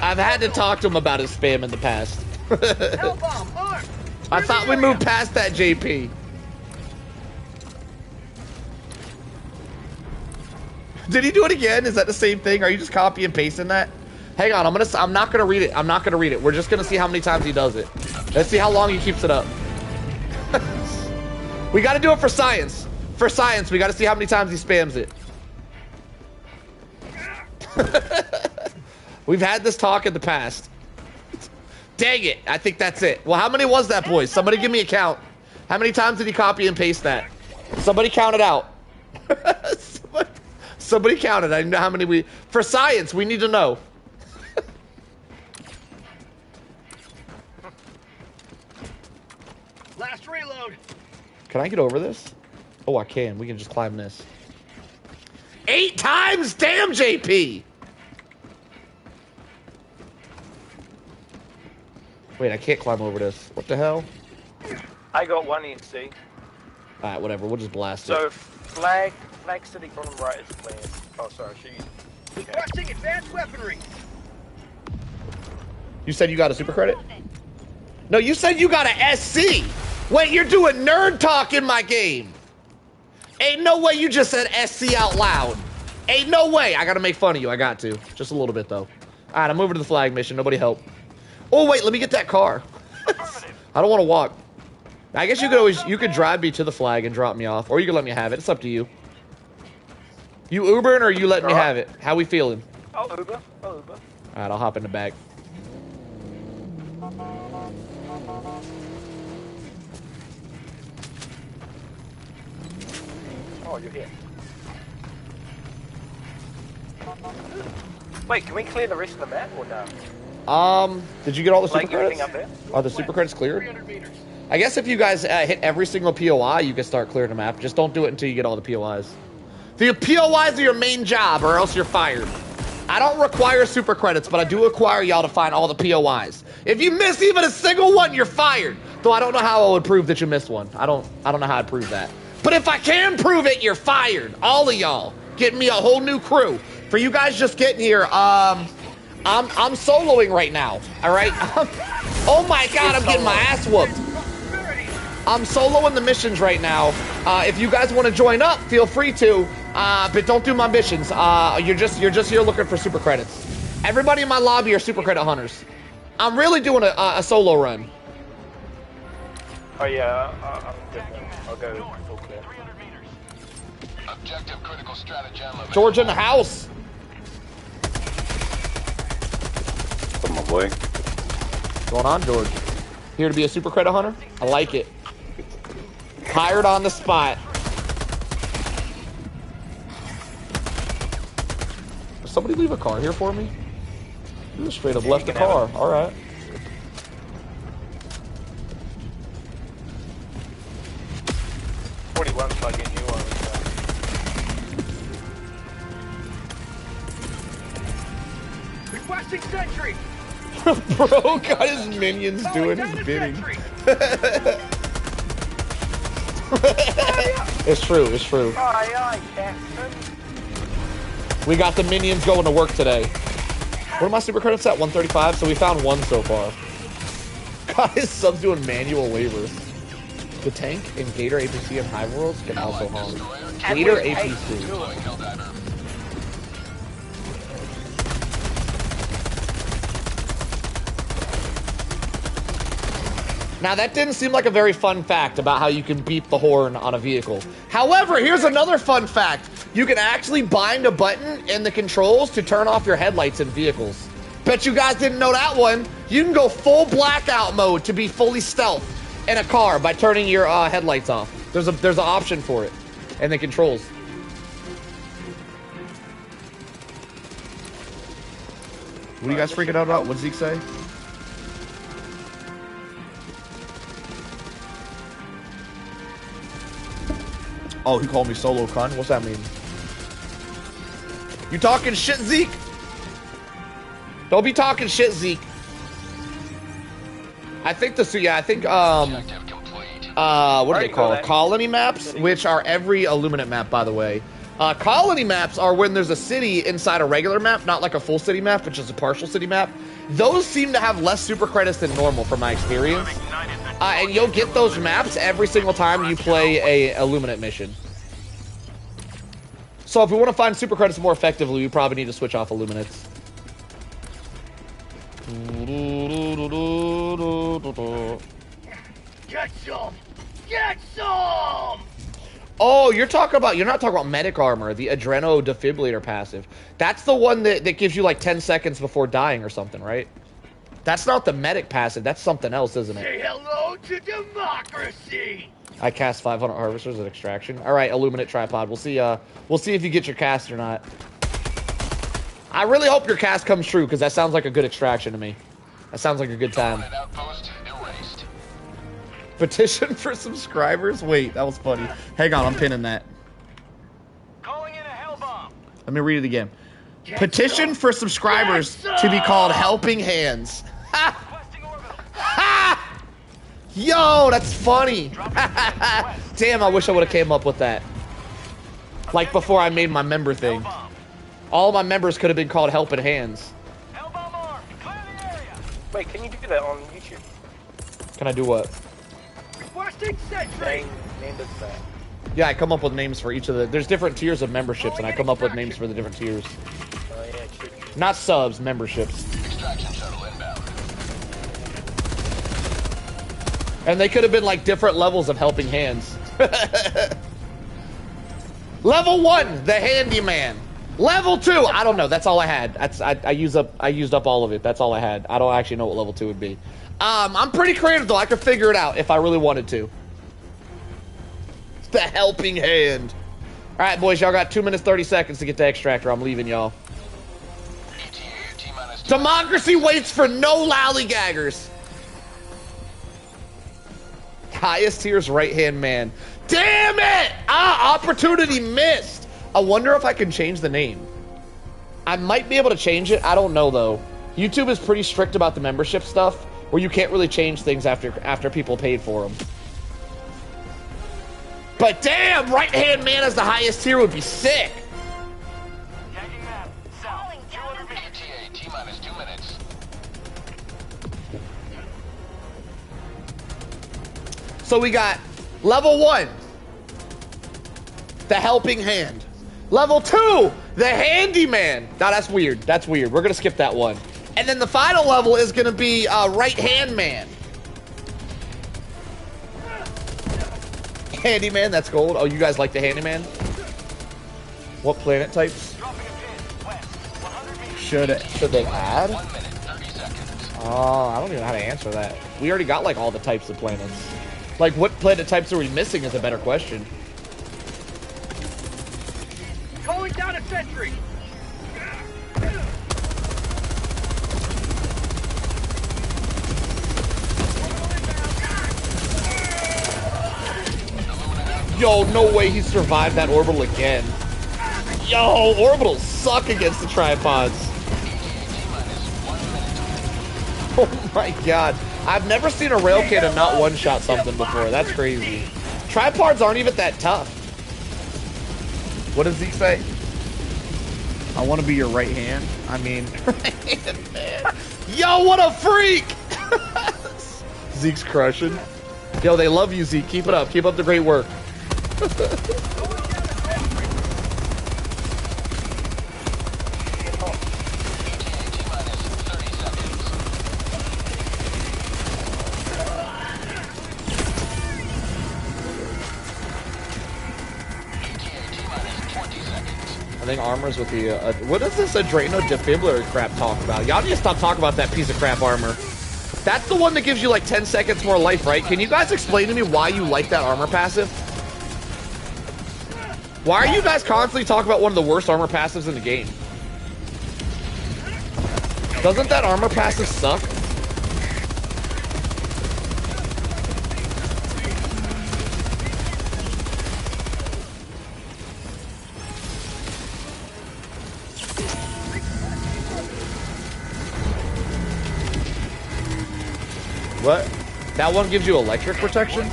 I've had to talk to him about his spam in the past. Hell bomb, armed. I thought we moved past that, JP. Did he do it again? Is that the same thing? Are you just copy and pasting that? Hang on, I'm not gonna read it. I'm not gonna read it. We're just gonna see how many times he does it. Let's see how long he keeps it up. We gotta do it for science. For science, we gotta see how many times he spams it. We've had this talk in the past. Dang it, I think that's it. Well, how many was that, boys? Somebody give me a count. How many times did he copy and paste that? Somebody count it out. Somebody count it. I know how many we... For science, we need to know. Last reload. Can I get over this? Oh, I can. We can just climb this. 8 times? Damn, JP! Wait, I can't climb over this. What the hell? I got one EC. Alright, whatever. We'll just blast So, it. flag city bottom right is clear. Oh, sorry, Requesting advanced weaponry. You said you got a super credit? No, you said you got a SC! Wait, you're doing nerd talk in my game! Ain't no way you just said SC out loud. Ain't no way. I gotta make fun of you. I got to. Just a little bit, though. Alright, I'm moving to the flag mission. Nobody help. Oh, wait, let me get that car. I don't want to walk. I guess you could always, you could drive me to the flag and drop me off, or you could let me have it. It's up to you. You Ubering or you letting me have it? How we feeling? I'll Uber. Alright, I'll hop in the back. Oh, you're here. Wait, can we clear the rest of the map or no? Did you get all the super Like everything credits? up there? Are the super credits cleared? I guess if you guys hit every single POI, you can start clearing the map. Just don't do it until you get all the POIs. The POIs are your main job, or else you're fired. I don't require super credits, but I do require y'all to find all the POIs. If you miss even a single one, you're fired. Though I don't know how I would prove that you missed one. I don't know how I'd prove that. But if I can prove it, you're fired. All of y'all. Getting me a whole new crew. For you guys just getting here, I'm soloing right now. Alright? Oh my god, I'm getting my ass whooped. I'm soloing the missions right now. If you guys want to join up, feel free to. But don't do my missions. You're just here looking for super credits. Everybody in my lobby are super credit hunters. I'm really doing a solo run. Oh yeah, I'm good then. I'll go full clear. Objective critical stratagem. George in the house. Come on, boy. What's going on, George? Here to be a super credit hunter? I like it. Hired on the spot. Did somebody leave a car here for me? You just straight up left the car. All right. Plug-in you on. Requesting sentry. Bro got his minions doing his bidding. It's true, it's true. Aye, aye, Captain. We got the minions going to work today. What are my super credits at? 135, so we found one so far. God, his sub's doing manual labor. The tank in Gator APC and High Worlds can also haunt. Gator APC. Now that didn't seem like a very fun fact about how you can beep the horn on a vehicle. However, here's another fun fact. You can actually bind a button in the controls to turn off your headlights in vehicles. Bet you guys didn't know that one. You can go full blackout mode to be fully stealth in a car by turning your headlights off. There's an option for it in the controls. What are you guys freaking out about? What'd Zeke say? Oh, he called me solo cunt. What's that mean? You talking shit, Zeke? Don't be talking shit, Zeke. I think what do they call it? Colony maps, which are every Illuminate map, by the way. Colony maps are when there's a city inside a regular map, not like a full city map, which is a partial city map. Those seem to have less super credits than normal from my experience. And you'll get those maps every single time you play a Illuminate mission. So if we want to find super credits more effectively, we probably need to switch off Illuminates. Get some! Get some! Oh, you're not talking about medic armor, the adreno defibrillator passive. That's the one that gives you like 10 seconds before dying or something, right? That's not the medic passive, that's something else, isn't it? Say hello to democracy! I cast 500 harvesters at extraction. Alright, Illuminate tripod. We'll see if you get your cast or not. I really hope your cast comes true, because that sounds like a good extraction to me. That sounds like a good time. Petition for subscribers? Wait, that was funny. Hang on, I'm pinning that. Calling in a hell bomb. Let me read it again. Petition for subscribers to be called Helping Hands. Ha! Ha! Yo, that's funny. Damn, I wish I would have came up with that. Like before I made my member thing. All my members could have been called Helping Hands. Wait, can you do that on YouTube? Can I do what? Requesting sentry! Name does that. Yeah, I come up with names for each of the... There's different tiers of memberships, and I come up with names for the different tiers. Oh yeah, true. Not subs, memberships. Extraction shuttle inbound. And they could have been like different levels of Helping Hands. Level 1, the handyman. Level 2, I don't know. That's all I had. I used up all of it. That's all I had. I don't actually know what level 2 would be. I'm pretty creative though. I could figure it out if I really wanted to. The Helping Hand. All right, boys, y'all got 2 minutes 30 seconds to get the extractor. I'm leaving y'all. Democracy waits for no lollygaggers. Highest tier's right-hand man. Damn it! Opportunity missed. I wonder if I can change the name. I might be able to change it. I don't know, though. YouTube is pretty strict about the membership stuff. where you can't really change things after people paid for them. But damn, right-hand man as the highest tier would be sick. T-minus 2 minutes. So we got level 1, the helping hand. Level 2, the handyman. Now that's weird. That's weird. We're gonna skip that one. And then the final level is gonna be right-hand man. Handyman, that's gold. Oh, you guys like the handyman? What planet types? Should they add? Oh, I don't even know how to answer that. We already got like all the types of planets. Like, what planet types are we missing is a better question. Calling down a sentry. Yo, no way he survived that orbital again. Yo, orbitals suck against the tripods. Oh my god. I've never seen a rail cannon not one-shot something before. That's crazy. Tripods aren't even that tough. What does Zeke say? I want to be your right hand. I mean, right hand, man. Yo, what a freak! Zeke's crushing. Yo, they love you, Zeke. Keep it up. Keep up the great work. I think armor's with the, what is this Adreno defibrillator crap talk about? Y'all need to stop talking about that piece of crap armor. That's the one that gives you like 10 seconds more life, right? Can you guys explain to me why you like that armor passive? Why are you guys constantly talking about one of the worst armor passives in the game? Doesn't that armor passive suck? What? That one gives you electric protection?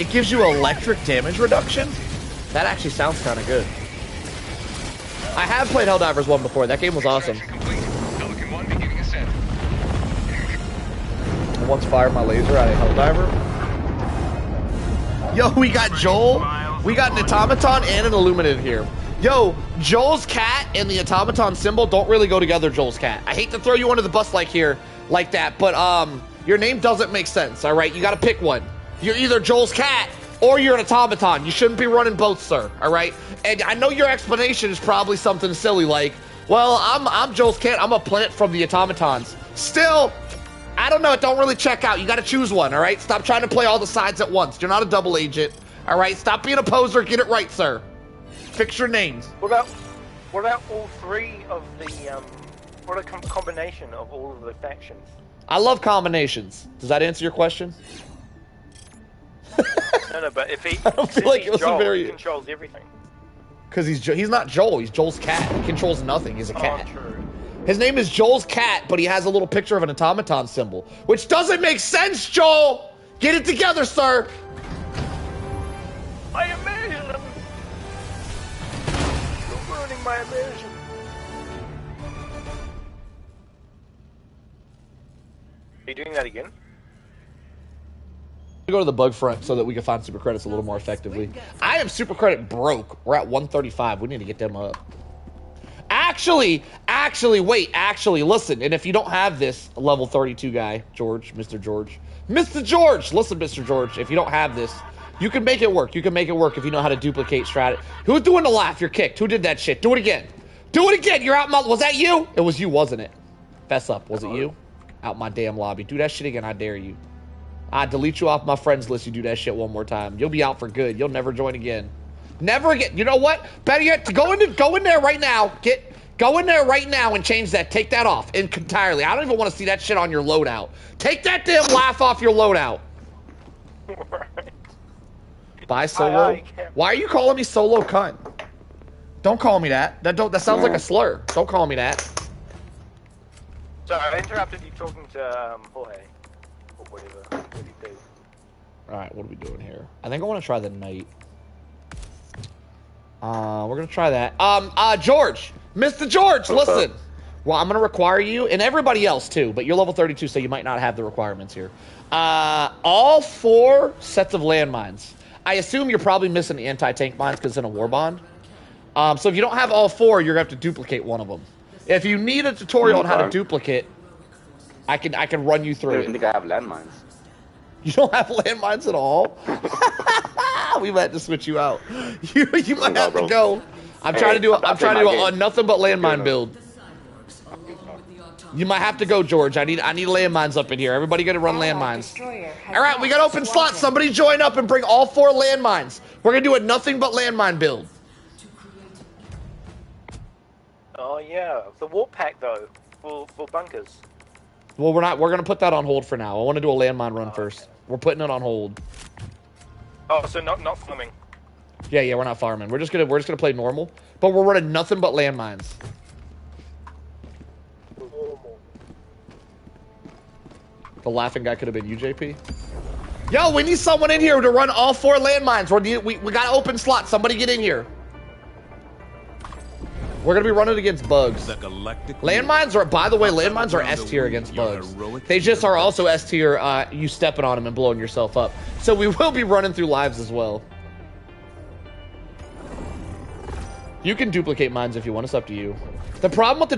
It gives you electric damage reduction? That actually sounds kind of good. I have played Helldivers 1 before. That game was awesome. I once fired my laser at a Helldiver. Yo, we got Joel. We got an automaton and an illuminated here. Yo, Joel's cat and the automaton symbol don't really go together, Joel's cat. I hate to throw you under the bus like that, but your name doesn't make sense, all right? You got to pick one. You're either Joel's cat or you're an automaton. You shouldn't be running both, sir, all right? And I know your explanation is probably something silly like, well, I'm Joel's cat. I'm a planet from the automatons. Still, I don't know. It don't really check out. You got to choose one, all right? Stop trying to play all the sides at once. You're not a double agent, all right? Stop being a poser. Get it right, sir. Fix your names. What about all three of the, what a combination of all of the factions? I love combinations. Does that answer your question? No, but if he, I don't feel like it was Joel, a very... he controls everything. Because he's not Joel. He's Joel's cat. He controls nothing. He's a cat. Oh, true. His name is Joel's cat, but he has a little picture of an automaton symbol, which doesn't make sense, Joel. Get it together, sir. My immersion. You're ruining my immersion. Are you doing that again? Go to the bug front so that we can find super credits a little more effectively. I am super credit broke. We're at 135. We need to get them up. Actually, listen. And if you don't have this level 32 guy, Mr. George, listen, Mr. George, if you don't have this, you can make it work. You can make it work if you know how to duplicate strat. Who's doing the laugh? You're kicked. Who did that shit? Do it again. Do it again. You're out. Was that you? It was you, wasn't it? Fess up. Was it you? Out my damn lobby. Do that shit again. I dare you. I delete you off my friends list. You do that shit one more time. You'll be out for good. You'll never join again. Never again. You know what? Better yet, go in there right now. Go in there right now and change that. Take that off entirely. I don't even want to see that shit on your loadout. Take that damn laugh off your loadout. Bye, Solo. Why are you calling me Solo cunt? Don't call me that. That sounds like a slur. Don't call me that. Sorry, I interrupted you talking to Jorge. Or whatever. What do you do? Alright, what are we doing here? I think I want to try the knight. We're gonna try that. George! Mr. George, listen! Well, I'm gonna require you, and everybody else too, but you're level 32, so you might not have the requirements here. All 4 sets of landmines. I assume you're probably missing the anti-tank mines because it's in a war bond. So if you don't have all 4, you're gonna have to duplicate one of them. If you need a tutorial on how to duplicate, I can run you through it. I don't think I have landmines. You don't have landmines at all? We might have to switch you out. You might have to go. I'm trying to do a nothing but landmine build. You might have to go, George. I need landmines up in here. Everybody gonna run landmines. All right, we got open slots. Somebody join up and bring all 4 landmines. We're gonna do a nothing but landmine build. Oh yeah, the warp pack though, for bunkers. Well, we're gonna put that on hold for now. I want to do a landmine run first. Okay. We're putting it on hold. Oh, so not farming. Yeah, we're not farming. We're just gonna play normal, but we're running nothing but landmines. The laughing guy could have been you, JP. Yo, we need someone in here to run all 4 landmines. We got an open slot. Somebody get in here. We're gonna be running against bugs. Landmines are, by the way, landmines are S tier against bugs. They just are also S tier, you stepping on them and blowing yourself up. So we will be running through lives as well. You can duplicate mines if you want. It's up to you. The problem with the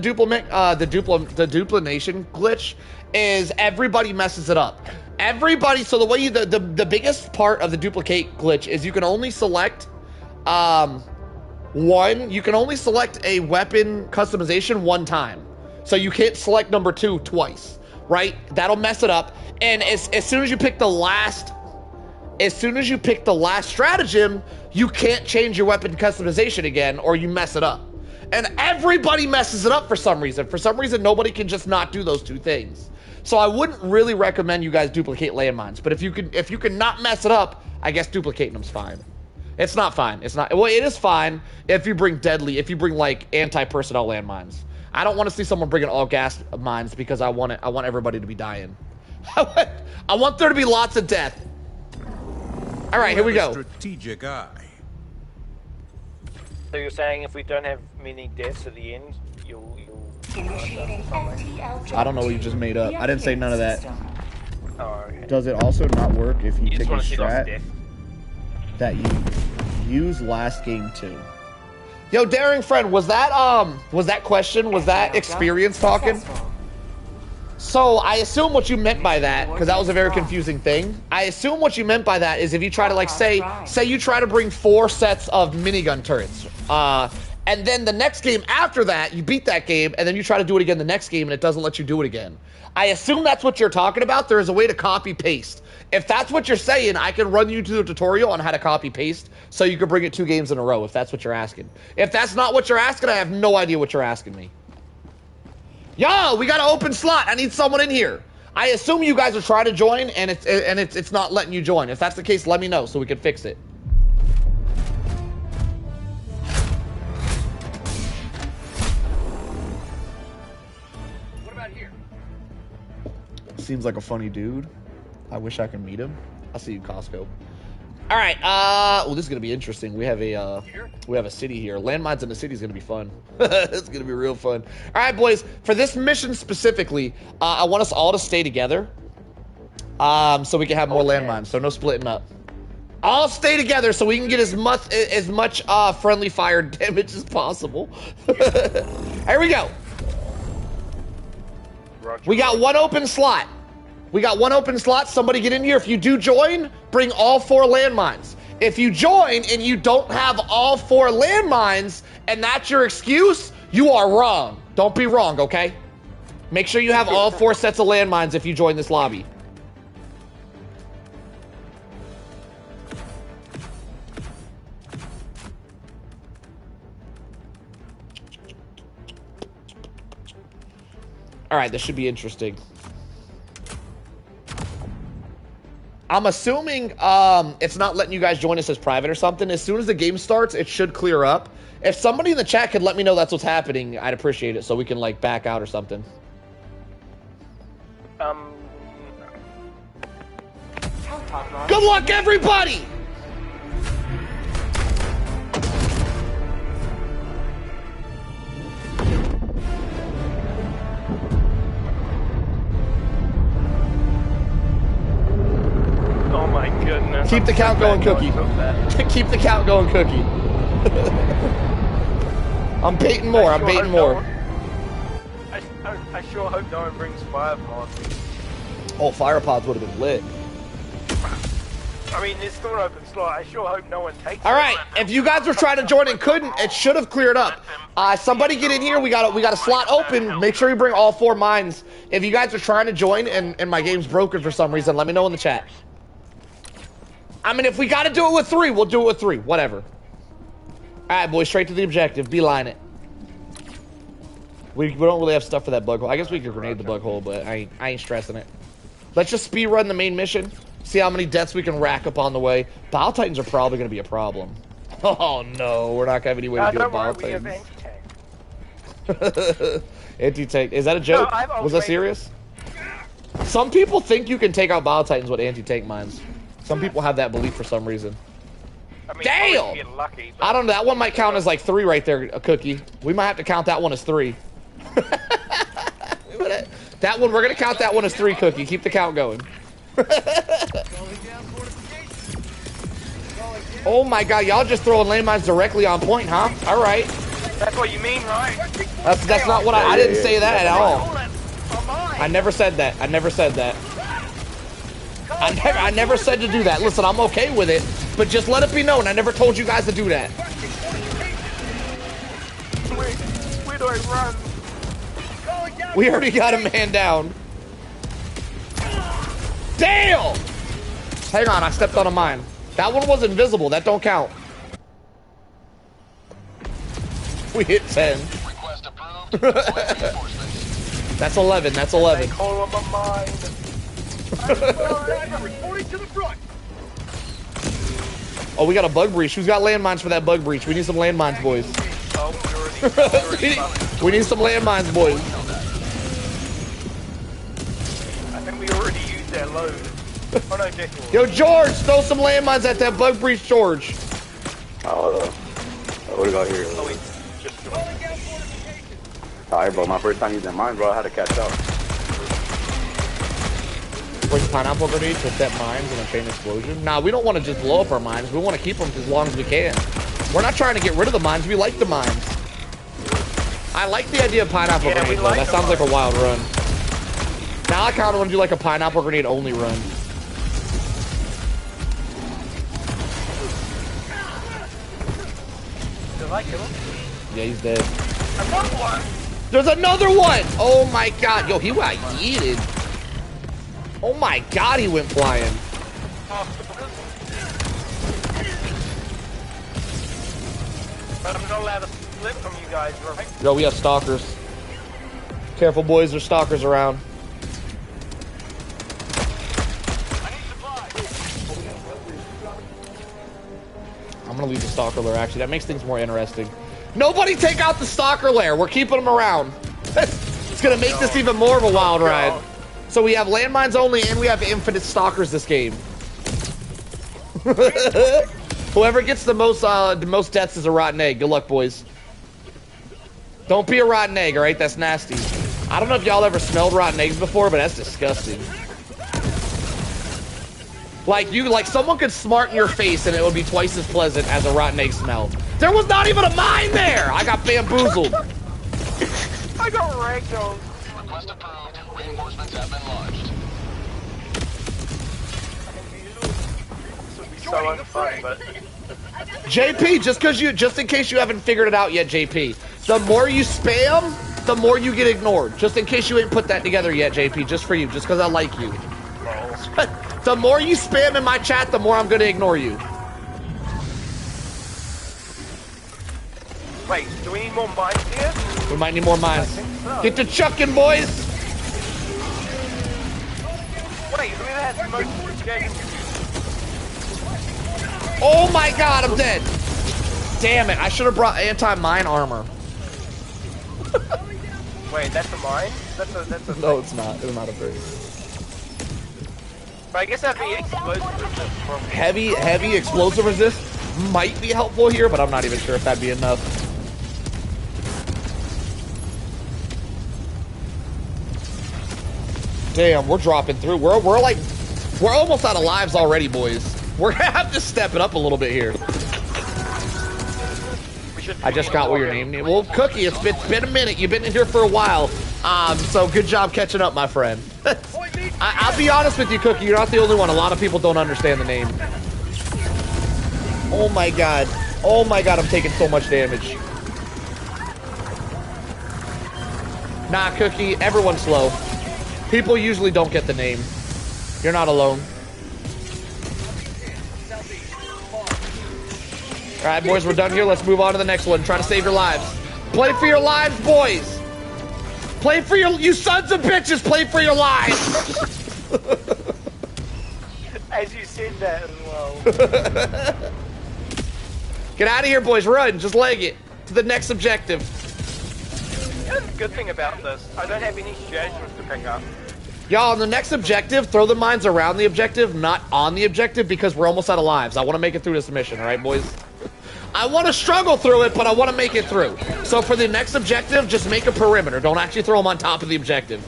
duplination glitch is everybody messes it up. Everybody. So the way the biggest part of the duplicate glitch is you can only select you can only select a weapon customization 1 time. So you can't select number 2 twice, right? That'll mess it up. And as soon as you pick the last stratagem, you can't change your weapon customization again, or you mess it up. And everybody messes it up for some reason. For some reason, nobody can just not do those 2 things. So I wouldn't really recommend you guys duplicate landmines. But if you can not mess it up, I guess duplicating them's fine. It's not fine. It's not. Well, it is fine if you bring like anti-personnel landmines. I don't want to see someone bringing all gas mines because I want everybody to be dying. I want there to be lots of death. All right, here we go. Strategic eye. So you're saying if we don't have many deaths at the end, you'll I don't know what you just made up. I didn't say none of that. Oh, okay. Does it also not work if you pick a strat that you use last game too? Yo, daring friend, was that question, was that experience talking? So I assume what you meant by that, because that was a very confusing thing. I assume what you meant by that is if you try to like say you try to bring 4 sets of minigun turrets, and then the next game after that, you beat that game, and then you try to do it again the next game, and it doesn't let you do it again. I assume that's what you're talking about. There is a way to copy paste. If that's what you're saying, I can run you to the tutorial on how to copy paste, so you can bring it 2 games in a row, if that's what you're asking. If that's not what you're asking, I have no idea what you're asking me. Yo, we got an open slot. I need someone in here. I assume you guys are trying to join, and it's not letting you join. If that's the case, let me know so we can fix it. What about here? Seems like a funny dude. I wish I could meet him. I'll see you, Costco. All right. Well, this is gonna be interesting. We have a city here. Landmines in the city is gonna be fun. It's gonna be real fun. All right, boys. For this mission specifically, I want us all to stay together, so we can have more landmines. So no splitting up. All stay together so we can get as much friendly fire damage as possible. Here we go. Roger. We got 1 open slot. Somebody get in here. If you do join, bring all 4 landmines. If you join and you don't have all 4 landmines and that's your excuse, you are wrong. Don't be wrong, okay? Make sure you have all 4 sets of landmines if you join this lobby. All right, this should be interesting. I'm assuming it's not letting you guys join us as private or something. As soon as the game starts, it should clear up, If somebody in the chat could let me know that's what's happening, I'd appreciate it so we can like back out or something. Good luck, everybody! Oh my goodness. Keep the count going, Cookie. Keep the count going, Cookie. I'm baiting more. I'm baiting more. I sure hope no one brings fire pods. Oh, fire pods would have been lit. I mean, it's still an open slot. I sure hope no one takes it. All right, if you guys were trying to join and couldn't, it should have cleared up. Somebody get in here. We got a slot open. Make sure you bring all 4 mines. If you guys are trying to join and my game's broken for some reason, let me know in the chat. I mean, if we got to do it with 3, we'll do it with 3. Whatever. All right, boys, straight to the objective. Beeline it. We don't really have stuff for that bug hole. I guess we could grenade the bug hole, but I ain't stressing it. Let's just speed run the main mission. See how many deaths we can rack up on the way. Bile Titans are probably going to be a problem. Oh, no. We're not going to have any way to deal with Bile Titans. Anti-tank. Is that a joke? No, was that serious? Some people think you can take out Bile Titans with anti-tank mines. Some people have that belief for some reason. I mean, damn! get lucky, I don't know. That one might count as like 3 right there, a Cookie. We might have to count that one as 3. That one, we're going to count that one as 3, Cookie. Keep the count going. Oh my god, y'all just throwing landmines directly on point, huh? Alright. That's what you mean, right? That's not what I didn't say that at all. I never said that. I never said that. I never said to do that. Listen, I'm okay with it, but just let it be known. I never told you guys to do that. Where do I run? We already got a man down. Damn! Hang on, I stepped on a mine. That one was invisible. That don't count. We hit 10. That's 11. That's 11. Call on my mind. Oh, we got a bug breach. Who's got landmines for that bug breach? We need some landmines, boys. We need some landmines, boys. I think we already used that load. Oh, no, yo, George, throw some landmines at that bug breach, George. What do we got here? Alright, bro, my first time using mine, bro, I had to catch up. Bring pineapple grenades to set mines in a chain explosion? Nah, we don't want to just blow up our mines. We want to keep them as long as we can. We're not trying to get rid of the mines. We like the mines. I like the idea of pineapple grenades, though. That sounds like a wild run. Now I kind of want to do like a pineapple grenade only run. Did I kill him? Yeah, he's dead. Another one! There's another one! Oh my god. Yo, he got yeeted. Oh my god, he went flying. But I'm not allowed to slip from you guys, right? Yo, we have stalkers. Careful, boys. There's stalkers around. I'm gonna leave the stalker lair, actually. That makes things more interesting. Nobody take out the stalker lair. We're keeping them around. It's gonna make this even more of a wild ride. So we have landmines only, and we have infinite stalkers this game. Whoever gets the most deaths is a rotten egg. Good luck, boys. Don't be a rotten egg, all right? That's nasty. I don't know if y'all ever smelled rotten eggs before, but that's disgusting. Like someone could smart in your face and it would be twice as pleasant as a rotten egg smell. There was not even a mine there! I got bamboozled. I got ragdolled. Request approved. Reinforcements have been launched. This would be so unfun, but... JP, just in case you haven't figured it out yet, JP, the more you spam, the more you get ignored. Just in case you ain't put that together yet, JP, just for you, just because I like you. The more you spam in my chat, the more I'm going to ignore you. Wait, do we need more mines here? We might need more mines. So. Get to chucking, boys! Wait, who has the most... Oh my god, I'm dead! damn it. I should have brought anti-mine armor. Wait, that's a mine? That's a No, it's not. It's not a thing. But I guess that'd be explosive resist. Heavy explosive resist might be helpful here, but I'm not even sure if that'd be enough. Damn, we're dropping through. We're almost out of lives already, boys. We're gonna have to step it up a little bit here. I just got what your name is. Well, Cookie, it's been a minute. You've been in here for a while. So good job catching up, my friend. I'll be honest with you, Cookie. You're not the only one. A lot of people don't understand the name. Oh my god. Oh my god, I'm taking so much damage. Nah, Cookie, everyone's slow. People usually don't get the name. You're not alone. Alright, boys, we're done here. Let's move on to the next one. Try to save your lives. Play for your lives, boys! Play for you sons of bitches, play for your lives! As you said that as well. Get out of here, boys. Run. Just leg it to the next objective. That's a good thing about this. I don't have any stratagems to pick up. Y'all, on the next objective, throw the mines around the objective, not on the objective, because we're almost out of lives. I want to make it through this mission, all right, boys? I want to struggle through it, but I want to make it through. So for the next objective, just make a perimeter. Don't actually throw them on top of the objective.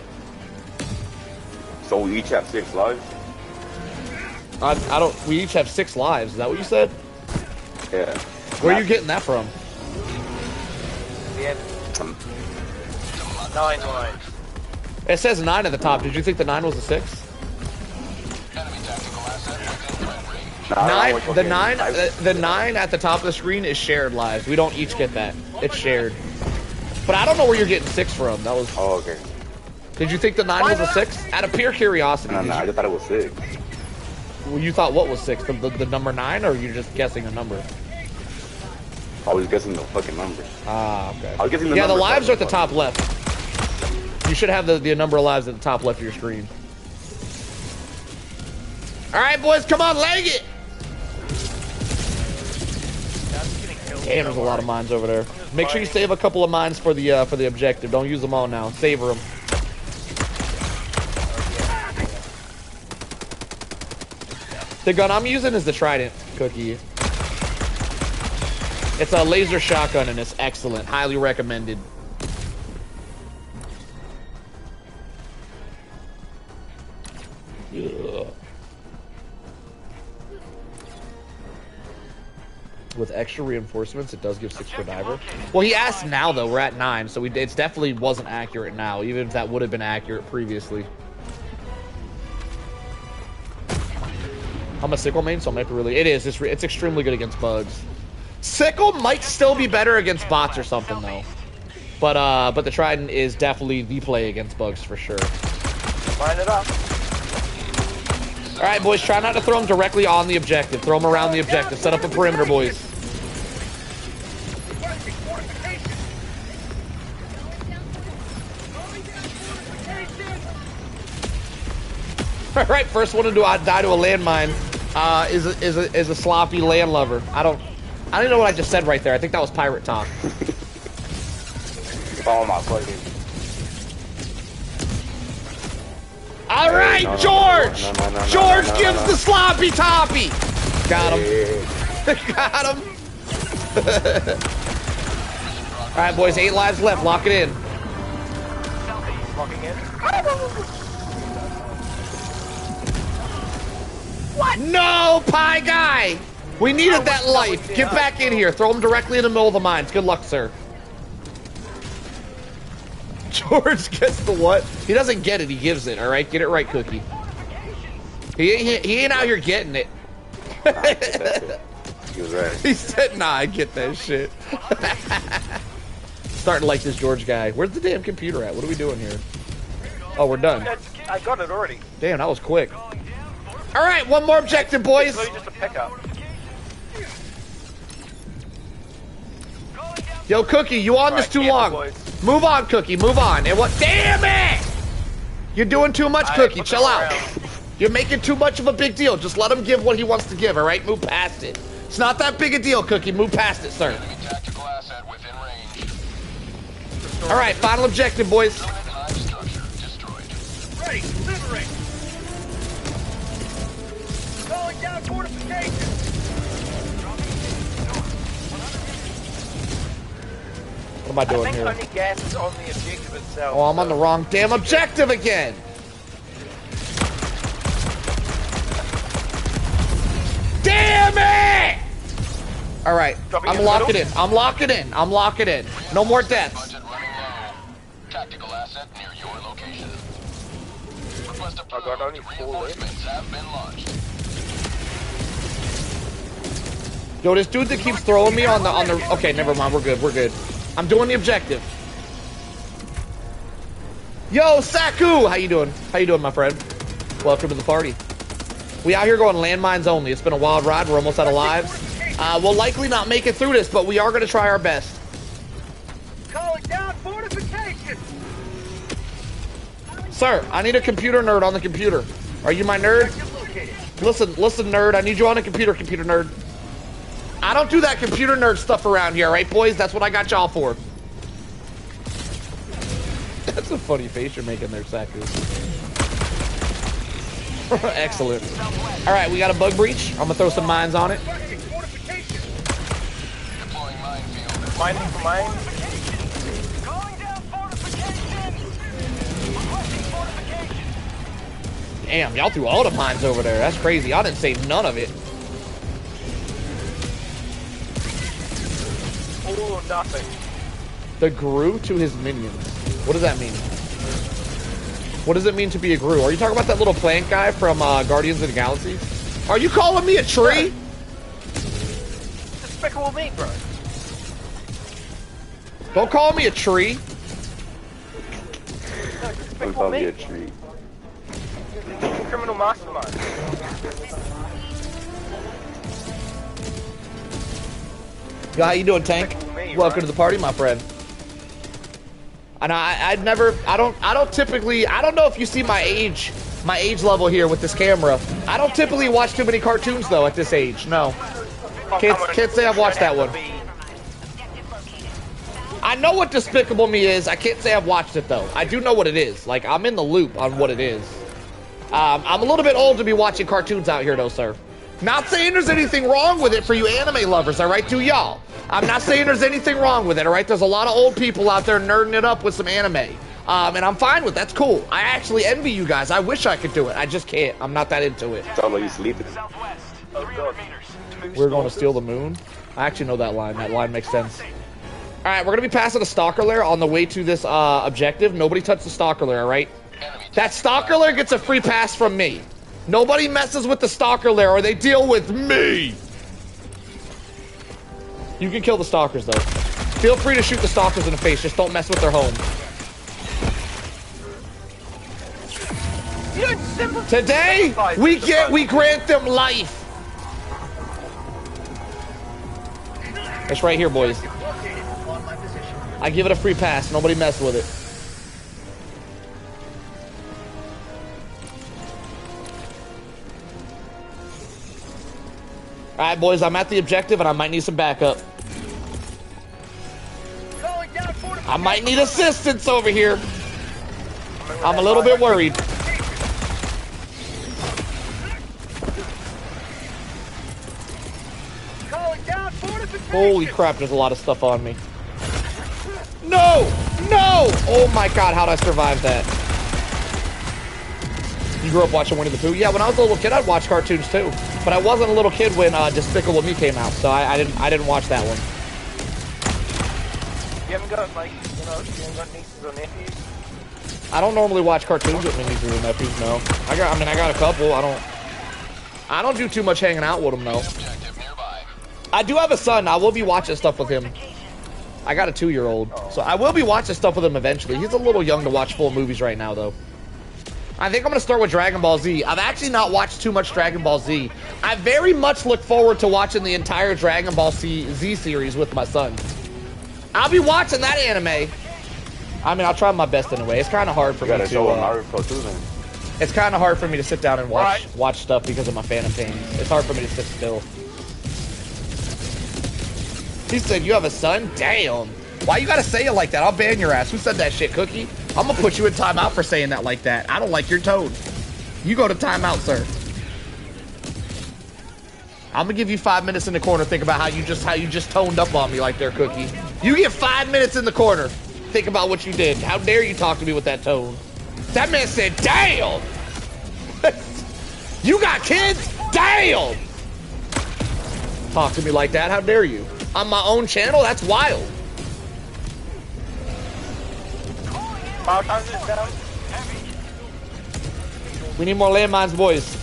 So we each have 6 lives? I don't... We each have 6 lives. Is that what you said? Yeah. Where are you getting that from? We have 9 lives. It says 9 at the top. Did you think the 9 was a 6? The nine at the top of the screen is shared lives. We don't each get that. It's shared. But I don't know where you're getting 6 from. That was. Oh, okay. Did you think the 9 was a 6? Out of pure curiosity. No, I just thought it was 6. Well, you thought what was 6? The number 9, or you're just guessing a number? I was guessing the fucking numbers. Ah, okay. I was guessing the yeah, the numbers lives are at the top left. You should have the number of lives at the top left of your screen. All right, boys, come on, leg it. Damn, there's a lot of mines over there. Make sure you save a couple of mines for the objective. Don't use them all now. Savor them. The gun I'm using is the Trident, Cookie. It's a laser shotgun and it's excellent. Highly recommended. Ugh. With extra reinforcements, it does give 6 per diver. Well, he asked now, though. We're at 9, so it definitely wasn't accurate now, even if that would have been accurate previously. I'm a sickle main, so I might be really... It is. It's extremely good against bugs. Sickle might still be better against bots or something, though. But the Trident is definitely the play against bugs, for sure. Line it up. All right, boys, try not to throw them directly on the objective. Throw them around the objective. Set up a perimeter, boys. All right, first one to die to a landmine is a sloppy land lover. I don't know what I just said right there. I think that was pirate talk. Oh my fucking. All right, George! George gives the sloppy toppy! Got him. Got him. All right, boys, 8 lives left. Lock it in. Locking in. What? No, pie guy! We needed that life. Get back in here. Throw him directly in the middle of the mines. Good luck, sir. George gets the what? He doesn't get it, he gives it, alright? Get it right, Cookie. He ain't out here getting it. He was right. He said, nah, I get that shit. Starting to like this George guy. Where's the damn computer at? What are we doing here? Oh, we're done. I got it already. Damn, that was quick. Alright, one more objective, boys. It's really just a pickup. Yo, Cookie, you on this too long. Move on, Cookie, move on. And what? Damn it! You're doing too much, Cookie. Chill out. You're making too much of a big deal. Just let him give what he wants to give, all right? Move past it. It's not that big a deal, Cookie. Move past it, sir. Enemy tactical asset within range. All right, final objective, boys. Unit hive structure destroyed. Ready, liberate. Calling down fortifications. What am I I doing think here? only gas is on the objective itself. Oh, I'm on the wrong damn objective again. Damn it! All right, I'm locking in. I'm locking in. I'm locking in. No more deaths. Budget running low. Tactical asset near your location. Request I got only approved. 4 left. Reinforcements have been launched. Yo, this dude that keeps throwing me on the okay, never mind. We're good. We're good. I'm doing the objective. Yo, Saku, how you doing? How you doing, my friend? Welcome to the party. We out here going landmines only. It's been a wild ride. We're almost out of lives. We'll likely not make it through this, but we are going to try our best. Calling down fortifications. Sir, I need a computer nerd on the computer. Are you my nerd? Listen, nerd. I need you on the computer nerd. I don't do that computer nerd stuff around here, right, boys? That's what I got y'all for. That's a funny face you're making there, Saku. Excellent. All right, we got a bug breach. I'm gonna throw some mines on it. Deploying minefield. Mining for mine. Calling down fortifications. Requesting fortifications. Damn, y'all threw all the mines over there. That's crazy. I didn't save none of it. All or nothing. The Gru to his minions. What does that mean? What does it mean to be a Gru? Are you talking about that little plant guy from Guardians of the Galaxy? Are you calling me a tree? Despicable Me, bro. Don't call me a tree. No, I'm Despicable probably Me. a treat. Criminal mastermind. Yo, how you doing, Tank? Despicable Me, Welcome right? to the party, my friend. And I don't know if you see my age level here with this camera. I don't typically watch too many cartoons though at this age. No. Oh, Can't come on. say I've watched that one. Be- I know what Despicable Me is. I can't say I've watched it though. I do know what it is. Like, I'm in the loop on what it is. I'm a little bit old to be watching cartoons out here though, sir. Not saying there's anything wrong with it for you anime lovers, all right, to y'all. I'm not saying there's anything wrong with it, all right? There's a lot of old people out there nerding it up with some anime. And I'm fine with it. That's cool. I actually envy you guys. I wish I could do it. I just can't. I'm not that into it. Sound like you sleeping. Southwest, Oh, 300 God. meters. We're going to steal the moon. I actually know that line. That line makes sense. All right, we're going to be passing a stalker lair on the way to this objective. Nobody touch the stalker lair, all right? That stalker lair gets a free pass from me. Nobody messes with the stalker lair or they deal with me. You can kill the stalkers, though. Feel free to shoot the stalkers in the face. Just don't mess with their home. You don't simplify. Today, we grant them life. It's right here, boys. I give it a free pass. Nobody mess with it. All right, boys, I'm at the objective, and I might need some backup. I might need assistance over here. I'm a little bit worried. Holy crap, there's a lot of stuff on me. No! No! Oh my god, how'd I survive that? You grew up watching Winnie the Pooh? Yeah, when I was a little kid, I'd watch cartoons too. But I wasn't a little kid when Despicable Me came out, so I didn't watch that one. You haven't got, like, you haven't got nieces or nephews? I don't normally watch cartoons with my nieces and nephews, no. I got a couple. I don't do too much hanging out with them, though. I do have a son. I will be watching stuff with him. I got a 2-year-old, so I will be watching stuff with him eventually. He's a little young to watch full movies right now, though. I think I'm going to start with Dragon Ball Z. I've actually not watched too much Dragon Ball Z. I very much look forward to watching the entire Dragon Ball Z series with my son. I'll be watching that anime. I mean, I'll try my best anyway. It's kind of hard for me to... Naruto too, then. It's kind of hard for me to sit down and watch stuff because of my phantom pains. It's hard for me to sit still. He said, you have a son? Damn. Why you gotta say it like that? I'll ban your ass. Who said that shit, Cookie? I'm gonna put you in timeout for saying that like that. I don't like your tone. You go to timeout, sir. I'm gonna give you 5 minutes in the corner. Think about how you just toned up on me like there, Cookie. You get 5 minutes in the corner. Think about what you did. How dare you talk to me with that tone? That man said, damn! You got kids? Damn! Talk to me like that, how dare you? On my own channel? That's wild. We need more landmines, boys.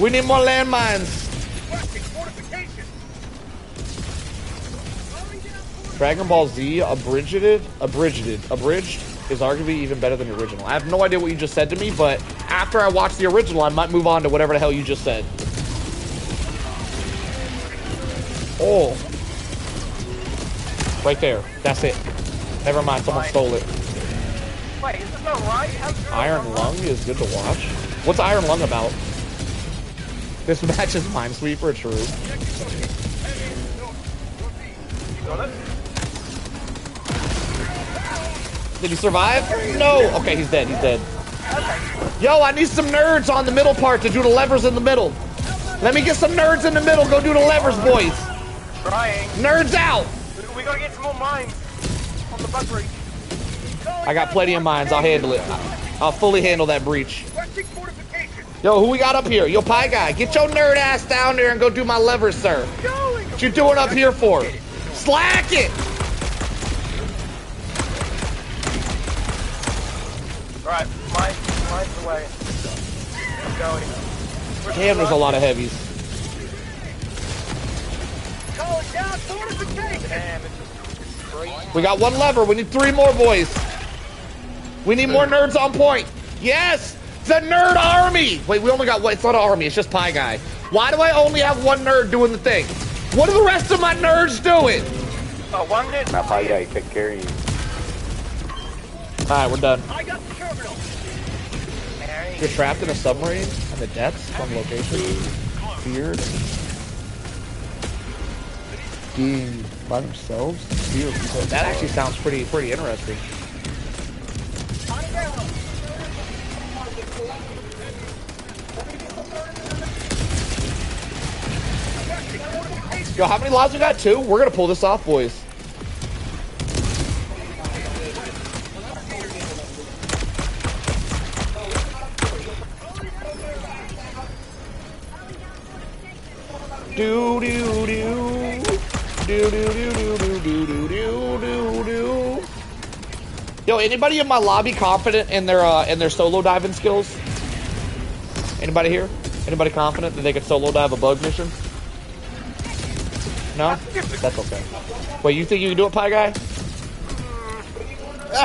We need more landmines. Dragon Ball Z abridged is arguably even better than the original. I have no idea what you just said to me, but after I watch the original, I might move on to whatever the hell you just said. Oh. Right there. That's it. Never mind, someone stole it. Wait, is this not right? Iron Lung is good to watch. What's Iron Lung about? This match is Minesweeper, true. You got it? Did he survive? No. Okay, he's dead. He's dead. Yo, I need some nerds on the middle part to do the levers in the middle. Let me get some nerds in the middle. Go do the levers, boys. Trying. Nerds out. We gotta get some more mines on the bug breach. I got plenty of mines. I'll handle it. I'll fully handle that breach. Yo, who we got up here? Yo, Pie Guy, get your nerd ass down there and go do my levers, sir. What you doing up here for? Slack it. Right, mine's away. I'm going. Damn, there's a lot of heavies. We got one lever. We need 3 more, boys. We need more nerds on point. Yes, the nerd army. Wait, we only got one. It's not an army. It's just Pie Guy. Why do I only have one nerd doing the thing? What are the rest of my nerds doing? One nerd. Now Pie Guy take care of you. All right, we're done. I got the terminal. You're trapped in a submarine in the depths from location. Feared. Being by themselves. Feared. That actually sounds pretty interesting. Yo, how many lives we got? 2? We're gonna pull this off, boys. Do do do do do do do do do do do do. Yo, anybody in my lobby confident in their solo diving skills? Anybody here? Anybody confident that they could solo dive a bug mission? No? That's okay. Wait, you think you can do it, Pie Guy?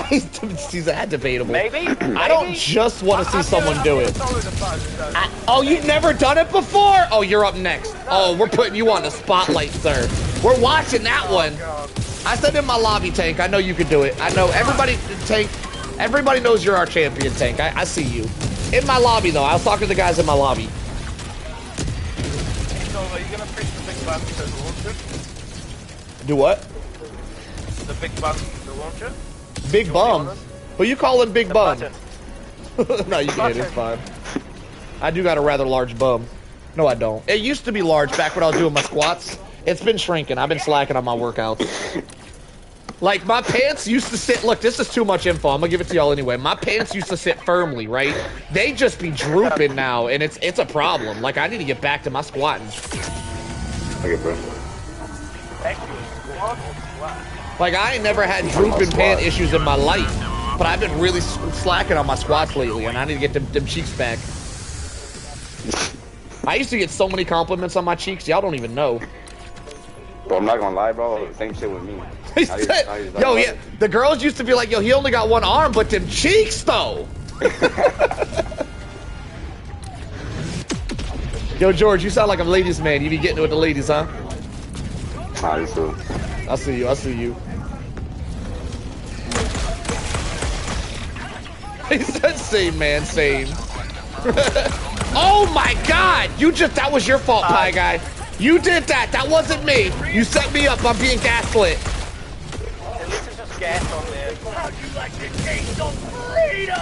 He's that debatable. Maybe? I don't just want to see someone do it. Oh, you've never done it before? Oh, you're up next. Oh, we're putting you on the spotlight, sir. We're watching that one. I said in my lobby, Tank, I know you can do it. I know everybody, Tank, everybody knows you're our champion, Tank. I see you. In my lobby, though. I was talking to the guys in my lobby. So, are you gonna push the big button to launch it? Do what? The big button to launch it? Big bum? Who you calling big bum? No, you can hit it. It's fine. I do got a rather large bum. No, I don't. It used to be large back when I was doing my squats. It's been shrinking. I've been slacking on my workouts. Like, my pants used to sit... Look, this is too much info. I'm gonna give it to y'all anyway. My pants used to sit firmly, right? They just be drooping now, and it's a problem. Like, I need to get back to my squatting. Okay, bro. Like, I ain't never had drooping pant issues in my life, but I've been really slacking on my squats lately, and I need to get them cheeks back. I used to get so many compliments on my cheeks, y'all don't even know. Bro, I'm not gonna lie, bro. Same shit with me. Yo, yeah, the girls used to be like, yo, he only got one arm, but them cheeks, though. Yo, George, you sound like a ladies' man. You be getting it with the ladies, huh? Nah, you too. I see you. I see you. He said, same, man, same. Oh, my God. That was your fault, Pie Guy. You did that. That wasn't me. You set me up. I'm being gaslit. At least it's just gas on there. How'd you like to taste of freedom?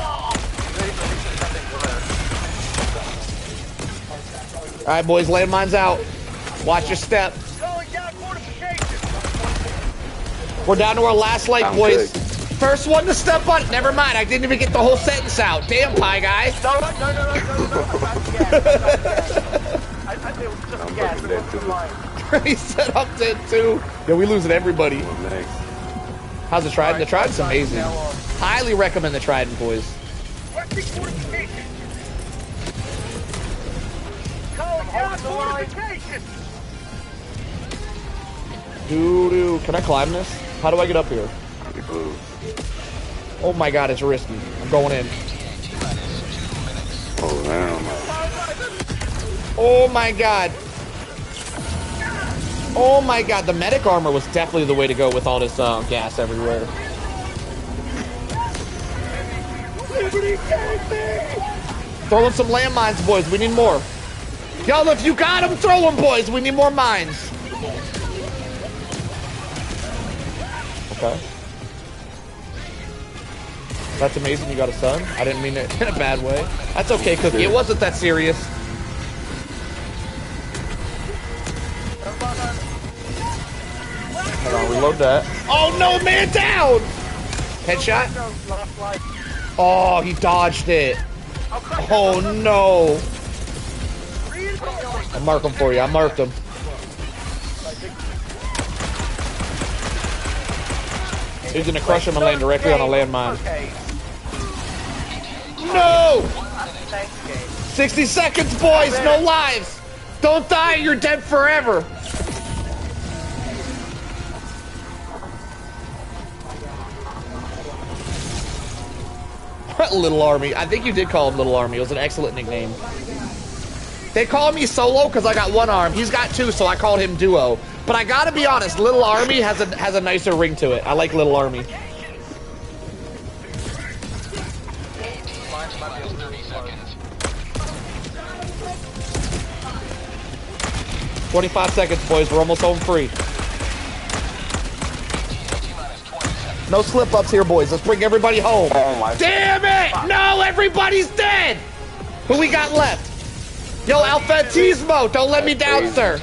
All right, boys, landmines out. Watch your step. Calling down fortifications. We're down to our last light, I'm boys. good. First one to step on it. Never mind. I didn't even get the whole sentence out. Damn, pie guy. No. I think it was just gas. It wasn't the line. He said I'm dead too. Yeah, we losing everybody. What's next? How's the Trident? The Trident's amazing. Now on. Highly recommend the Trident, boys. Requesting fortifications. Calling down fortifications. Doo-doo. Can I climb this? How do I get up here? It moves. Oh my god, it's risky. I'm going in. Oh, damn. Oh my god. Oh my god, the medic armor was definitely the way to go with all this gas everywhere. Throw in some landmines, boys. We need more. Y'all, if you got them, throw them, boys. We need more mines. Okay. That's amazing you got a son. I didn't mean it in a bad way. That's okay, Cookie. It wasn't that serious. Hold on, reload that. Oh no, man down! Headshot? Oh, he dodged it. Oh no. I'll mark him for you. I marked him. He's gonna crush him and land directly on a landmine. No! 60 seconds, boys! No lives! Don't die, you're dead forever! Little Army. I think you did call him Little Army. It was an excellent nickname. They call me Solo because I got one arm. He's got two, so I called him Duo. But I gotta be honest, Little Army has a nicer ring to it. I like Little Army. "25 seconds, boys. We're almost home free. No slip-ups here, boys. Let's bring everybody home. Oh my Damn it! No, everybody's dead! Who we got left? Yo, Alphantismo, don't let me down, sir.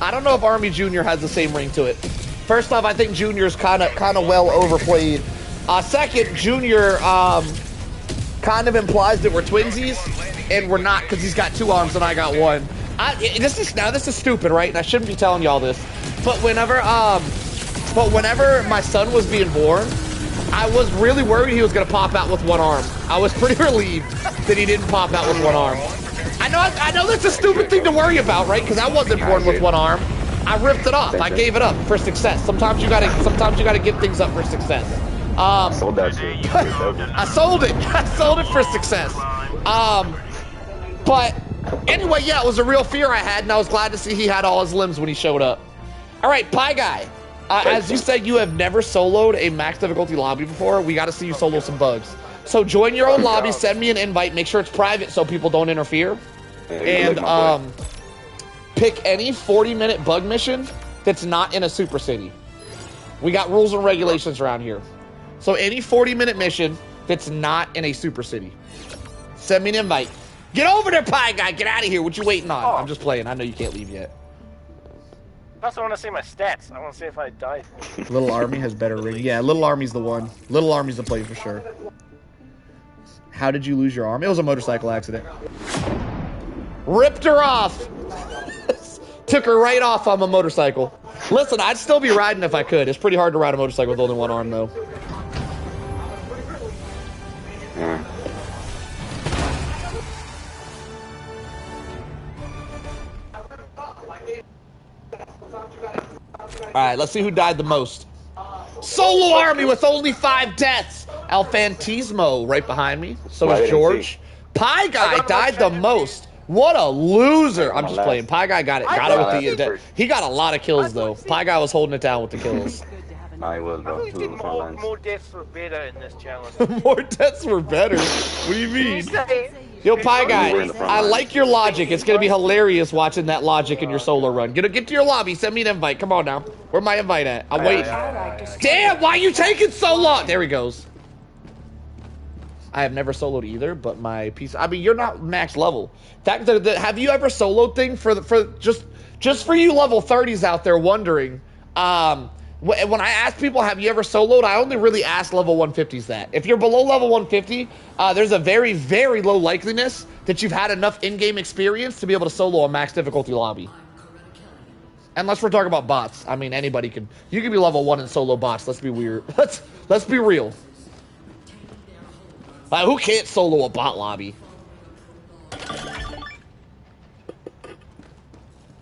I don't know if Army Junior has the same ring to it. First off, I think Junior's kind of well overplayed. Second, Junior kind of implies that we're twinsies, and we're not because he's got two arms and I got one. This is stupid, right? And I shouldn't be telling y'all this, but whenever my son was being born, I was really worried he was gonna pop out with one arm. I was pretty relieved that he didn't pop out with one arm. I know that's a stupid thing to worry about, right? Because I wasn't born with one arm. I ripped it off. I gave it up for success. Sometimes you gotta give things up for success. Sold that shit. I sold it. I sold it for success. But anyway, yeah, it was a real fear I had, and I was glad to see he had all his limbs when he showed up. All right, Pie Guy. As you said, you have never soloed a max difficulty lobby before. We got to see you solo some bugs. So join your own lobby, send me an invite, make sure it's private so people don't interfere. And pick any 40-minute bug mission that's not in a super city. We got rules and regulations around here. So any 40-minute mission that's not in a super city. Send me an invite. Get over there, Pie Guy. Get out of here. What you waiting on? I'm just playing. I know you can't leave yet. I also want to see my stats. I want to see if I died. Little Army has better ring. Yeah, Little Army's the one. Little Army's the play for sure. How did you lose your arm? It was a motorcycle accident. Ripped her off. Took her right off on a motorcycle. Listen, I'd still be riding if I could. It's pretty hard to ride a motorcycle with only one arm, though. Alright, let's see who died the most. Solo Army with only 5 deaths. Alphantismo right behind me. So is George. Pie Guy died the most. What a loser. I'm just playing. Pie Guy got it with the... He got a lot of kills, though. Pie Guy was holding it down with the kills. I will I go really to think the front lines. more deaths were better in this challenge. More deaths were better. What do you mean? Say, Yo, Pie Guy, We're in the front I lines. like your logic. It's gonna be hilarious watching that logic in your solo run. Get to your lobby. Send me an invite. Come on now. Where my invite at? I'm waiting. Damn, why are you taking so long? There he goes. I have never soloed either, but my piece. I mean, you're not max level. Have you ever soloed thing for just for you level 30s out there wondering? When I ask people, have you ever soloed? I only really ask level 150s that. If you're below level 150, there's a very, very low likeliness that you've had enough in-game experience to be able to solo a max difficulty lobby. Unless we're talking about bots. I mean, anybody can. You can be level 1 and solo bots. Let's be weird. Let's be real. Who can't solo a bot lobby?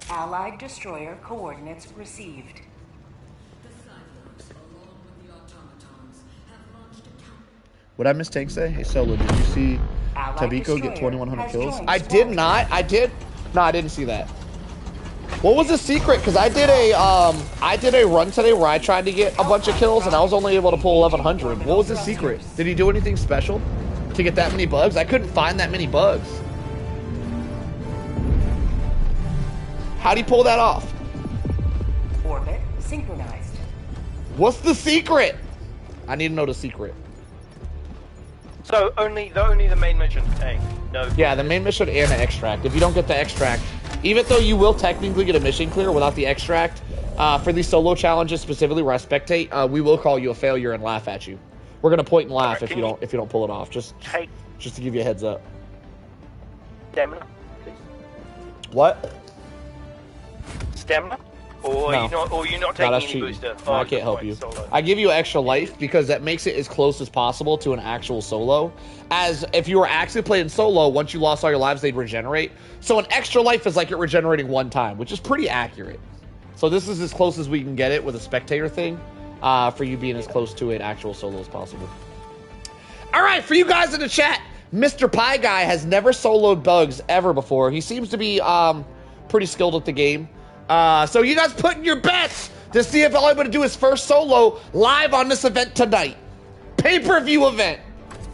Allied destroyer coordinates received. What I miss Tank say? Hey Solo, did you see Tabiko get 2,100 kills? I did not. No, I didn't see that. What was the secret? Because I did a run today where I tried to get a bunch of kills and I was only able to pull 1,100. What was the secret? Did he do anything special to get that many bugs? I couldn't find that many bugs. How'd he pull that off? Orbit synchronized. What's the secret? I need to know the secret. So only the main mission tank. No. Yeah, the main mission and the extract. If you don't get the extract, even though you will technically get a mission clear without the extract, for these solo challenges specifically where I spectate, we will call you a failure and laugh at you. We're gonna point and laugh if you don't pull it off. Just to give you a heads up. Stamina. What? Stamina? Or No. you're not taking that's any cheating. booster? No, I can't help you. I give you extra life because that makes it as close as possible to an actual solo. As if you were actually playing solo, once you lost all your lives, they'd regenerate. So an extra life is like it regenerating one time, which is pretty accurate. So this is as close as we can get it with a spectator thing, for you being as close to an actual solo as possible. All right, for you guys in the chat, Mr. Pie Guy has never soloed bugs ever before. He seems to be pretty skilled at the game. So you guys put in your bets to see if he'll able to do his first solo live on this event tonight. Pay-per-view event.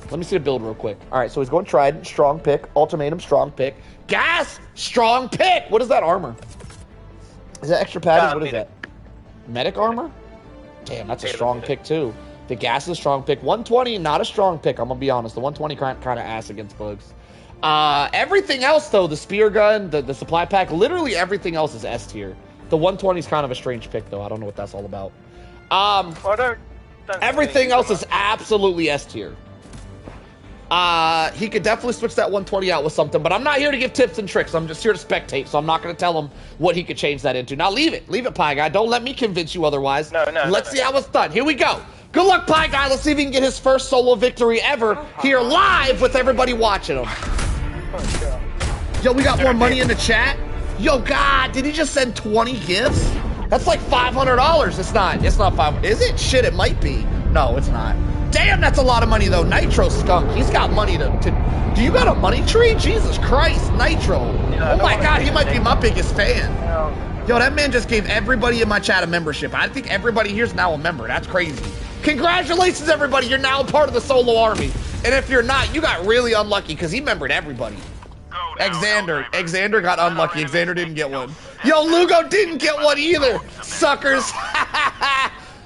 Let me see the build real quick. All right, so he's going Trident, strong pick. Ultimatum, strong pick. Gas, strong pick. What is that armor? Is that extra padding? What is that? Medic armor? Damn, that's a strong pick too. The gas is a strong pick. 120, not a strong pick. I'm going to be honest. The 120 kind of ass against bugs. Everything else, though, the spear gun, the supply pack, literally everything else is S tier. The 120 is kind of a strange pick, though. I don't know what that's all about. Everything else is absolutely S tier. He could definitely switch that 120 out with something, but I'm not here to give tips and tricks. I'm just here to spectate, so I'm not going to tell him what he could change that into. Now, leave it, Pie Guy. Don't let me convince you otherwise. Let's see how it's done. Here we go. Good luck, Pie Guy. Let's see if he can get his first solo victory ever here live with everybody watching him. Yo, we got more money in the chat. Yo, God, did he just send 20 gifts? That's like $500. It's not 500. Is it? Shit, it might be. No, it's not. Damn, that's a lot of money, though. Nitro Skunk, he's got money to... Do you got a money tree? Jesus Christ, Nitro. Oh my God, he might be my biggest fan. Yo, that man just gave everybody in my chat a membership. I think everybody here's now a member. That's crazy. Congratulations, everybody. You're now part of the solo army. And if you're not, you got really unlucky because he membered everybody. Xander got unlucky. Xander didn't get one. Yo, Lugo didn't get one either. Suckers.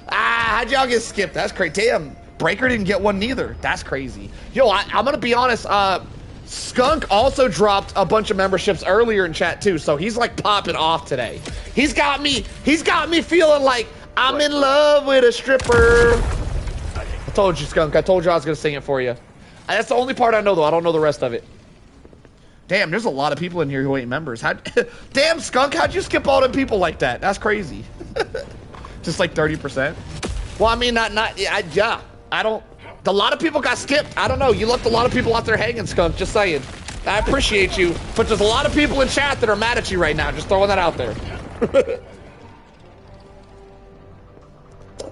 How'd y'all get skipped? That's crazy. Damn, Breaker didn't get one neither. That's crazy. Yo, I'm gonna be honest. Skunk also dropped a bunch of memberships earlier in chat too, so he's like popping off today. He's got me feeling like I'm in love with a stripper. I told you, Skunk. I told you I was gonna sing it for you. That's the only part I know, though. I don't know the rest of it. Damn, there's a lot of people in here who ain't members. Damn, Skunk, how'd you skip all them people like that? That's crazy. Just like 30%. Well, I mean, yeah. I don't. A lot of people got skipped. I don't know. You left a lot of people out there hanging, Skunk. Just saying. I appreciate you, but there's a lot of people in chat that are mad at you right now. Just throwing that out there.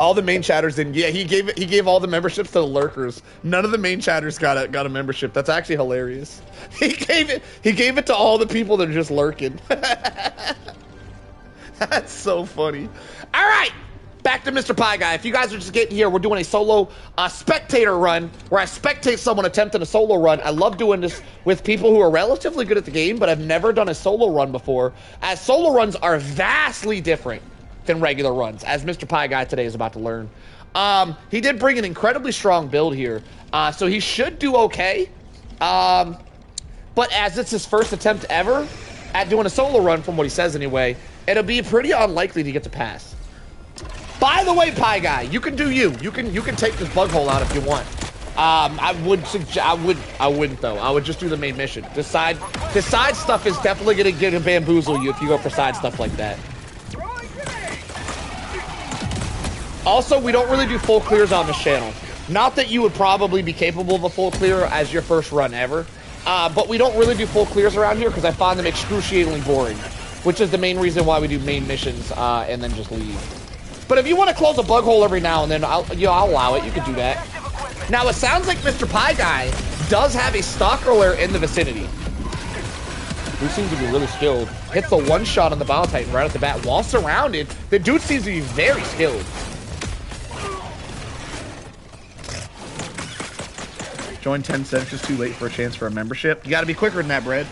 All the main chatters didn't. Yeah, he gave all the memberships to the lurkers. None of the main chatters got a membership. That's actually hilarious. He gave it to all the people that are just lurking. That's so funny. All right, back to Mr. Pie Guy. If you guys are just getting here, we're doing a solo spectator run where I spectate someone attempting a solo run. I love doing this with people who are relatively good at the game, but I've never done a solo run before, as solo runs are vastly different than regular runs, as Mr. Pie Guy today is about to learn. He did bring an incredibly strong build here, so he should do okay. But as it's his first attempt ever at doing a solo run, from what he says anyway, it'll be pretty unlikely to get to pass. By the way, Pie Guy, you can do you. You can take this bug hole out if you want. I wouldn't though. I would just do the main mission. The side stuff is definitely gonna bamboozle you if you go for side stuff like that. Also, we don't really do full clears on this channel. Not that you would probably be capable of a full clear as your first run ever, but we don't really do full clears around here because I find them excruciatingly boring, which is the main reason why we do main missions and then just leave. But if you want to close a bug hole every now and then, I'll allow it. You can do that. Now, it sounds like Mr. Pie Guy does have a stalker alert in the vicinity. Who seems to be really skilled. Hits the one shot on the Bile Titan right at the bat. While surrounded, the dude seems to be very skilled. Join 10 cents, just too late for a chance for a membership. You gotta be quicker than that, Brad.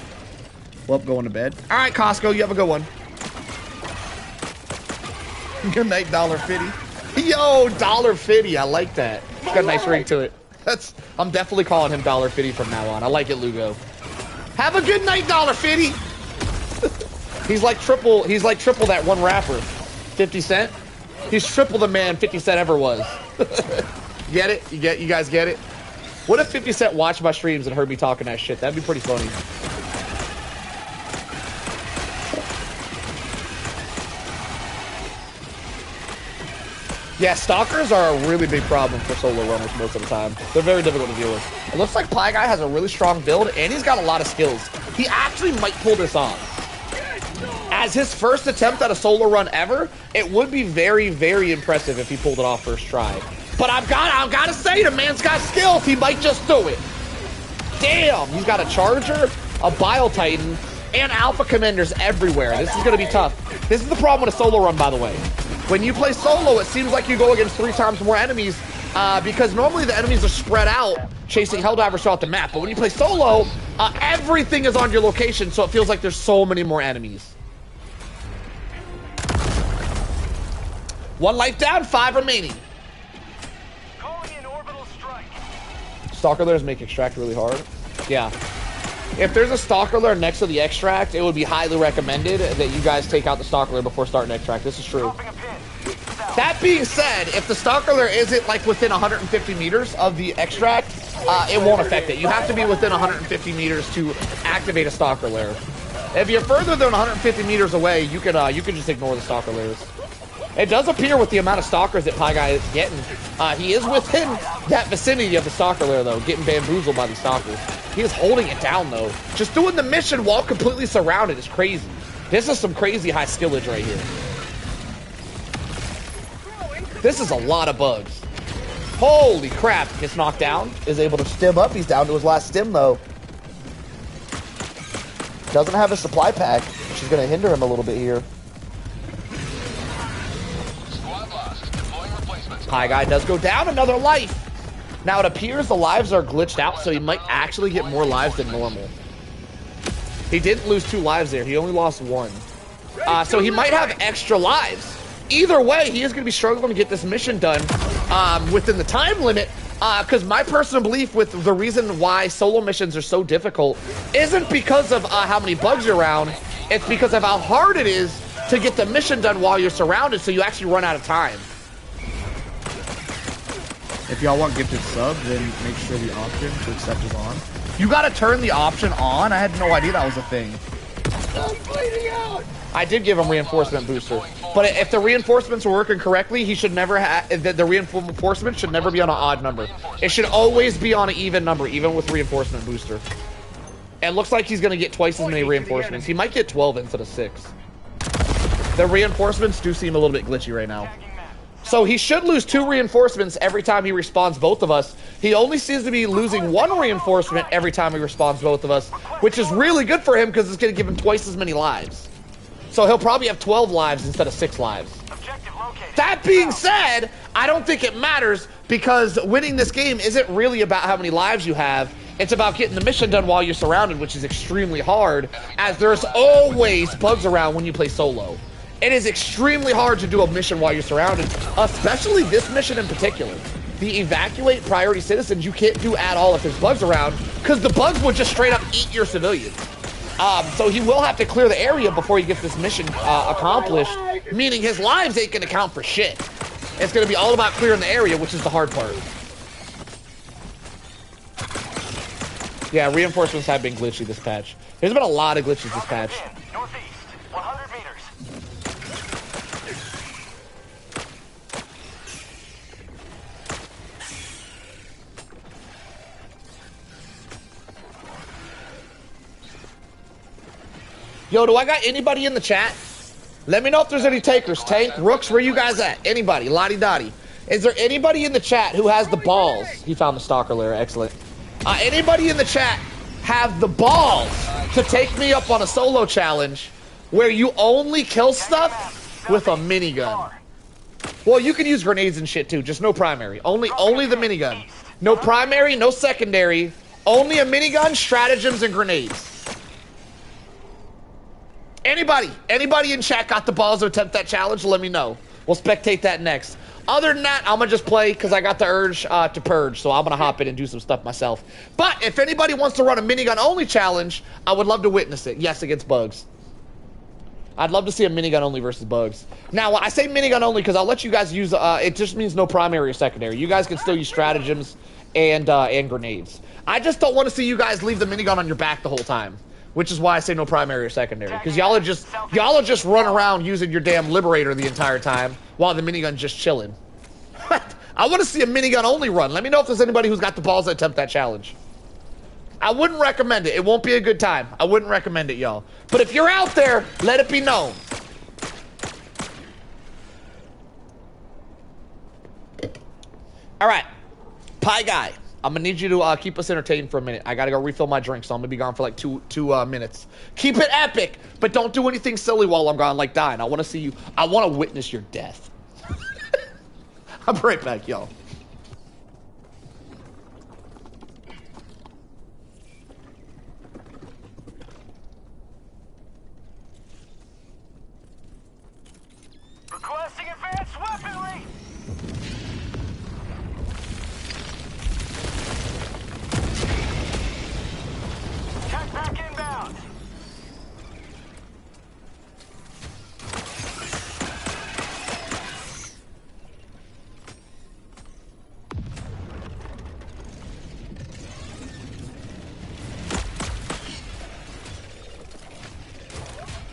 Well, going to bed. All right, Costco, you have a good one. Good night, $1.50. Yo, $1.50. I like that. It's got a nice ring to it. I'm definitely calling him $1.50 from now on. I like it, Lugo. Have a good night, $1.50. He's like triple that one rapper, 50 Cent. He's triple the man 50 Cent ever was. Get it? You guys get it? What if 50 Cent watched my streams and heard me talking that shit? That'd be pretty funny. Yeah, stalkers are a really big problem for solo runners most of the time. They're very difficult to deal with. It looks like Pie Guy has a really strong build, and he's got a lot of skills. He actually might pull this off. As his first attempt at a solo run ever, it would be very, very impressive if he pulled it off first try. But I've got to say, the man's got skills. He might just do it. Damn, he's got a Charger, a Bile Titan, and Alpha Commanders everywhere. This is going to be tough. This is the problem with a solo run, by the way. When you play solo, it seems like you go against 3 times more enemies because normally the enemies are spread out, chasing Helldivers throughout the map. But when you play solo, everything is on your location, so it feels like there's so many more enemies. 1 life down, 5 remaining. Stalker Lairs make extract really hard. Yeah. If there's a Stalker Lair next to the extract, it would be highly recommended that you guys take out the Stalker Lair before starting extract. This is true. That being said, if the Stalker Lair isn't like within 150 meters of the extract, it won't affect it. You have to be within 150 meters to activate a Stalker Lair. If you're further than 150 meters away, you can just ignore the Stalker Lairs. It does appear with the amount of stalkers that Pie Guy is getting, he is within that vicinity of the Stalker Lair, though, getting bamboozled by the stalkers. He is holding it down, though. Just doing the mission while completely surrounded is crazy. This is some crazy high skillage right here. This is a lot of bugs. Holy crap. Gets knocked down. Is able to stim up. He's down to his last stim, though. Doesn't have a supply pack, which is going to hinder him a little bit here. Pie Guy does go down, another life. Now it appears the lives are glitched out, so he might actually get more lives than normal. He didn't lose 2 lives there, he only lost 1. So he might have extra lives. Either way, he is going to be struggling to get this mission done within the time limit, because my personal belief with the reason why solo missions are so difficult isn't because of how many bugs are around, it's because of how hard it is to get the mission done while you're surrounded, so you actually run out of time. If y'all want gifted sub, then make sure the option to accept is on. You gotta turn the option on? I had no idea that was a thing. I'm bleeding out! I did give him reinforcement booster. But if the reinforcements were working correctly, he should never have, the reinforcement should never be on an odd number. It should always be on an even number, even with reinforcement booster. And it looks like he's gonna get twice as many reinforcements. He might get 12 instead of 6. The reinforcements do seem a little bit glitchy right now. So he should lose 2 reinforcements every time he respawns both of us. He only seems to be losing 1 reinforcement every time he respawns both of us, which is really good for him because it's going to give him twice as many lives. So he'll probably have 12 lives instead of 6 lives. That being said, I don't think it matters because winning this game isn't really about how many lives you have. It's about getting the mission done while you're surrounded, which is extremely hard, as there's always bugs around when you play solo. It is extremely hard to do a mission while you're surrounded, especially this mission in particular. The evacuate priority citizens, you can't do at all if there's bugs around, because the bugs would just straight up eat your civilians. So he will have to clear the area before he gets this mission accomplished, meaning his lives ain't gonna count for shit. It's gonna be all about clearing the area, which is the hard part. Yeah, reinforcements have been glitchy this patch. There's been a lot of glitches this patch. Northeast, 100 meters. Yo, do I got anybody in the chat? Let me know if there's any takers. Tank, Rooks, where you guys at? Anybody? Lottie Dottie. Is there anybody in the chat who has the balls? He found the stalker lair. Excellent. Anybody in the chat have the balls to take me up on a solo challenge where you only kill stuff with a minigun? Well, you can use grenades and shit too, just no primary. Only the minigun. No primary, no secondary. Only a minigun, stratagems, and grenades. Anybody in chat got the balls to attempt that challenge? Let me know. We'll spectate that next. Other than that, I'm gonna just play because I got the urge to purge, so I'm gonna hop in and do some stuff myself. But if anybody wants to run a minigun only challenge, I would love to witness it. Yes, against bugs. I'd love to see a minigun only versus bugs. Now, I say minigun only because I'll let you guys use. It just means no primary or secondary. You guys can still use stratagems and grenades. I just don't want to see you guys leave the minigun on your back the whole time. Which is why I say no primary or secondary. Because y'all are just run around using your damn Liberator the entire time while the minigun's just chilling. I want to see a minigun only run. Let me know if there's anybody who's got the balls to attempt that challenge. I wouldn't recommend it. It won't be a good time. I wouldn't recommend it, y'all. But if you're out there, let it be known. All right. Pie Guy. I'm gonna need you to keep us entertained for a minute. I gotta go refill my drink, so I'm gonna be gone for like two minutes. Keep it epic, but don't do anything silly while I'm gone, like dying. I want to see you. I want to witness your death. I'll be right back, y'all. Requesting advanced weaponry. Back inbound.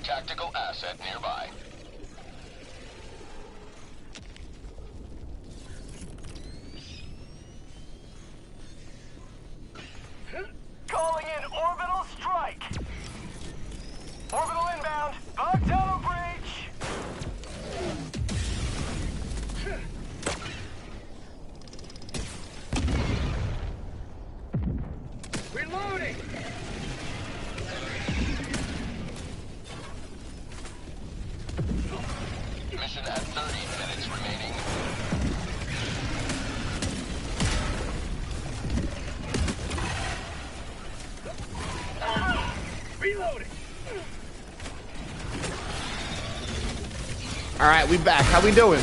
Tactical asset nearby. Calling in orbital strike. Orbital inbound. Bug tunnel breach. Reloading. Mission at 30 minutes remaining. Reloading. All right, we back. How we doing?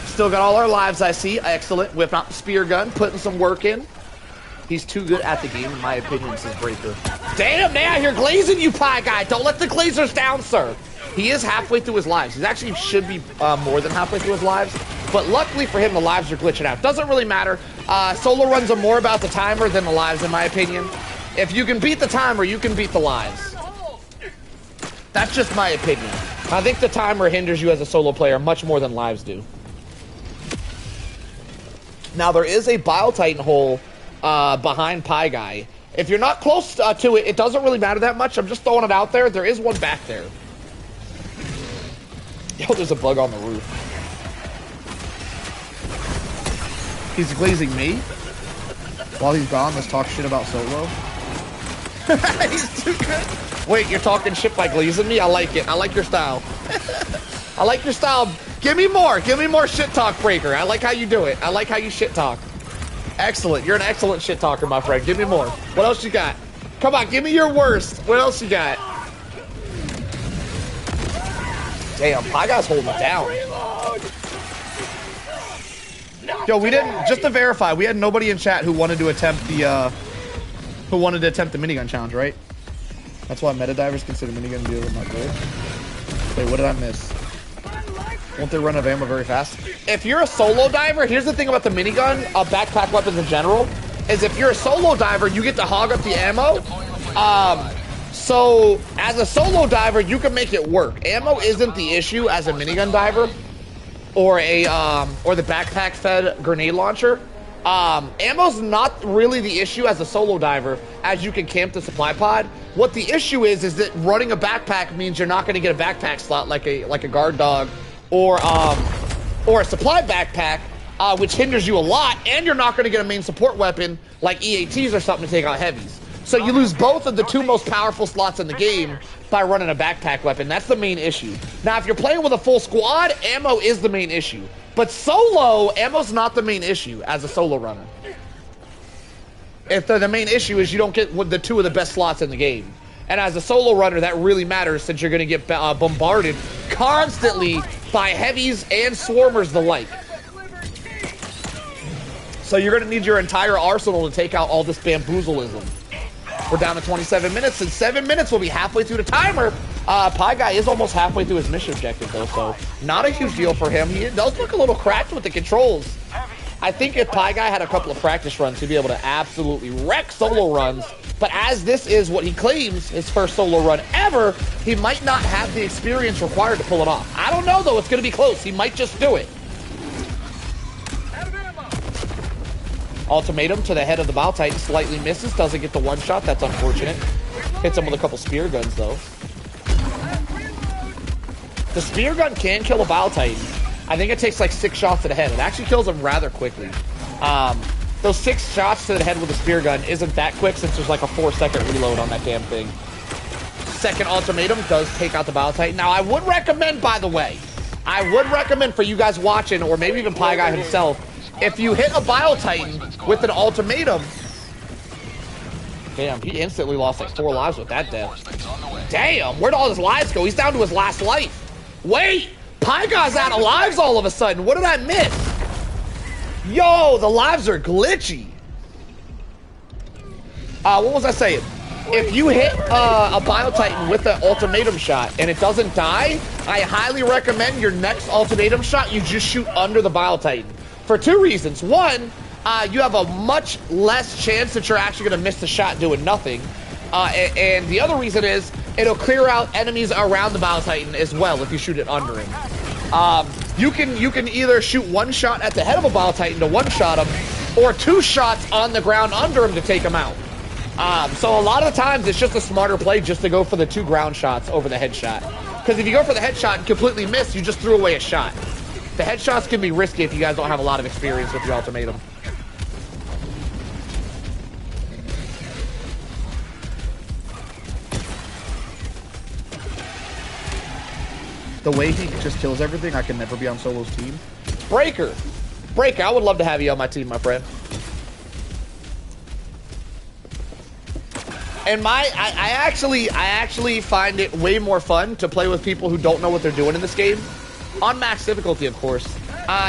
Still got all our lives, I see. Excellent. Whipping out the spear gun, putting some work in. He's too good at the game, in my opinion, says Breaker. Damn, now you're glazing, you Pie Guy. Don't let the glazers down, sir. He is halfway through his lives. He actually should be more than halfway through his lives. But luckily for him, the lives are glitching out. Doesn't really matter. Solo runs are more about the timer than the lives, in my opinion. If you can beat the timer, you can beat the lives. That's just my opinion. I think the timer hinders you as a solo player much more than lives do. Now, there is a Bile Titan hole behind Pie Guy. If you're not close to it, it doesn't really matter that much. I'm just throwing it out there. There is one back there. Yo, there's a bug on the roof. He's glazing me? While he's gone, let's talk shit about Solo. He's too good. Wait, you're talking shit by glazing me? I like it. I like your style. I like your style. Give me more shit talk, Breaker. I like how you do it. I like how you shit talk. Excellent. You're an excellent shit talker, my friend. Give me more. What else you got? Come on, give me your worst. What else you got? Damn, Pie Guy's holding it down. Yo, we didn't, just to verify, we had nobody in chat who wanted to attempt the minigun challenge, right? That's why metadivers consider minigun deal with my goal. Wait, what did I miss? Won't they run out of ammo very fast? If you're a solo diver, here's the thing about the minigun, backpack weapons in general, is if you're a solo diver, you get to hog up the ammo. So as a solo diver, you can make it work. Ammo isn't the issue as a minigun diver, or the backpack fed grenade launcher. Ammo's not really the issue as a solo diver, as you can camp the supply pod. What the issue is that running a backpack means you're not going to get a backpack slot like a guard dog or a supply backpack, which hinders you a lot, and you're not going to get a main support weapon like EATs or something to take out heavies. So you lose both of the two most powerful slots in the game by running a backpack weapon. That's the main issue. Now, if you're playing with a full squad, ammo is the main issue. But solo, ammo's not the main issue as a solo runner. If the main issue is you don't get the two of the best slots in the game. And as a solo runner, that really matters since you're going to get bombarded constantly by heavies and swarmers the like. So you're going to need your entire arsenal to take out all this bamboozleism. We're down to 27 minutes. In 7 minutes, we'll be halfway through the timer. Pie Guy is almost halfway through his mission objective, though, so not a huge deal for him. He does look a little cracked with the controls. I think if Pie Guy had a couple of practice runs, he'd be able to absolutely wreck solo runs. But as this is what he claims, his first solo run ever, he might not have the experience required to pull it off. I don't know, though. It's going to be close. He might just do it. Ultimatum to the head of the Bow Titan, slightly misses, doesn't get the one shot, that's unfortunate. Hits him with a couple spear guns though. The spear gun can kill a Bow Titan. I think it takes like 6 shots to the head. It actually kills him rather quickly. Those 6 shots to the head with a spear gun isn't that quick since there's like a 4-second reload on that damn thing. Second ultimatum does take out the Bow Titan. Now I would recommend, by the way, I would recommend for you guys watching, or maybe even Pie Guy himself, if you hit a Bile Titan with an ultimatum... Damn, he instantly lost like 4 lives with that death. Damn, where'd all his lives go? He's down to his last life. Wait! Pie Guy's out of lives all of a sudden. What did I miss? Yo, the lives are glitchy. What was I saying? If you hit a Bile Titan with an ultimatum shot and it doesn't die, I highly recommend your next ultimatum shot, you just shoot under the Bile Titan. For 2 reasons. One, you have a much less chance that you're actually going to miss the shot doing nothing. And the other reason is it'll clear out enemies around the Bile Titan as well if you shoot it under him. You can either shoot 1 shot at the head of a Bile Titan to one-shot him, or 2 shots on the ground under him to take him out. So a lot of the times it's just a smarter play just to go for the 2 ground shots over the headshot. Because if you go for the headshot and completely miss, you just threw away a shot. The headshots can be risky if you guys don't have a lot of experience with your ultimatum. The way he just kills everything, I can never be on Solo's team. Breaker, I would love to have you on my team, my friend. And I actually find it way more fun to play with people who don't know what they're doing in this game, on max difficulty, of course,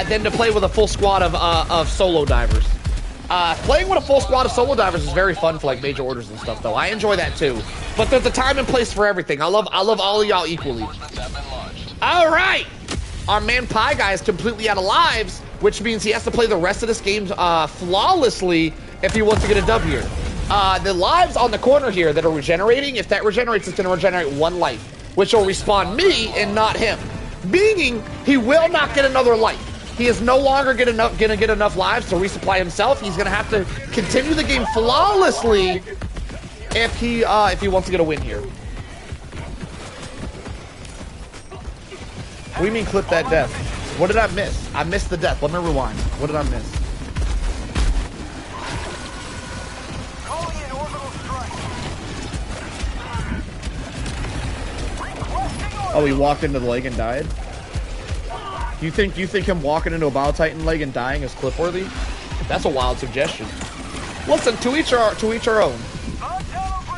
than to play with a full squad of solo divers. Playing with a full squad of solo divers is very fun for like major orders and stuff, though. I enjoy that too. But there's a time and place for everything. I love all of y'all equally. All right, our man Pie Guy is completely out of lives, which means he has to play the rest of this game flawlessly if he wants to get a dub here. The lives on the corner here that are regenerating, if that regenerates, it's going to regenerate 1 life, which will respawn me and not him. Meaning, he will not get another life. He is no longer gonna get enough lives to resupply himself. He's gonna have to continue the game flawlessly if he wants to get a win here. What do you mean clip that death? What did I miss? I missed the death. Let me rewind. What did I miss? Oh, he walked into the lake and died? You think him walking into a Bio Titan leg and dying is clip-worthy? That's a wild suggestion. Listen, to each our own.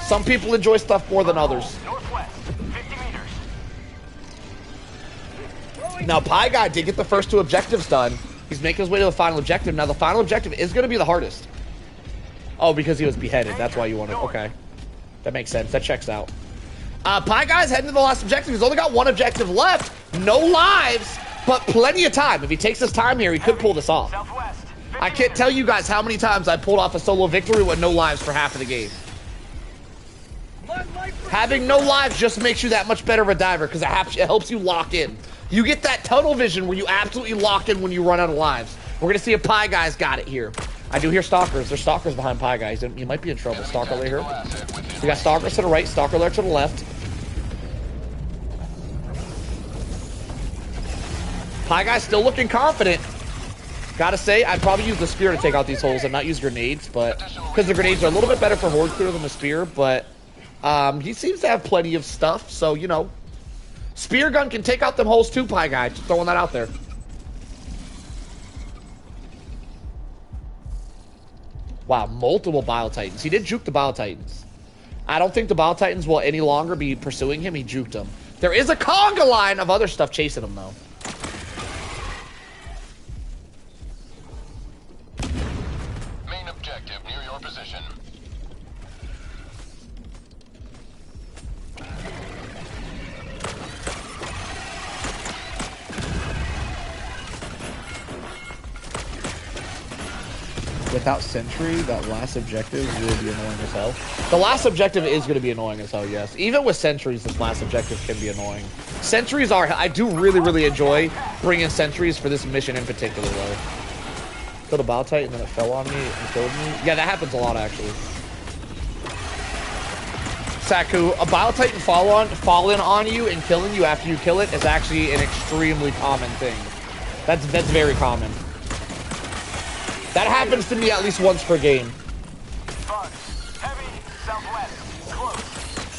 Some people enjoy stuff more than others. Northwest, 50 meters. Now, Pie Guy did get the first 2 objectives done. He's making his way to the final objective. Now, the final objective is going to be the hardest. Oh, because he was beheaded. That's why you wanted... Okay. That makes sense. That checks out. Pie Guy's heading to the last objective. He's only got 1 objective left. No lives, but plenty of time. If he takes his time here, he could pull this off. I can't tell you guys how many times I pulled off a solo victory with no lives for half of the game. Having no lives just makes you that much better of a diver because it helps you lock in. You get that tunnel vision where you absolutely lock in when you run out of lives. We're going to see if Pie Guy's got it here. I do hear stalkers. There's stalkers behind Pie Guys. You might be in trouble. Stalker layer here. We got stalkers to the right, stalker layer to the left. Pie Guy's still looking confident. Gotta say, I'd probably use the spear to take out these holes and not use grenades, but because the grenades are a little bit better for horde clear than the spear, but he seems to have plenty of stuff, so, you know, spear gun can take out them holes too, Pie Guy. Just throwing that out there. Wow, multiple Bile Titans. He did juke the Bile Titans. I don't think the Bile Titans will any longer be pursuing him. He juked them. There is a conga line of other stuff chasing him, though. Main objective near your position. Without Sentry, that last objective will be annoying as hell. The last objective is going to be annoying as hell, yes. Even with sentries, this last objective can be annoying. Sentries are... I do really, really enjoy bringing sentries for this mission in particular, though. Killed a Bile Titan and then it fell on me and killed me. Yeah, that happens a lot, actually. Saku, a Bile Titan falling on you and killing you after you kill it is actually an extremely common thing. That's very common. That happens to me at least once per game.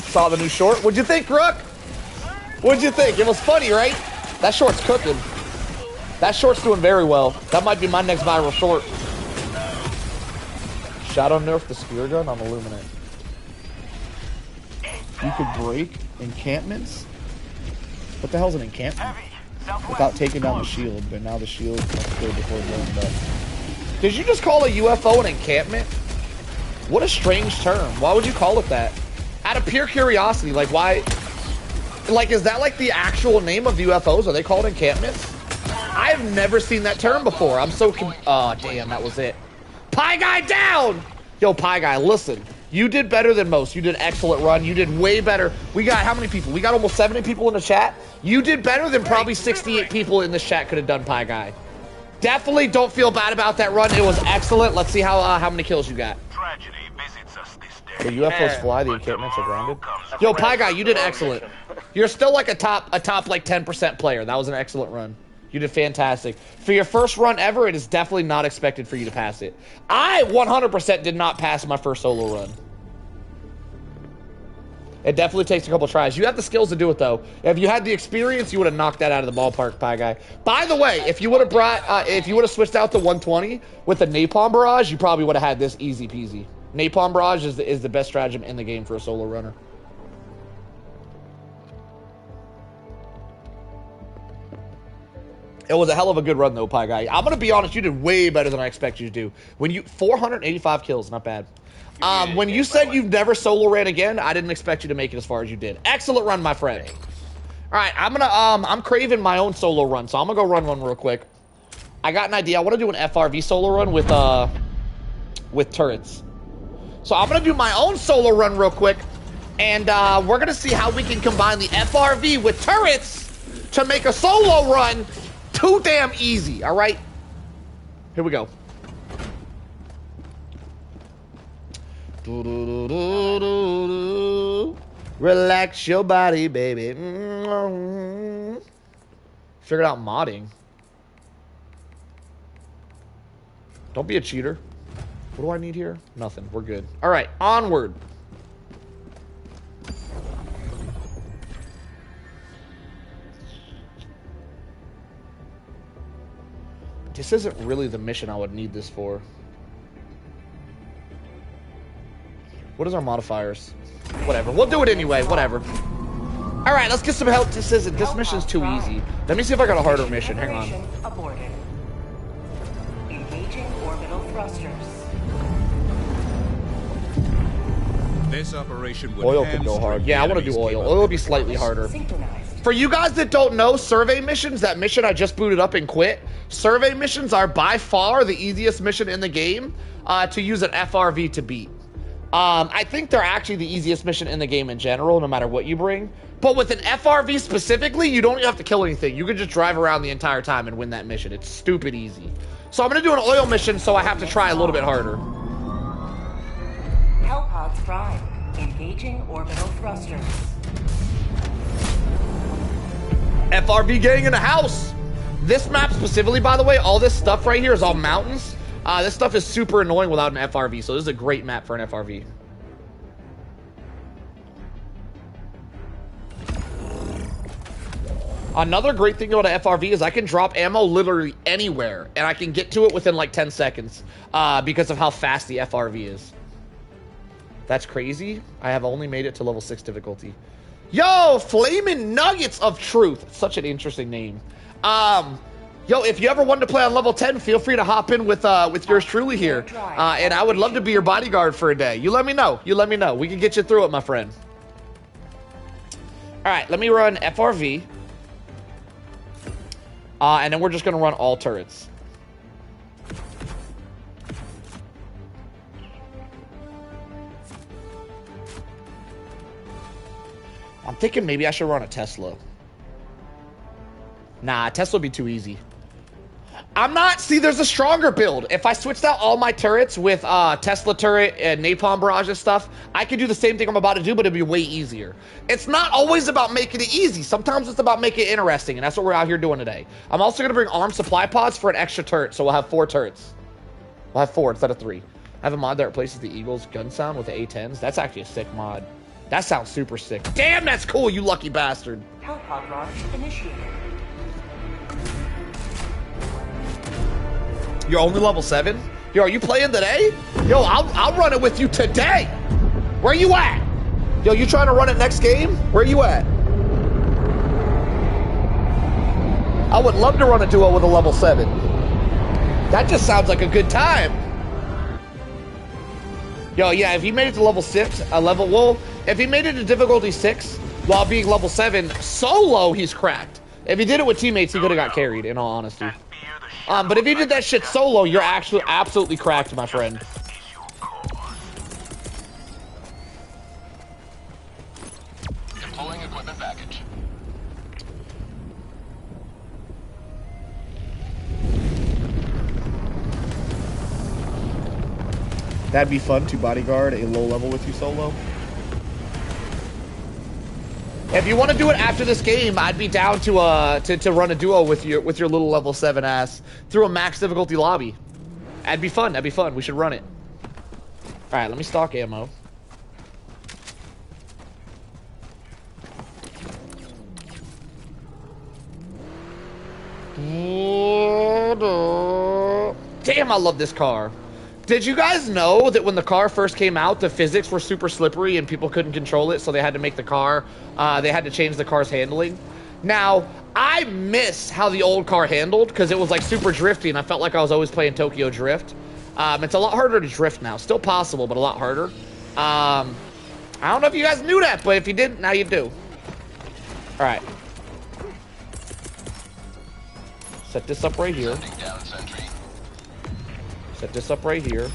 Saw the new short. What'd you think, Rook? What'd you think? It was funny, right? That short's cooking. That short's doing very well. That might be my next viral short. Shadow nerf the spear gun on Illuminate. You could break encampments? What the hell's an encampment? Without taking down the shield, but now the shield must go before blowing up. Did you just call a UFO an encampment? What a strange term. Why would you call it that? Out of pure curiosity, like why? Like, is that like the actual name of UFOs? Are they called encampments? I've never seen that term before. I'm so oh, damn, that was it. Pie Guy down! Yo, Pie Guy, listen. You did better than most. You did an excellent run. You did way better. We got how many people? We got almost 70 people in the chat. You did better than probably 68 people in this chat could have done, Pie Guy. Definitely don't feel bad about that run. It was excellent. Let's see how many kills you got. Tragedy visits us this day. The UFOs fly, the encampments are grounded. Yo, Pie Guy, you did excellent. You're still like a top like 10% player. That was an excellent run. You did fantastic. For your first run ever, it is definitely not expected for you to pass it. I 100% did not pass my first solo run. It definitely takes a couple tries. You have the skills to do it, though. If you had the experience, you would have knocked that out of the ballpark, Pie Guy. By the way, if you would have switched out to 120 with the Napalm Barrage, you probably would have had this easy peasy. Napalm Barrage is the best stratagem in the game for a solo runner. It was a hell of a good run, though, Pie Guy. I'm gonna be honest, you did way better than I expected you to do. When you 485 kills, not bad. When you said you've never solo ran again, I didn't expect you to make it as far as you did. Excellent run, my friend. All right, I'm craving my own solo run, so I'm gonna go run one real quick. I got an idea. I want to do an FRV solo run with turrets. So I'm gonna do my own solo run real quick, and we're gonna see how we can combine the FRV with turrets to make a solo run too damn easy. All right, here we go. Relax your body, baby. Figured out modding. Don't be a cheater. What do I need here? Nothing. We're good. All right, onward. This isn't really the mission I would need this for. What is our modifiers? Whatever. We'll do it anyway. Whatever. All right, let's get some help. This mission's too easy. Let me see if I got a harder mission. Hang on. Aborted. Engaging orbital thrusters. This operation would Oil could go hard. Yeah, I want to do oil. Oil will be slightly harder. For you guys that don't know, survey missions, that mission I just booted up and quit, survey missions are by far the easiest mission in the game to use an FRV to beat. I think they're actually the easiest mission in the game in general, no matter what you bring. But with an FRV specifically, you don't even have to kill anything. You can just drive around the entire time and win that mission. It's stupid easy. So I'm going to do an oil mission, so I have to try a little bit harder. Hellpods Prime. Engaging orbital thrusters. FRV gang in the house. This map specifically, by the way, all this stuff right here is all mountains. This stuff is super annoying without an FRV, so this is a great map for an FRV. Another great thing about an FRV is I can drop ammo literally anywhere, and I can get to it within like 10 seconds because of how fast the FRV is. That's crazy. I have only made it to level 6 difficulty. Yo, Flamin' Nuggets of Truth. Such an interesting name. Yo, if you ever wanted to play on level 10, feel free to hop in with yours truly here. And I would love to be your bodyguard for a day. You let me know. You let me know. We can get you through it, my friend. All right, let me run FRV. And then we're just going to run all turrets. I'm thinking maybe I should run a Tesla. Nah, Tesla would be too easy. I'm not... See, there's a stronger build. If I switched out all my turrets with Tesla turret and napalm barrage and stuff, I could do the same thing I'm about to do, but it'd be way easier. It's not always about making it easy. Sometimes it's about making it interesting, and that's what we're out here doing today. I'm also going to bring armed supply pods for an extra turret, so we'll have 4 turrets. We'll have 4 instead of 3. I have a mod that replaces the Eagle's gun sound with the A10s. That's actually a sick mod. That sounds super sick. Damn, that's cool, you lucky bastard. Hellpod launch initiated. You're only level 7? Yo, are you playing today? Yo, I'll run it with you today. Where you at? Yo, you trying to run it next game? Where you at? I would love to run a duo with a level 7. That just sounds like a good time. Yo, yeah, if he made it to level 6, if he made it to difficulty 6 while being level 7 solo, he's cracked. If he did it with teammates, he could have got carried, in all honesty. But if you did that shit solo, you're actually absolutely cracked, my friend. Deploying equipment package. That'd be fun to bodyguard a low level with you solo. If you want to do it after this game, I'd be down to run a duo with your little level 7 ass through a max difficulty lobby. That'd be fun. That'd be fun. We should run it. All right, let me stock ammo. Damn, I love this car. Did you guys know that when the car first came out, the physics were super slippery and people couldn't control it, so they had to make the car, they had to change the car's handling? Now, I miss how the old car handled, because it was like super drifty, and I felt like I was always playing Tokyo Drift. It's a lot harder to drift now. Still possible, but a lot harder. I don't know if you guys knew that, but if you didn't, now you do. All right. Set this up right here. Set this up right here.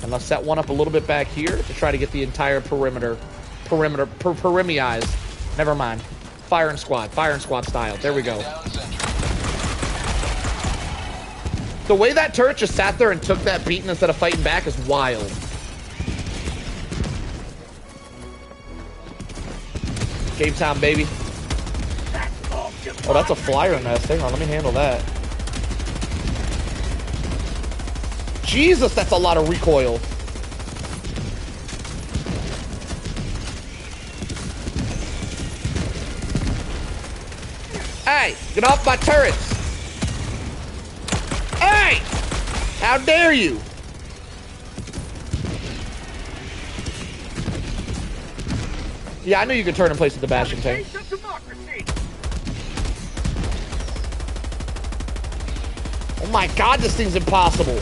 And let's set one up a little bit back here to try to get the entire perimeter perimeterized. Never mind. Firing squad style. There we go. The way that turret just sat there and took that beating instead of fighting back is wild. Game time, baby. Oh, that's a flyer nest. Hang on, let me handle that. Jesus, that's a lot of recoil. Hey, get off my turrets. How dare you? Yeah, I knew you could turn and place at the bashing tank. Oh my god, this thing's impossible.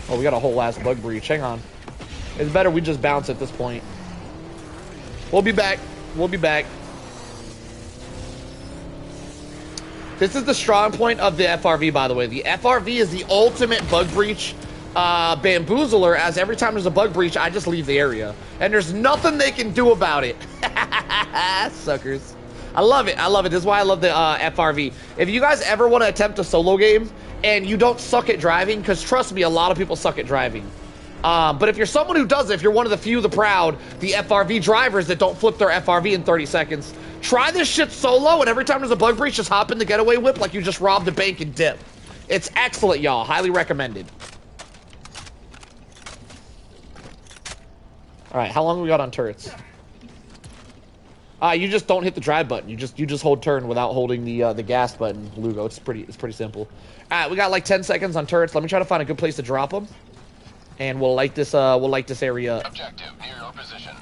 Oh, we got a whole ass bug breach. Hang on. It's better we just bounce at this point. We'll be back. We'll be back. This is the strong point of the FRV, by the way. The FRV is the ultimate bug breach bamboozler, as every time there's a bug breach, I just leave the area. And there's nothing they can do about it. Suckers. I love it. I love it. This is why I love the FRV. If you guys ever want to attempt a solo game and you don't suck at driving, because trust me, a lot of people suck at driving. But if you're someone who does it, if you're one of the few, the proud, the FRV drivers that don't flip their FRV in 30 seconds, try this shit solo, and every time there's a bug breach, just hop in the getaway whip like you just robbed a bank and dip. It's excellent, y'all. Highly recommended. All right, how long we got on turrets? You just don't hit the drive button. You just hold turn without holding the gas button, Lugo. It's pretty simple. All right, we got like 10 seconds on turrets. Let me try to find a good place to drop them, and we'll light this area up. Objective near your position.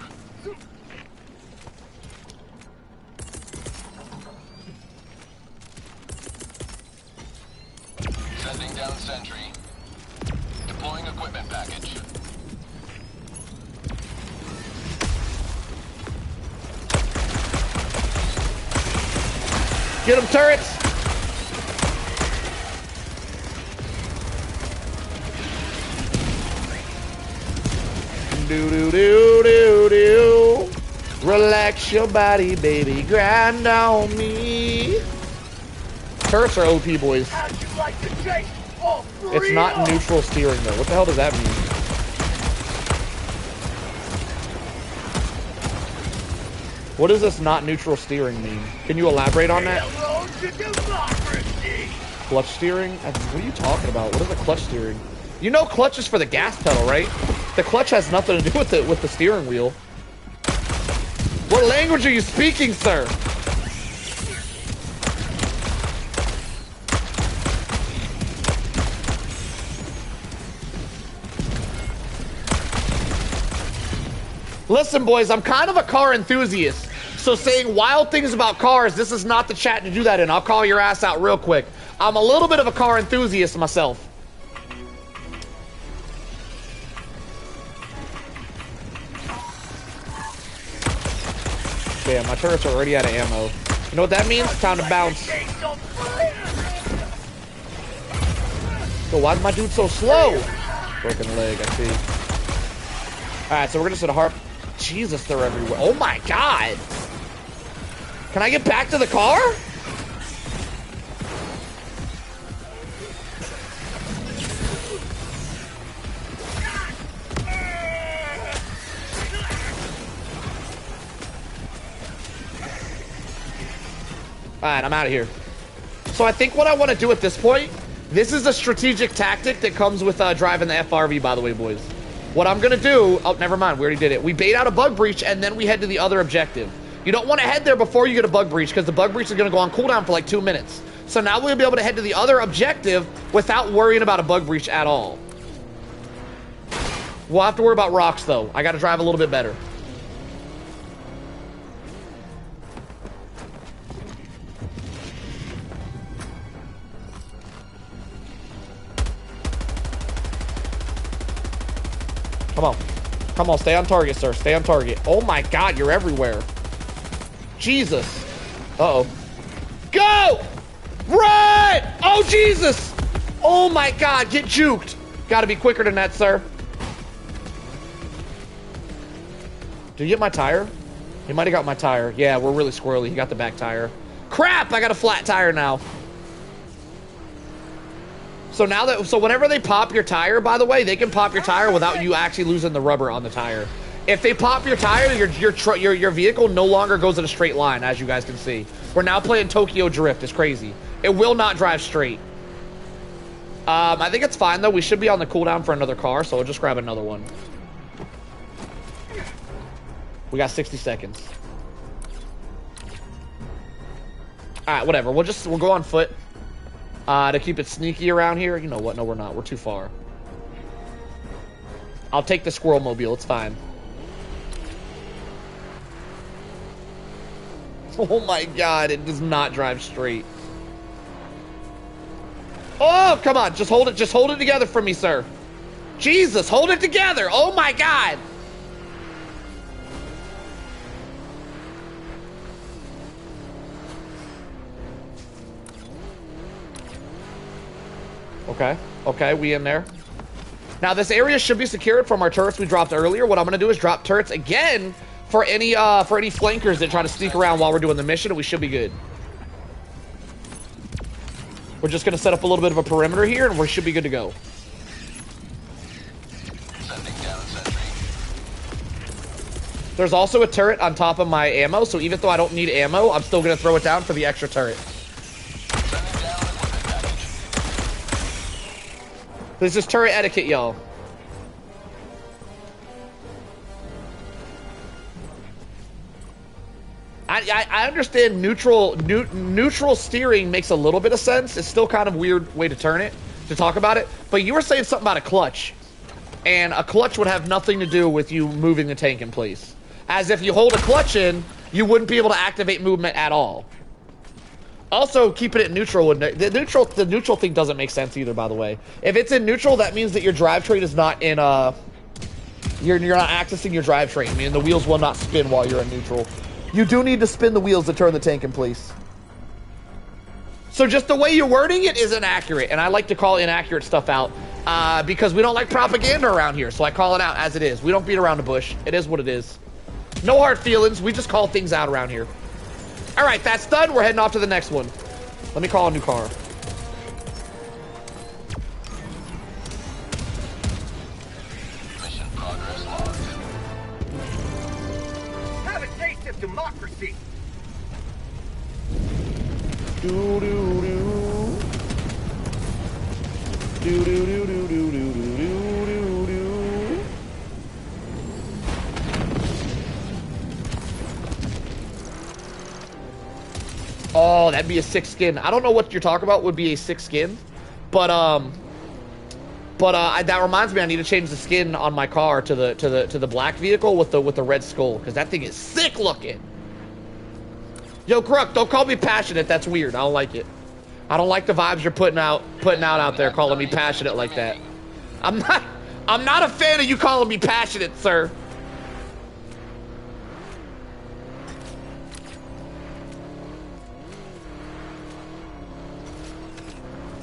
Sending down sentry. Deploying equipment package. Get them, turrets! Do do do do do. Relax your body, baby. Grind on me. Turrets are OP, boys. It's not neutral steering, though. What the hell does that mean? What does this not neutral steering mean? Can you elaborate on that? Clutch steering? What are you talking about? What is a clutch steering? You know clutch is for the gas pedal, right? The clutch has nothing to do with the steering wheel. What language are you speaking, sir? Listen, boys, I'm kind of a car enthusiast. So saying wild things about cars, this is not the chat to do that in. I'll call your ass out real quick. I'm a little bit of a car enthusiast myself. Damn, my turrets are already out of ammo. You know what that means? Time to bounce. So why is my dude so slow? Broken leg, I see. Alright, so we're just gonna harp. Jesus, they're everywhere. Oh my god! Can I get back to the car? Alright, I'm out of here. So I think what I want to do at this point, this is a strategic tactic that comes with driving the FRV, by the way, boys. What I'm gonna do, oh, never mind, we already did it. We bait out a bug breach and then we head to the other objective. You don't want to head there before you get a bug breach because the bug breach is gonna go on cooldown for like 2 minutes. So now we'll be able to head to the other objective without worrying about a bug breach at all. We'll have to worry about rocks though. I gotta drive a little bit better. Come on. Come on, stay on target, sir. Stay on target. Oh my god, you're everywhere. Jesus. Uh-oh. Go! Run! Oh, Jesus! Oh my god, get juked. Gotta be quicker than that, sir. Did you get my tire? He might have got my tire. Yeah, we're really squirrely. He got the back tire. Crap! I got a flat tire now. So now that, so whenever they pop your tire, by the way, they can pop your tire without you actually losing the rubber on the tire. If they pop your tire, your vehicle no longer goes in a straight line, as you guys can see. We're now playing Tokyo Drift. It's crazy. It will not drive straight. I think it's fine though. We should be on the cooldown for another car, so we'll just grab another one. We got 60 seconds. All right, whatever. We'll go on foot. To keep it sneaky around here. You know what? No, we're not. We're too far. I'll take the squirrel mobile. It's fine. Oh my god, it does not drive straight. Oh, come on. Just hold it together for me, sir. Jesus, hold it together. Oh my god. Okay. Okay, we in there. Now, this area should be secured from our turrets we dropped earlier. What I'm going to do is drop turrets again for any flankers that try to sneak around while we're doing the mission, and we should be good. We're just going to set up a little bit of a perimeter here, and we should be good to go. There's also a turret on top of my ammo, so even though I don't need ammo, I'm still going to throw it down for the extra turret. This is turret etiquette, y'all. I understand neutral steering makes a little bit of sense. It's still kind of a weird way to turn it, to talk about it. But you were saying something about a clutch. And a clutch would have nothing to do with you moving the tank in place. As if you hold a clutch in, you wouldn't be able to activate movement at all. Also, keeping it neutral, the neutral thing doesn't make sense either, by the way. If it's in neutral, that means that your drivetrain is not in, you're not accessing your drivetrain. I mean, the wheels will not spin while you're in neutral. You do need to spin the wheels to turn the tank in place. So just the way you're wording it is inaccurate, and I like to call inaccurate stuff out because we don't like propaganda around here, so I call it out as it is. We don't beat around the bush. It is what it is. No hard feelings. We just call things out around here. All right, that's done. We're heading off to the next one. Let me call a new car. Mission progress logged. Have a taste of democracy. Do do do. Do do do do do do do do do. Oh, that'd be a 6 skin. I don't know what you're talking about would be a 6 skin, but that reminds me I need to change the skin on my car to the black vehicle with the red skull, because that thing is sick looking. Yo, Crook, don't call me passionate. That's weird. I don't like it. I don't like the vibes you're putting out there, calling me passionate like that. I'm not a fan of you calling me passionate, sir.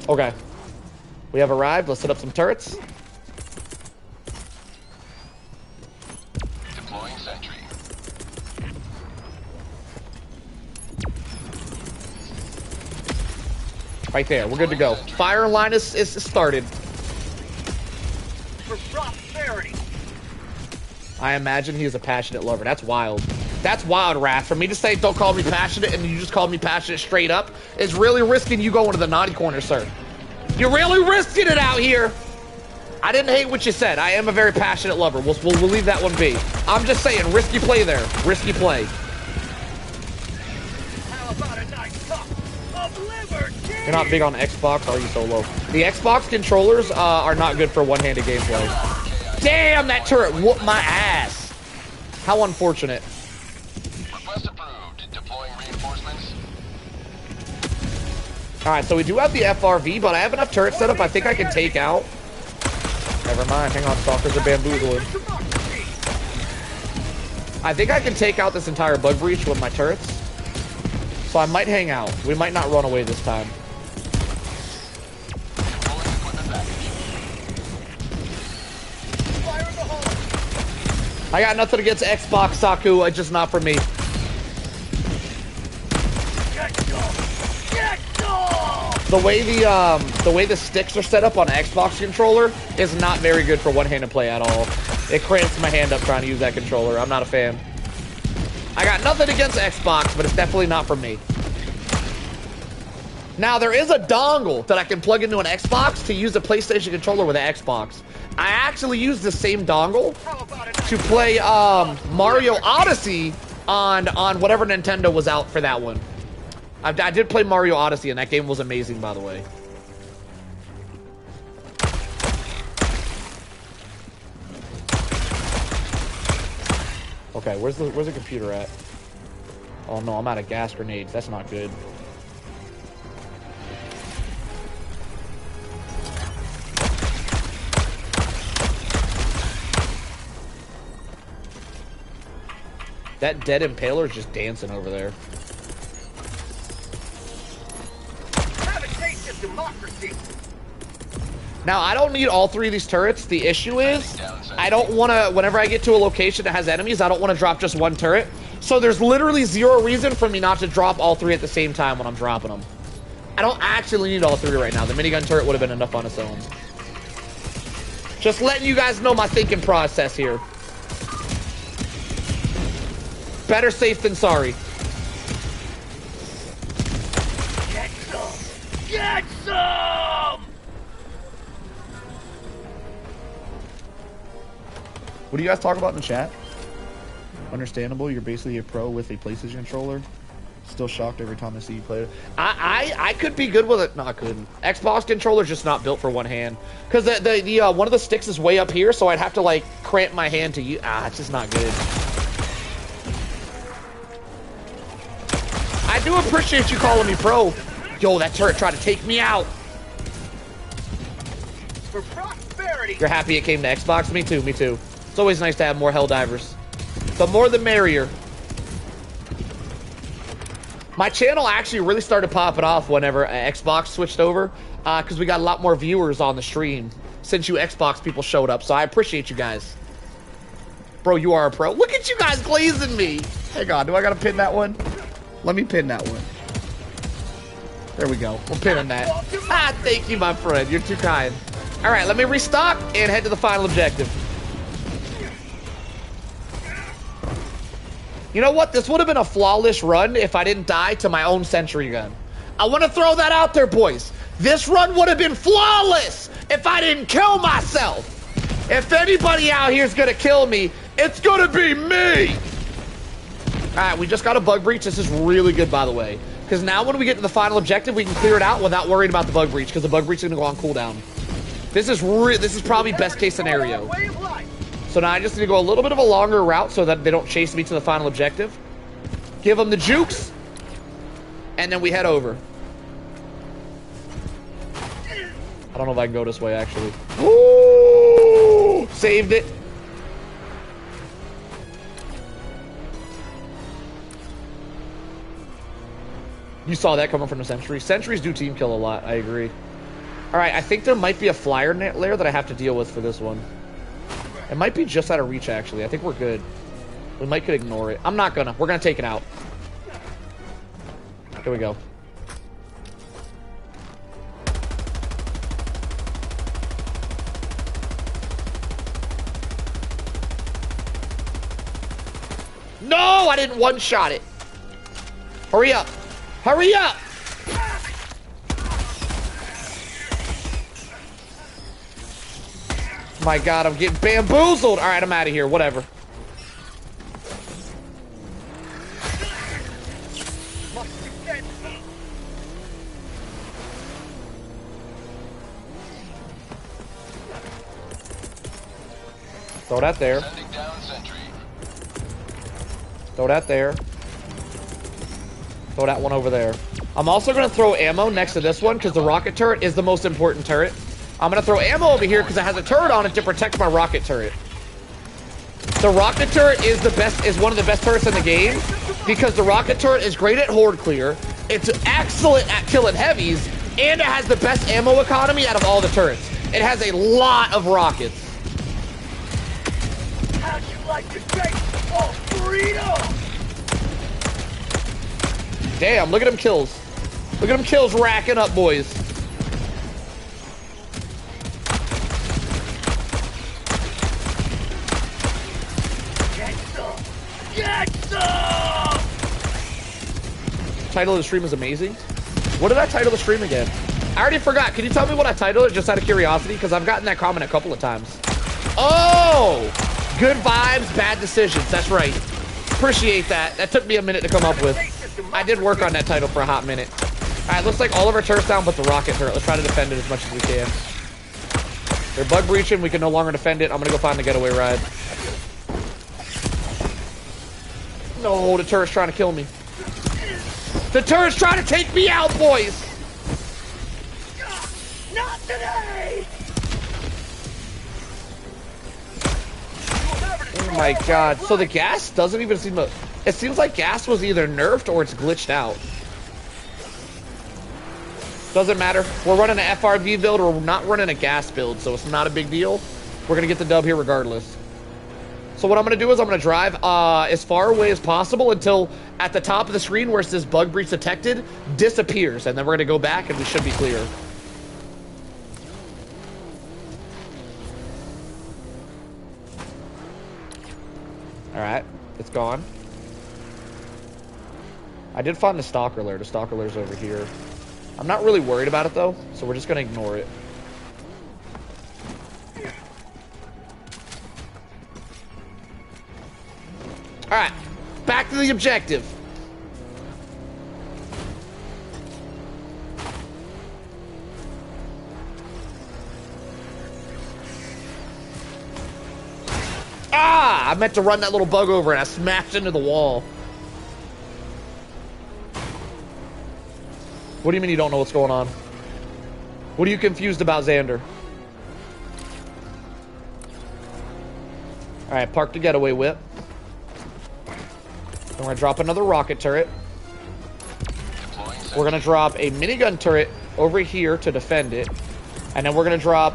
Okay. We have arrived. Let's set up some turrets. Deploying sentry. Right there. We're good to go. Fire line is started. For prosperity. I imagine he is a passionate lover. That's wild. That's wild, Wrath. For me to say don't call me passionate and you just call me passionate straight up is really risking you going to the naughty corner, sir. You're really risking it out here. I didn't hate what you said. I am a very passionate lover. We'll leave that one be. I'm just saying, risky play there. Risky play. How about a nice cup of liberty? You're not big on Xbox, are you, Solo? The Xbox controllers are not good for one-handed gameplay. Damn, that turret whooped my ass. How unfortunate. Request approved. Deploying reinforcements. Alright, so we do have the FRV, but I have enough turrets set up I think I can take out. Never mind, hang on, stalkers are bamboozling. I think I can take out this entire bug breach with my turrets. So I might hang out. We might not run away this time. I got nothing against Xbox, Saku. It's just not for me. The way the sticks are set up on an Xbox controller is not very good for one-handed play at all. It cramps my hand up trying to use that controller. I'm not a fan. I got nothing against Xbox, but it's definitely not for me. Now, there is a dongle that I can plug into an Xbox to use a PlayStation controller with an Xbox. I actually used the same dongle to play Mario Odyssey on whatever Nintendo was out for that one. I did play Mario Odyssey, and that game was amazing, by the way. Okay, where's the computer at? Oh no, I'm out of gas grenades. That's not good. That dead impaler is just dancing over there. Have a taste of democracy. Now, I don't need all 3 of these turrets. The issue is, I don't want to, whenever I get to a location that has enemies, I don't want to drop just 1 turret. So there's literally 0 reason for me not to drop all 3 at the same time when I'm dropping them. I don't actually need all 3 right now. The minigun turret would have been enough on its own. Just letting you guys know my thinking process here. Better safe than sorry. Get some! Get some! What do you guys talk about in the chat? Understandable, you're basically a pro with a PlayStation controller. Still shocked every time I see you play it. I could be good with it. No, I couldn't. Xbox controller's just not built for one hand. Because the one of the sticks is way up here, so I'd have to, like, cramp my hand to use. It's just not good. I do appreciate you calling me pro. Yo, that turret tried to take me out. For prosperity. You're happy it came to Xbox? Me too, me too. It's always nice to have more Helldivers. The more the merrier. My channel actually really started popping off whenever Xbox switched over. Because we got a lot more viewers on the stream. Since you Xbox people showed up. So I appreciate you guys. Bro, you are a pro. Look at you guys glazing me. Hang on, do I gotta pin that one? Let me pin that one. There we go. We're pinning that. Thank you, my friend. You're too kind. All right, let me restock and head to the final objective. You know what? This would have been a flawless run if I didn't die to my own sentry gun. I want to throw that out there, boys. This run would have been flawless if I didn't kill myself. If anybody out here is going to kill me, it's going to be me. All right, we just got a bug breach. This is really good, by the way. Because now when we get to the final objective, we can clear it out without worrying about the bug breach. Because the bug breach is going to go on cooldown. This is probably best case scenario. So now I just need to go a little bit of a longer route so that they don't chase me to the final objective. Give them the jukes. And then we head over. I don't know if I can go this way, actually. Ooh! Saved it. You saw that coming from the sentry. Sentries do team kill a lot, I agree. Alright, I think there might be a flyer layer that I have to deal with for this one. It might be just out of reach, actually. I think we're good. We might could ignore it. I'm not gonna. We're gonna take it out. Here we go. No! I didn't one-shot it. Hurry up. Hurry up! My God, I'm getting bamboozled. All right, I'm out of here. Whatever. Throw that there. Throw that there. Throw that one over there. I'm also going to throw ammo next to this one because the rocket turret is the most important turret. I'm going to throw ammo over here because it has a turret on it to protect my rocket turret. The rocket turret is one of the best turrets in the game because the rocket turret is great at horde clear. It's excellent at killing heavies, and it has the best ammo economy out of all the turrets. It has a lot of rockets. How'd you like to taste of freedom? Damn, look at them kills. Look at them kills racking up, boys. Get some! Title of the stream is amazing. What did I title the stream again? I already forgot. Can you tell me what I titled it just out of curiosity? Because I've gotten that comment a couple of times. Oh! Good vibes, bad decisions. That's right. Appreciate that. That took me a minute to come up with. I did work on that title for a hot minute. Alright, looks like all of our turrets down but the rocket turret. Let's try to defend it as much as we can. They're bug breaching. We can no longer defend it. I'm going to go find the getaway ride. No, the turret's trying to kill me. The turret's trying to take me out, boys! Not today! Oh my god. So the gas doesn't even seem to... It seems like gas was either nerfed or it's glitched out. Doesn't matter. We're running an FRV build or we're not running a gas build, so it's not a big deal. We're going to get the dub here regardless. So what I'm going to do is I'm going to drive as far away as possible until at the top of the screen where it says bug breach detected disappears. And then we're going to go back and we should be clear. Alright, it's gone. I did find the stalker lair. The stalker lair's over here. I'm not really worried about it though, so we're just gonna ignore it. Alright, back to the objective. Ah! I meant to run that little bug over and I smashed into the wall. What do you mean you don't know what's going on? What are you confused about, Xander? Alright, park the getaway whip. We're gonna drop another rocket turret. We're gonna drop a minigun turret over here to defend it. And then we're gonna drop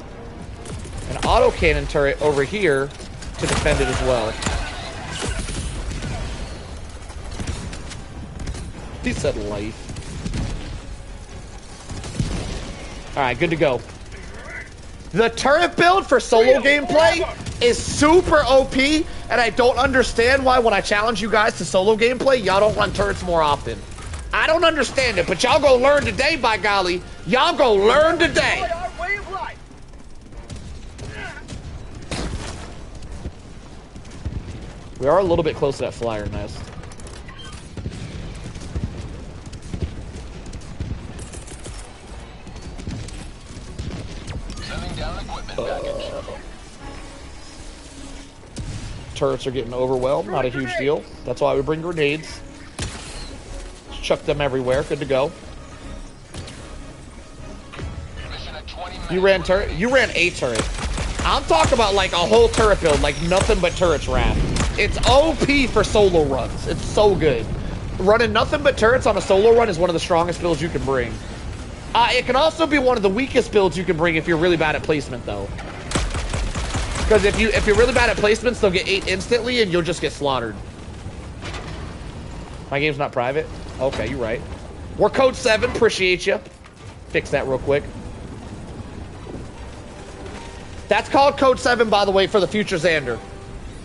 an autocannon turret over here to defend it as well. He said life. Alright, good to go. The turret build for solo gameplay is super OP, and I don't understand why when I challenge you guys to solo gameplay, y'all don't run turrets more often. I don't understand it, but y'all go learn today, by golly. Y'all go learn today. We are a little bit close to that flyer nest. Turrets are getting overwhelmed, not a huge deal. That's why we bring grenades. Just chuck them everywhere, good to go. You ran turret? You ran a turret. I'm talking about like a whole turret build, like nothing but turrets ran. It's OP for solo runs. It's so good. Running nothing but turrets on a solo run is one of the strongest builds you can bring. It can also be one of the weakest builds you can bring if you're really bad at placement, though. Because if you're really bad at placements, they'll get 8 instantly, and you'll just get slaughtered. My game's not private? Okay, you're right. We're code 7. Appreciate you. Fix that real quick. That's called code 7, by the way, for the future Xander.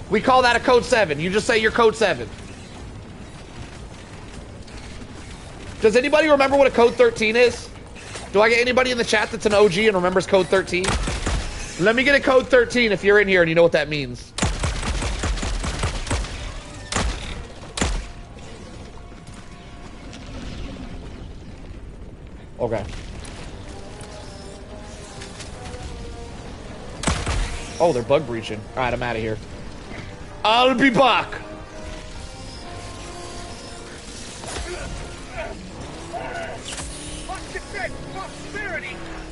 We call that a code 7. You just say you're code 7. Does anybody remember what a code 13 is? Do I get anybody in the chat that's an OG and remembers code 13? Let me get a code 13 if you're in here and you know what that means. Okay. Oh, they're bug breaching. All right, I'm out of here. I'll be back.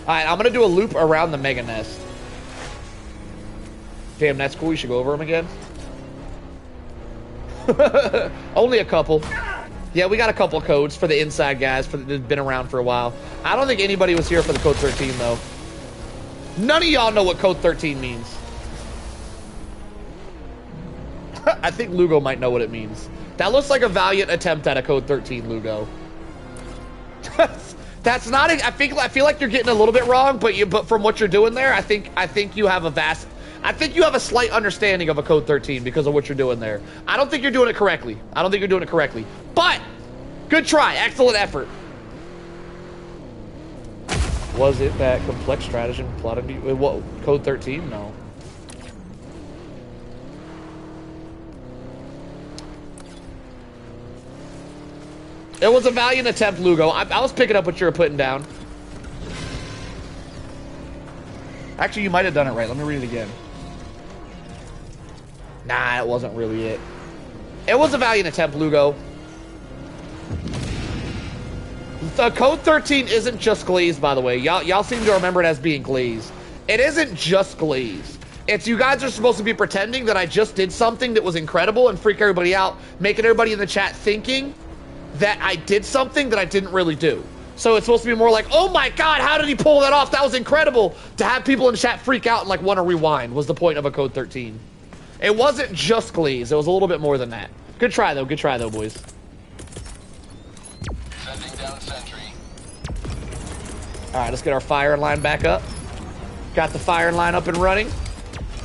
All right, I'm gonna do a loop around the mega nest. Damn, that's cool. You should go over them again. Only a couple. Yeah, we got a couple codes for the inside guys that have been around for a while. I don't think anybody was here for the code 13 though. None of y'all know what code 13 means. I think Lugo might know what it means. That looks like a valiant attempt at a code 13, Lugo. That's not. I feel like you're getting a little bit wrong, but from what you're doing there, I think you have a slight understanding of a code 13 because of what you're doing there. I don't think you're doing it correctly. But good try, excellent effort. Was it that complex stratagem plotted? What code 13? No. It was a valiant attempt, Lugo. I was picking up what you were putting down. Actually, you might have done it right. Let me read it again. Nah, it wasn't really it. It was a valiant attempt, Lugo. The Code 13 isn't just glazed, by the way. Y'all seem to remember it as being glazed. It isn't just glazed. It's you guys are supposed to be pretending that I just did something that was incredible and freak everybody out, making everybody in the chat thinking that I did something that I didn't really do. So it's supposed to be more like, oh my god, how did he pull that off? That was incredible. To have people in the chat freak out and like want to rewind was the point of a Code 13. It wasn't just glaze. It was a little bit more than that. Good try though, boys. Sending down sentry. All right, let's get our firing line back up. Got the firing line up and running.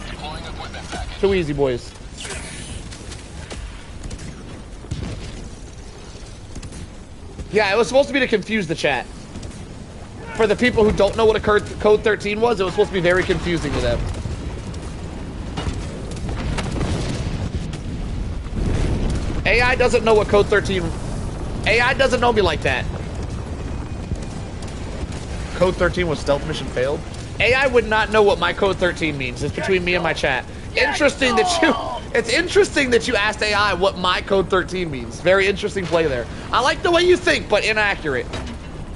Deploying equipment package. Too easy, boys. Yeah, it was supposed to be to confuse the chat. For the people who don't know what a Code 13 was, it was supposed to be very confusing to them. AI doesn't know what Code 13... AI doesn't know me like that. Code 13 was stealth mission failed? AI would not know what my Code 13 means. It's between me and my chat. Interesting that you... It's interesting that you asked AI what my Code 13 means. Very interesting play there. I like the way you think, but inaccurate.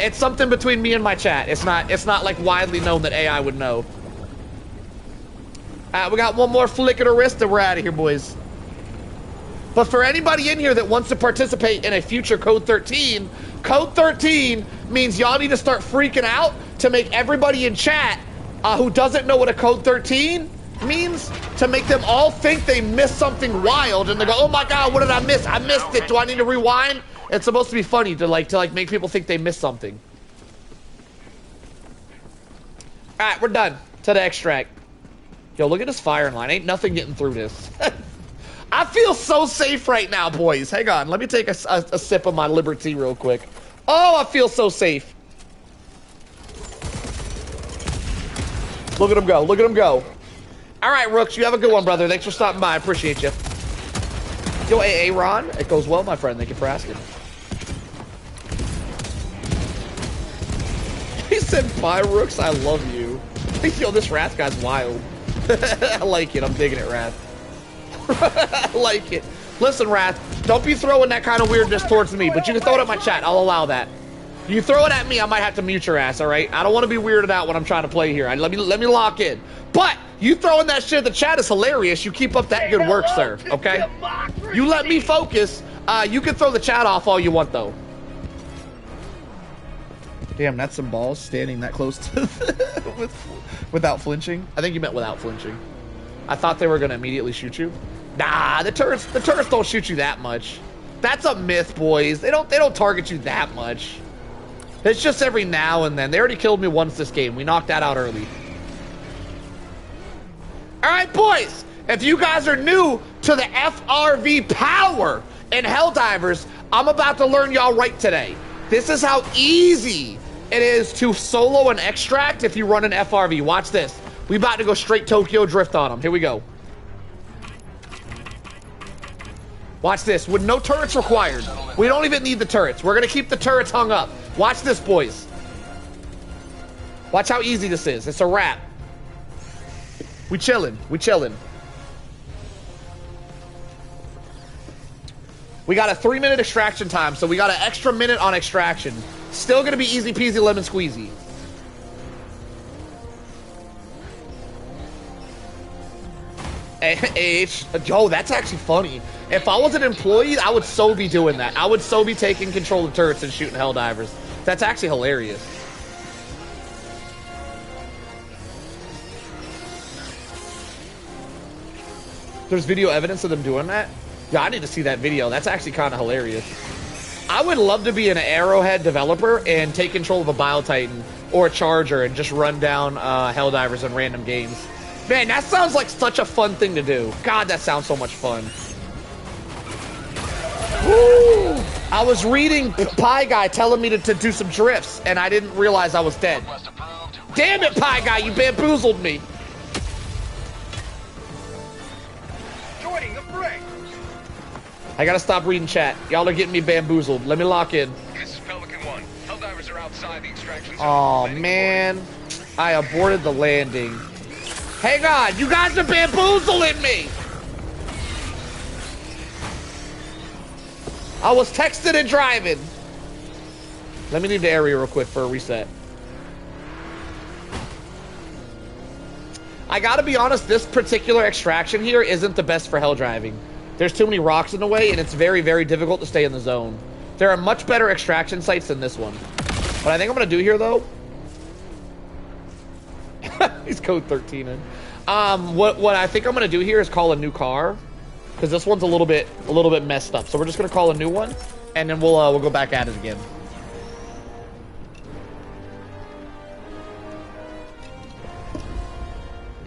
It's something between me and my chat. It's not like widely known that AI would know. We got one more flick of the wrist and we're out of here, boys. But for anybody in here that wants to participate in a future Code 13, Code 13 means y'all need to start freaking out to make everybody in chat who doesn't know what a Code 13 means, to make them all think they missed something wild and they go, oh my god, what did I miss? I missed it. Do I need to rewind? It's supposed to be funny to make people think they missed something. All right, we're done to the extract. Yo, look at this firing line. Ain't nothing getting through this. I feel so safe right now, boys. Hang on, let me take a sip of my Liberty real quick. Oh, I feel so safe. Look at him go, look at him go. All right, Rooks, you have a good one, brother. Thanks for stopping by, I appreciate you. Yo, AA Ron, it goes well, my friend. Thank you for asking. He said, bye, Rooks, I love you. Yo, this Wrath guy's wild. I like it, I'm digging it, Wrath. I like it. Listen, Wrath, don't be throwing that kind of weirdness towards me, but you can throw it at my chat. I'll allow that. You throw it at me, I might have to mute your ass, all right? I don't want to be weirded out when I'm trying to play here. Let me lock in. But you throwing that shit at the chat is hilarious. You keep up that good work, sir, okay? You let me focus. You can throw the chat off all you want, though. Damn, that's some balls standing that close to without flinching. I think you meant without flinching. I thought they were gonna immediately shoot you. Nah, the turrets don't shoot you that much. That's a myth, boys. They don't target you that much. It's just every now and then. They already killed me once this game. We knocked that out early. All right, boys. If you guys are new to the FRV power in Helldivers, I'm about to learn y'all right today. This is how easy it is to solo an extract if you run an FRV. Watch this. We about to go straight Tokyo Drift on them. Here we go. Watch this. With no turrets required. We don't even need the turrets. We're going to keep the turrets hung up. Watch this, boys. Watch how easy this is. It's a wrap. We chilling. We chilling. We got a 3-minute extraction time, so we got an extra minute on extraction. Still going to be easy peasy lemon squeezy. Joe, that's actually funny. If I was an employee, I would so be doing that. I would so be taking control of turrets and shooting Helldivers. That's actually hilarious. There's video evidence of them doing that? Yeah, I need to see that video. That's actually kind of hilarious. I would love to be an Arrowhead developer and take control of a Bile-Titan or a Charger and just run down Helldivers in random games. Man, that sounds like such a fun thing to do. God, that sounds so much fun. Woo! I was reading Pie Guy telling me to do some drifts, and I didn't realize I was dead. Damn it, Pie Guy, you bamboozled me. Joining the fray. I gotta stop reading chat. Y'all are getting me bamboozled. Let me lock in. This is Pelican 1. Helldivers are outside the extraction zone. Oh man, I aborted the landing. Hang on, you guys are bamboozling me! I was texting and driving. Let me leave the area real quick for a reset. I gotta be honest, this particular extraction here isn't the best for hell driving. There's too many rocks in the way, and it's very, very difficult to stay in the zone. There are much better extraction sites than this one. What I think I'm gonna do here, though... He's code 13 in. What I think I'm gonna do here is call a new car. Because this one's a little bit messed up. So we're just gonna call a new one, and then we'll go back at it again.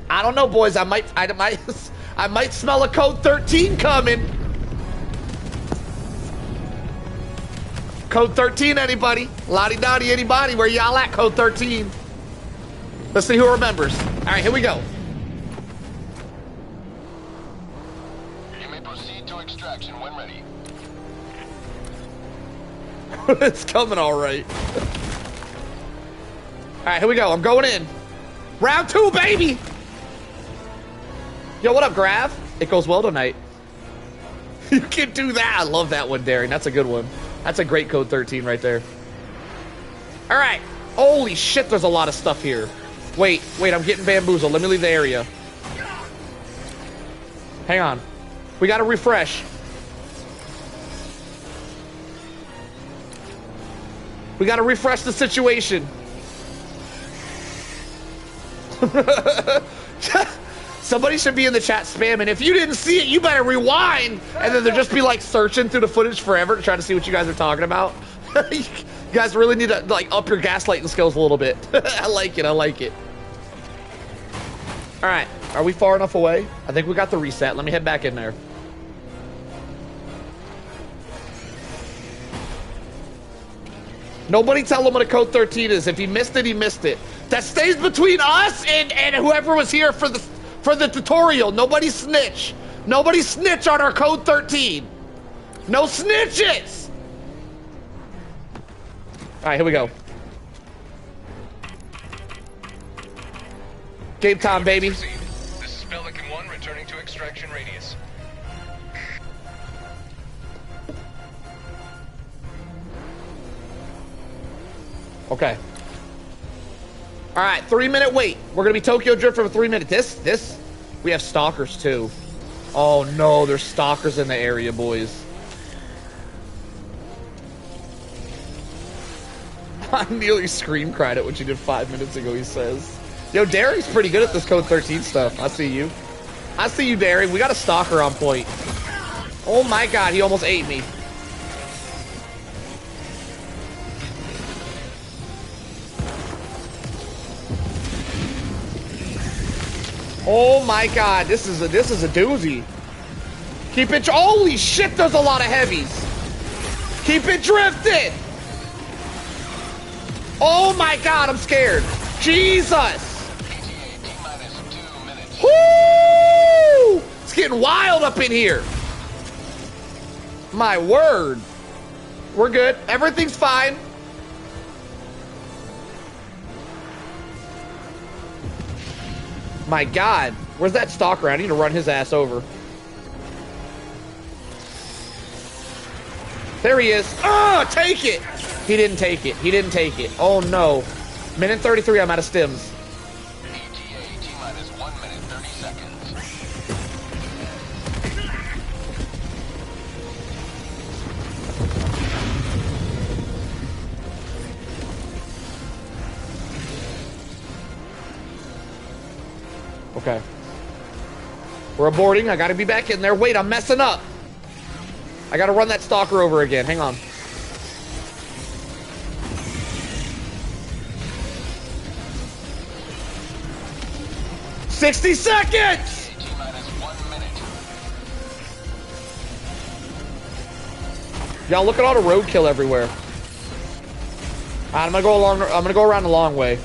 I don't know, boys. I might smell a code 13 coming. Code 13, anybody? Lottie Dottie, anybody? Where y'all at? Code 13. Let's see who remembers. All right, here we go. You may proceed to extraction when ready. It's coming all right. All right, here we go. I'm going in. Round 2, baby. Yo, what up, Grav? It goes well tonight. You can do that. I love that one, Darren. That's a good one. That's a great code 13 right there. All right. Holy shit, there's a lot of stuff here. Wait, I'm getting bamboozled. Let me leave the area. Hang on. We got to refresh. We got to refresh the situation. Somebody should be in the chat spamming. If you didn't see it, you better rewind. And then they'll just be like searching through the footage forever to try to see what you guys are talking about. You guys really need to like up your gaslighting skills a little bit. I like it. I like it. All right. Are we far enough away? I think we got the reset. Let me head back in there. Nobody tell him what a code 13 is. If he missed it, he missed it. That stays between us and whoever was here for the tutorial. Nobody snitch. Nobody snitch on our code 13. No snitches. All right, here we go. Game time, baby. This is Pelican 1 returning to extraction radius. Okay. All right, 3-minute wait. We're gonna be Tokyo Drift for 3 minutes. This, we have stalkers too. Oh no, there's stalkers in the area, boys. I nearly scream cried at what you did 5 minutes ago, he says. Yo, Derry's pretty good at this code 13 stuff. I see you. I see you, Derry. We got a stalker on point. Oh my god, he almost ate me. Oh my god, this is a doozy. Keep it, holy shit, there's a lot of heavies. Keep it drifted. Oh my god, I'm scared. Jesus. Woo! It's getting wild up in here. My word. We're good. Everything's fine. My god. Where's that stalker? I need to run his ass over. There he is. Oh, take it. He didn't take it. He didn't take it. Oh no. Minute 33, I'm out of stims. Okay. We're aborting. I gotta be back in there. Wait, I'm messing up. I gotta run that stalker over again. Hang on. "60 seconds! Y'all look at all the roadkill everywhere. Alright, I'm gonna go around the long way.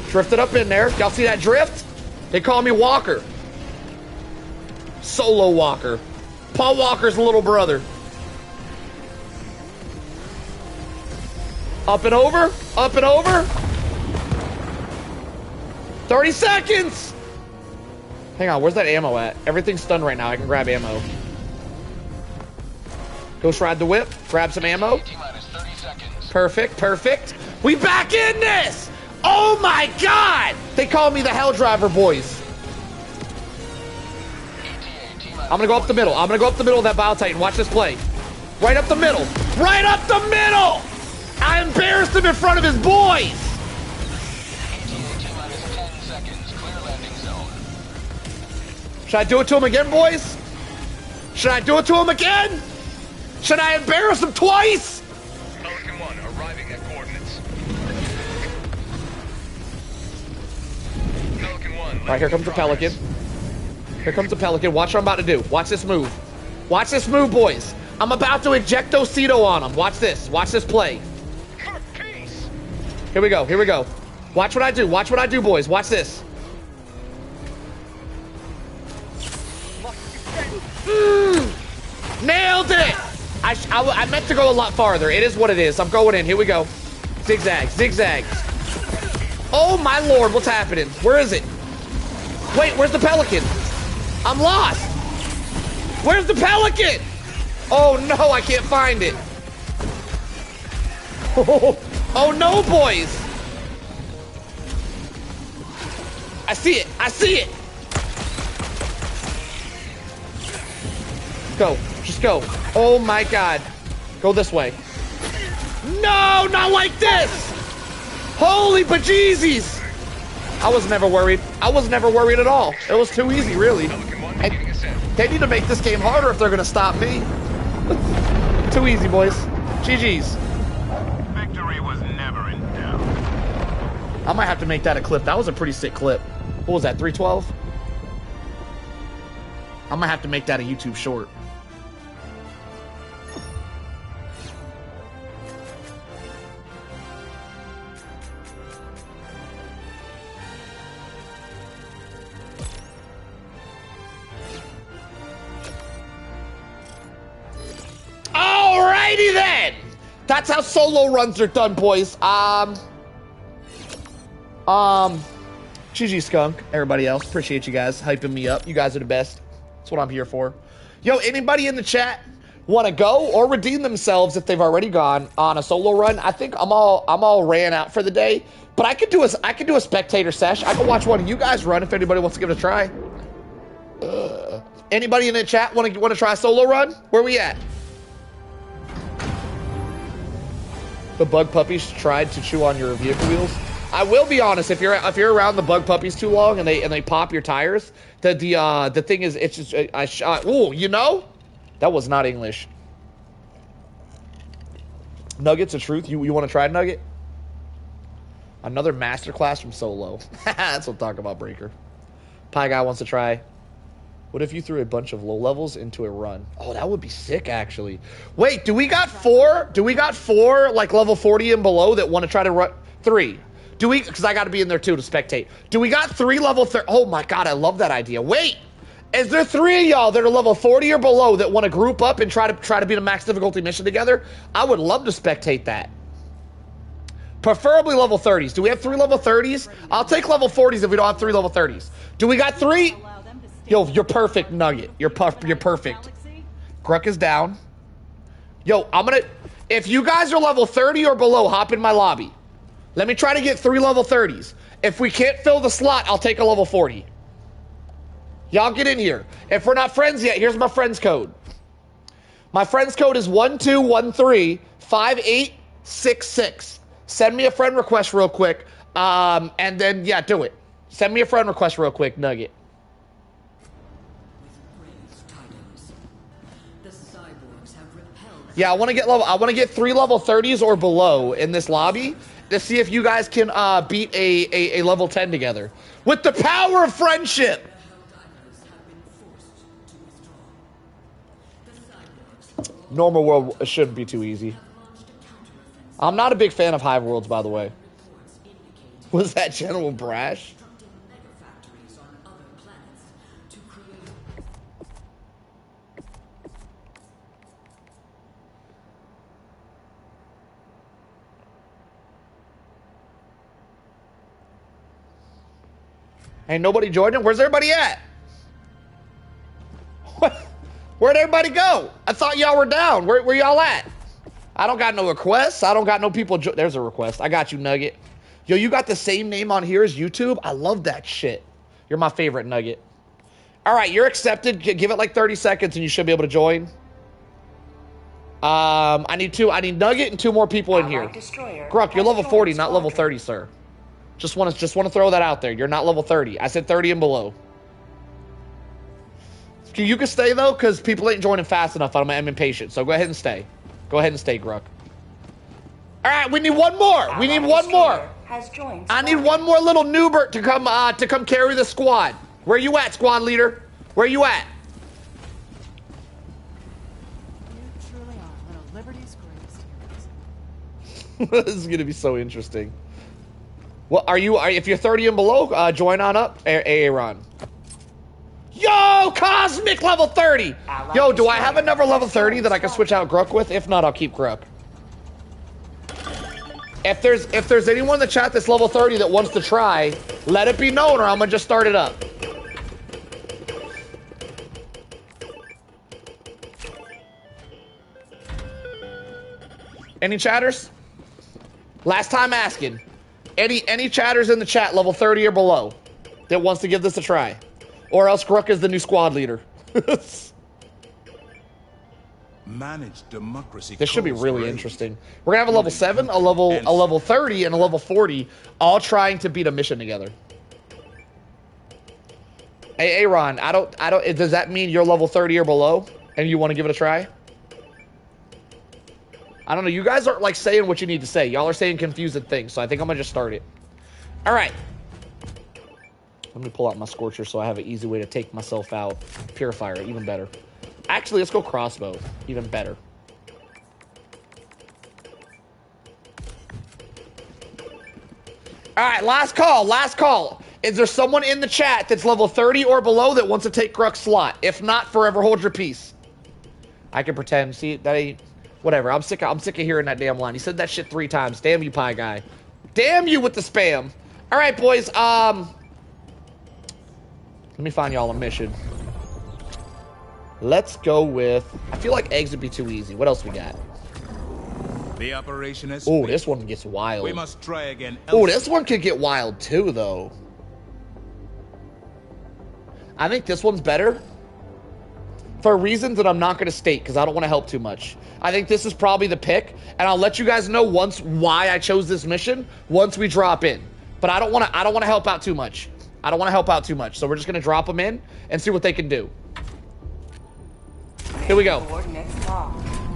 Drifted up in there. Y'all see that drift? They call me Walker. Solo Walker. Paul Walker's little brother. Up and over. Up and over. 30 seconds. Hang on, where's that ammo at? Everything's stunned right now. I can grab ammo. Ghost ride the whip. Grab some ammo. Perfect, perfect. We back in this! Oh my god! They call me the Hell Driver, boys. I'm gonna go up the middle. I'm gonna go up the middle of that Bile Titan. Watch this play. Right up the middle. Right up the middle! I embarrassed him in front of his boys! Should I do it to him again, boys? Should I do it to him again? Should I embarrass him twice? Pelican 1 arriving at coordinates. Pelican 1. All right, here comes the Pelican. Here comes the Pelican. Watch what I'm about to do. Watch this move. Watch this move, boys. I'm about to ejectocito on him. Watch this. Watch this play. Here we go. Here we go. Watch what I do. Watch what I do, boys. Watch this. Nailed it! I meant to go a lot farther. It is what it is. I'm going in. Here we go. Zigzag. Zigzag. Oh, my lord. What's happening? Where is it? Wait, where's the Pelican? I'm lost. Where's the Pelican? Oh, no. I can't find it. Oh, no, boys. I see it. I see it. Go. Just go. Oh my god. Go this way. No, not like this! Holy bejesus! I was never worried. I was never worried at all. It was too easy, really. They need to make this game harder if they're gonna stop me. Too easy, boys. GG's. Victory was never in doubt. I might have to make that a clip. That was a pretty sick clip. What was that, 312? I might have to make that a YouTube short. Alrighty then! That's how solo runs are done, boys. GG Skunk, everybody else. Appreciate you guys hyping me up. You guys are the best. That's what I'm here for. Yo, anybody in the chat want to go or redeem themselves if they've already gone on a solo run? I think I'm all ran out for the day, but I could do a spectator sesh. I can watch one of you guys run if anybody wants to give it a try. Anybody in the chat want to try a solo run? Where we at? The bug puppies tried to chew on your vehicle wheels. I will be honest, if you're around the bug puppies too long and they pop your tires, the thing is, it's just ooh, you know, that was not English. Nuggets of truth. You want to try Nugget? Another masterclass from solo. That's what I'm talking about, Breaker. Pie guy wants to try. What if you threw a bunch of low levels into a run? Oh, that would be sick, actually. Wait, do we got four? Do we got four, like, level 40 and below that want to try to run? 3. Do we? Because I got to be in there, too, to spectate. Do we got 3 level 30? Oh, my God, I love that idea. Wait, is there 3 of y'all that are level 40 or below that want to group up and try to beat a max difficulty mission together? I would love to spectate that. Preferably level 30s. Do we have 3 level 30s? I'll take level 40s if we don't have 3 level 30s. Do we got 3? Yo, you're perfect, Nugget. You're perfect. Gruck is down. Yo, if you guys are level 30 or below, hop in my lobby. Let me try to get 3 level 30s. If we can't fill the slot, I'll take a level 40. Y'all get in here. If we're not friends yet, here's my friend's code. My friend's code is 12135866. Send me a friend request real quick. And then, yeah, do it. Send me a friend request real quick, Nugget. Yeah, I want to get 3 level 30s or below in this lobby to see if you guys can beat a level 10 together. With the power of friendship. Normal world shouldn't be too easy. I'm not a big fan of Hive Worlds, by the way. Was that General Brash? Ain't nobody joining? Where's everybody at? Where'd everybody go? I thought y'all were down. Where y'all at? I don't got no requests. I don't got no people. There's a request. I got you, Nugget. Yo, you got the same name on here as YouTube? I love that shit. You're my favorite, Nugget. All right, you're accepted. Give it like 30 seconds and you should be able to join. I need Nugget and 2 more people in here. Gruck, you're level 40, not level 30, sir. Just want to throw that out there. You're not level 30. I said 30 and below. You can stay, though, because people ain't joining fast enough. I'm impatient, so go ahead and stay. Go ahead and stay, Gruck. All right, we need one more. We need one more. I need one more little Newbert to come carry the squad. Where you at, squad leader? Where you at? You truly are one of Liberty's greatest heroes. This is gonna be so interesting. Well, if you're 30 and below, join on up, Aaron. Yo, Cosmic level 30. Yo, do I have another level 30 that I can switch out Gruck with? If not, I'll keep Gruck. If there's anyone in the chat that's level 30 that wants to try, let it be known or I'm gonna just start it up. Any chatters? Last time asking. Any chatters in the chat level 30 or below that wants to give this a try? Or else Gruck is the new squad leader. Managed democracy. This should be really interesting. We're gonna have a level 7, a level 30, and a level 40, all trying to beat a mission together. Hey, Aaron, does that mean you're level 30 or below and you want to give it a try? I don't know. You guys aren't like saying what you need to say. Y'all are saying confusing things, so I think I'm gonna just start it. All right. Let me pull out my Scorcher so I have an easy way to take myself out. Purifier, even better. Actually, let's go crossbow. Even better. All right, last call, last call. Is there someone in the chat that's level 30 or below that wants to take Gruck's slot? If not, forever hold your peace. I can pretend. See, that ain't... Whatever, I'm sick of hearing that damn line. He said that shit 3 times. Damn you, pie guy. Damn you with the spam. All right, boys. Let me find y'all a mission. Let's go with... I feel like eggs would be too easy. What else we got? The operation is... Oh, this one gets wild. We must try again. Oh, this one could get wild too, though. I think this one's better. For reasons that I'm not going to state, because I don't want to help too much. I think this is probably the pick, and I'll let you guys know once why I chose this mission once we drop in. But I don't want to help out too much. I don't want to help out too much, so we're just going to drop them in and see what they can do. Here we go.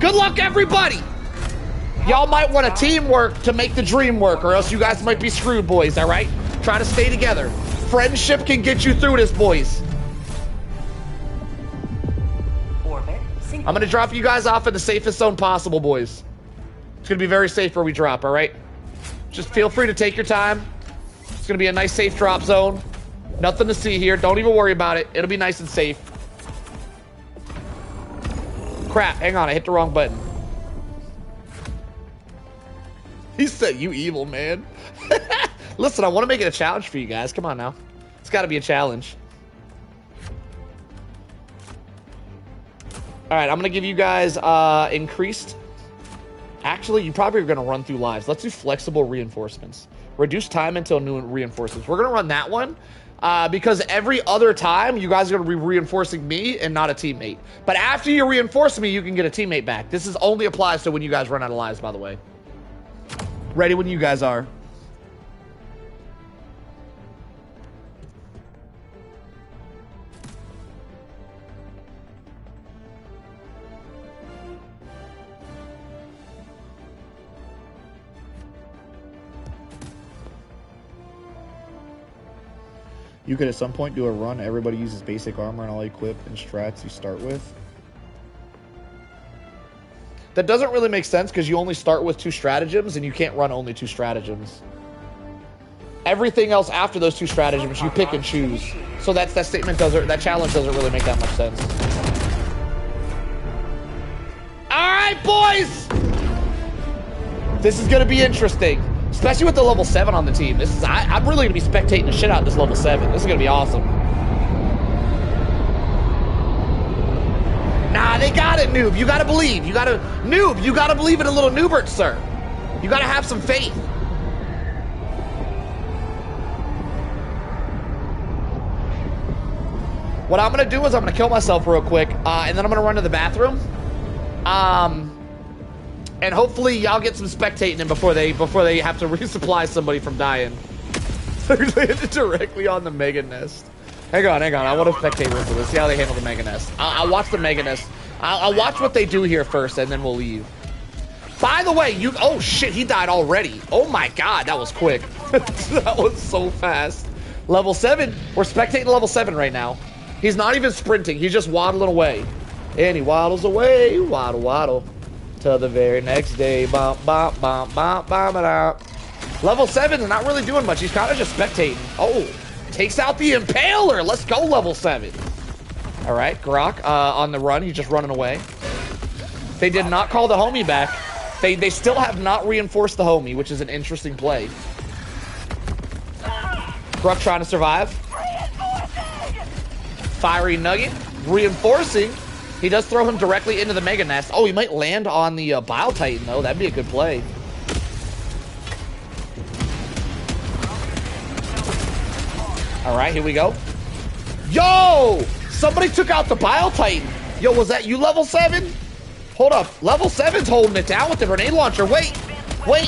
Good luck, everybody! Y'all might want to teamwork to make the dream work, or else you guys might be screwed, boys, all right? Try to stay together. Friendship can get you through this, boys. I'm going to drop you guys off in the safest zone possible, boys. It's going to be very safe where we drop, all right? Just feel free to take your time. It's going to be a nice, safe drop zone. Nothing to see here. Don't even worry about it. It'll be nice and safe. Crap. Hang on. I hit the wrong button. He said, you evil, man. Listen, I want to make it a challenge for you guys. Come on now. It's got to be a challenge. All right, I'm going to give you guys increased. Actually, you probably are going to run through lives. Let's do flexible reinforcements. Reduce time until new reinforcements. We're going to run that one because every other time you guys are going to be reinforcing me and not a teammate. But after you reinforce me, you can get a teammate back. This is only applies to when you guys run out of lives, by the way. Ready when you guys are. You could at some point do a run, everybody uses basic armor and all equip and strats you start with. That doesn't really make sense because you only start with 2 stratagems and you can't run only 2 stratagems. Everything else after those 2 stratagems you pick and choose. So that challenge doesn't really make that much sense. Alright, boys! This is gonna be interesting. Especially with the level 7 on the team. I'm really going to be spectating the shit out of this level 7. This is going to be awesome. Nah, they got it, noob. You gotta believe. You gotta believe in a little noobert, sir. You gotta have some faith. What I'm gonna do is I'm gonna kill myself real quick, and then I'm gonna run to the bathroom. And hopefully y'all get some spectating in before they have to resupply somebody from dying. They landed directly on the Mega Nest. Hang on. I want to spectate into this. See how they handle the Mega Nest. I'll watch the Mega Nest. I'll watch what they do here first, and then we'll leave. By the way, oh shit, he died already. Oh my god, that was quick. That was so fast. Level 7. We're spectating level 7 right now. He's not even sprinting. He's just waddling away. And he waddles away. Waddle, waddle. Till the very next day. Bump, bump, bump, bump, bump, bump. Level 7 is not really doing much. He's kind of just spectating. Oh, takes out the Impaler. Let's go, level 7. All right, Grok on the run. He's just running away. They did not call the homie back. They still have not reinforced the homie, which is an interesting play. Grok trying to survive. Fiery Nugget. Reinforcing. He does throw him directly into the Mega Nest. Oh, he might land on the Bile Titan, though. That'd be a good play. All right, here we go. Yo! Somebody took out the Bile Titan. Yo, was that you, level 7? Hold up. Level 7's holding it down with the grenade launcher. Wait.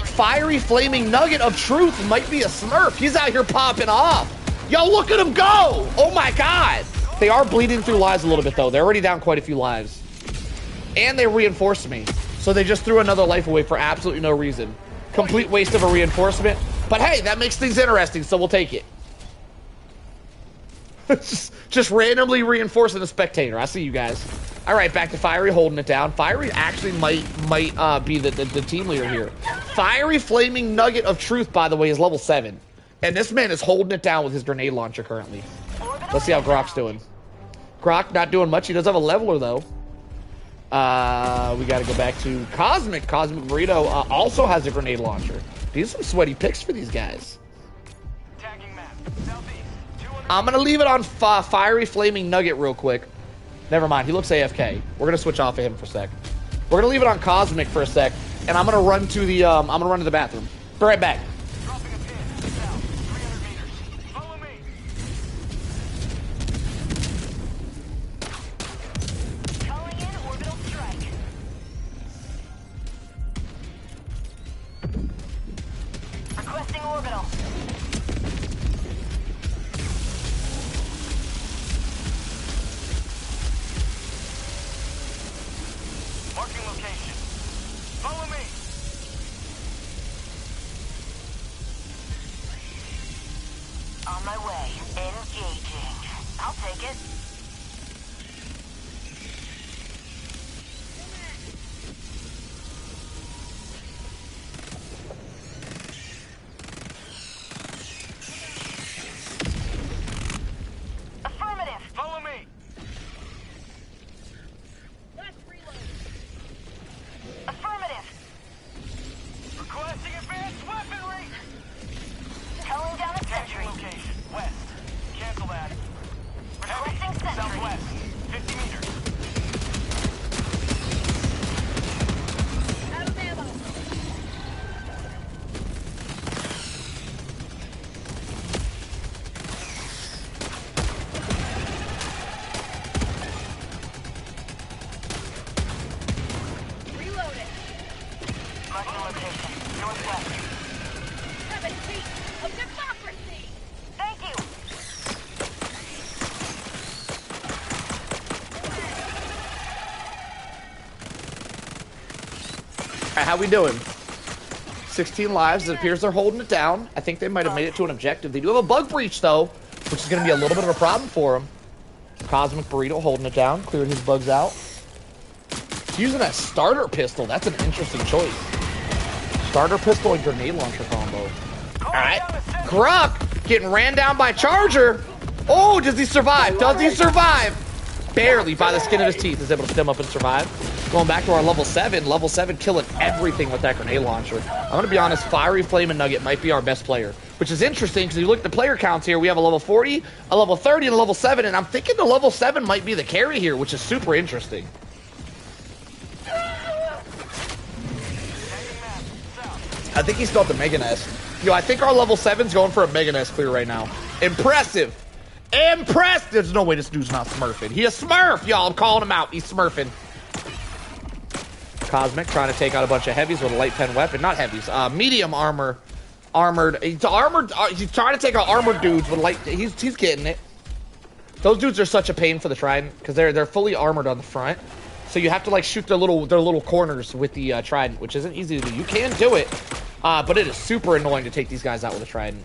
Fiery Flaming Nugget of Truth might be a smurf. He's out here popping off. Yo, look at him go! Oh, my God. They are bleeding through lives a little bit, though. They're already down quite a few lives. And they reinforced me. So they just threw another life away for absolutely no reason. Complete waste of a reinforcement. But hey, that makes things interesting, so we'll take it. just randomly reinforcing the spectator. I see you guys. All right, back to Fiery holding it down. Fiery actually might be the team leader here. Fiery Flaming Nugget of Truth, by the way, is level 7. And this man is holding it down with his grenade launcher currently. Let's see how Grok's doing. Grok not doing much. He does have a leveler, though. We got to go back to Cosmic. Cosmic Burrito also has a grenade launcher. These are some sweaty picks for these guys. I'm going to leave it on Fiery Flaming Nugget real quick. Never mind. He looks AFK. We're going to switch off of him for a sec. We're going to leave it on Cosmic for a sec. And I'm going to run to the the bathroom. Be right back. How we doing? 16 lives. It appears they're holding it down. I think they might have made it to an objective. They do have a bug breach, though, which is going to be a little bit of a problem for them. Cosmic Burrito holding it down. Cleared his bugs out. He's using a starter pistol. That's an interesting choice. Starter pistol and grenade launcher combo. All right. Grok getting ran down by Charger. Oh, does he survive? Does he survive? Barely, by the skin of his teeth, is able to stem up and survive. Going back to our level 7. Level 7 killing everything with that grenade launcher. I'm going to be honest, Fiery Flaming Nugget might be our best player. Which is interesting, because you look at the player counts here, we have a level 40, a level 30, and a level 7, and I'm thinking the level 7 might be the carry here, which is super interesting. I think he's still at the Mega Nest. Yo, I think our level 7's going for a Mega Nest clear right now. Impressive. Impressed. There's no way this dude's not smurfing. He a smurf, y'all. I'm calling him out. He's smurfing. Cosmic trying to take out a bunch of heavies with a light pen weapon. Not heavies. Medium armor. Armored. He's armored. He's trying to take out armored dudes with light. He's getting it. Those dudes are such a pain for the Trident because they're fully armored on the front. So you have to like shoot their little corners with the Trident, which isn't easy to do. You can do it, but it is super annoying to take these guys out with a Trident.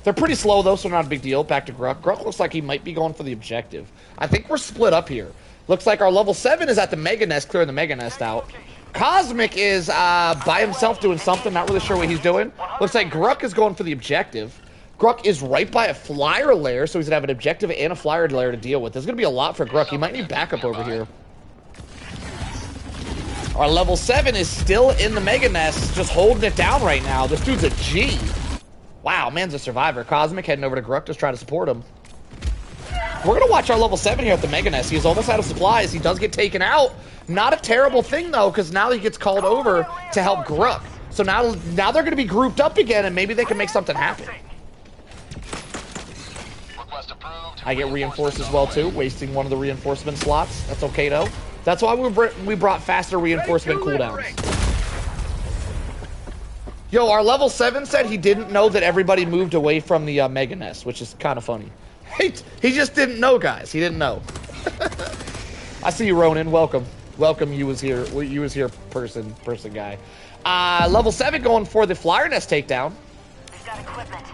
They're pretty slow though, so not a big deal. Back to Gruck. Gruck looks like he might be going for the objective. I think we're split up here. Looks like our level 7 is at the Mega Nest, clearing the Mega Nest out. Cosmic is by himself doing something, not really sure what he's doing. Looks like Gruck is going for the objective. Gruck is right by a flyer lair, so he's gonna have an objective and a flyer lair to deal with. There's gonna be a lot for Gruck. He might need backup over here. Our level 7 is still in the Mega Nest, just holding it down right now. This dude's a G. Wow, man's a survivor. Cosmic heading over to Gruck to try to support him. We're going to watch our level 7 here at the Mega Nest. He's almost out of supplies. He does get taken out. Not a terrible thing, though, because now he gets called over to help Gruck. So now they're going to be grouped up again, and maybe they can make something happen. I get reinforced as well, too, wasting one of the reinforcement slots. That's okay, though. That's why we brought faster reinforcement cooldowns. Yo, our level 7 said he didn't know that everybody moved away from the Mega Nest, which is kind of funny. He just didn't know, guys. He didn't know. I see you, Ronan. Welcome. Welcome, you was here, person guy. Level 7 going for the Flyer Nest takedown. We've got equipment.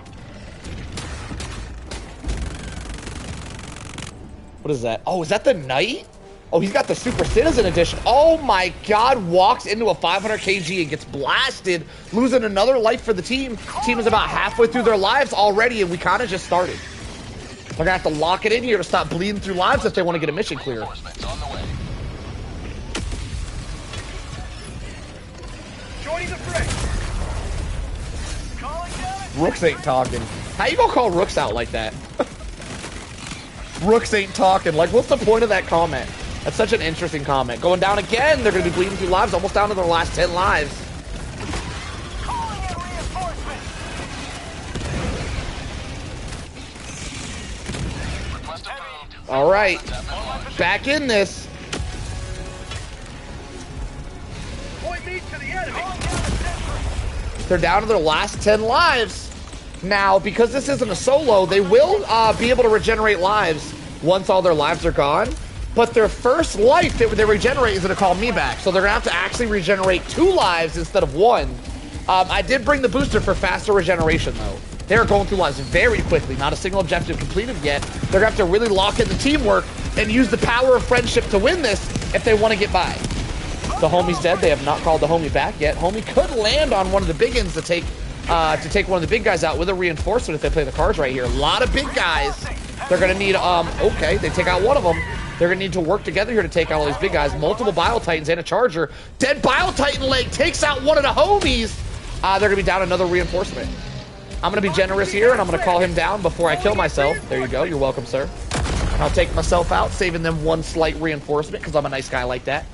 What is that? Oh, is that the Knight? Oh, he's got the Super Citizen Edition. Oh my God, walks into a 500 kg and gets blasted, losing another life for the team. Team is about halfway through their lives already, and we kind of just started. They're gonna have to lock it in here to stop bleeding through lives if they want to get a mission clear. Rooks ain't talking. How you gonna call Rooks out like that? Rooks ain't talking. Like, what's the point of that comment? That's such an interesting comment. Going down again. They're going to be bleeding through lives, almost down to their last 10 lives. All right. Back in this. They're down to their last 10 lives. Now, because this isn't a solo, they will be able to regenerate lives once all their lives are gone. But their first life that they regenerate is going to call me back. So they're going to have to actually regenerate 2 lives instead of 1. I did bring the booster for faster regeneration, though. They're going through lives very quickly. Not a single objective completed yet. They're going to have to really lock in the teamwork and use the power of friendship to win this if they want to get by. The homie's dead. They have not called the homie back yet. Homie could land on one of the big ends to take one of the big guys out with a reinforcement if they play the cards right here. A lot of big guys. They're going to need, okay, they take out one of them. They're going to need to work together here to take out all these big guys. Multiple Bile Titans and a Charger. Dead Bile Titan leg takes out one of the homies. They're going to be down another reinforcement. I'm going to be generous here, and I'm going to call him down before I kill myself. There you go. You're welcome, sir. I'll take myself out, saving them one slight reinforcement because I'm a nice guy like that.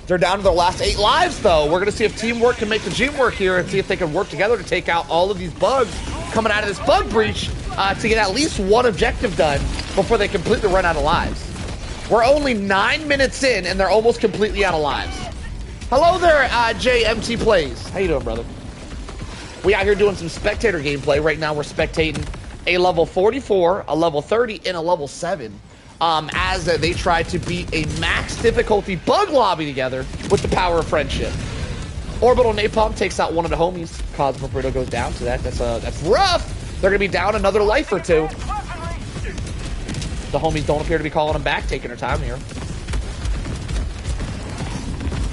They're down to their last 8 lives, though. We're going to see if teamwork can make the dream work here and see if they can work together to take out all of these bugs coming out of this bug breach to get at least one objective done before they completely run out of lives. We're only 9 minutes in, and they're almost completely out of lives. Hello there, JMT Plays. How you doing, brother? We out here doing some spectator gameplay. Right now, we're spectating a level 44, a level 30, and a level 7. As they try to beat a max difficulty bug lobby together with the power of friendship. Orbital Napalm takes out one of the homies. Cosmo Burrito goes down to that. That's rough. They're going to be down another life or 2. The homies don't appear to be calling them back, taking their time here.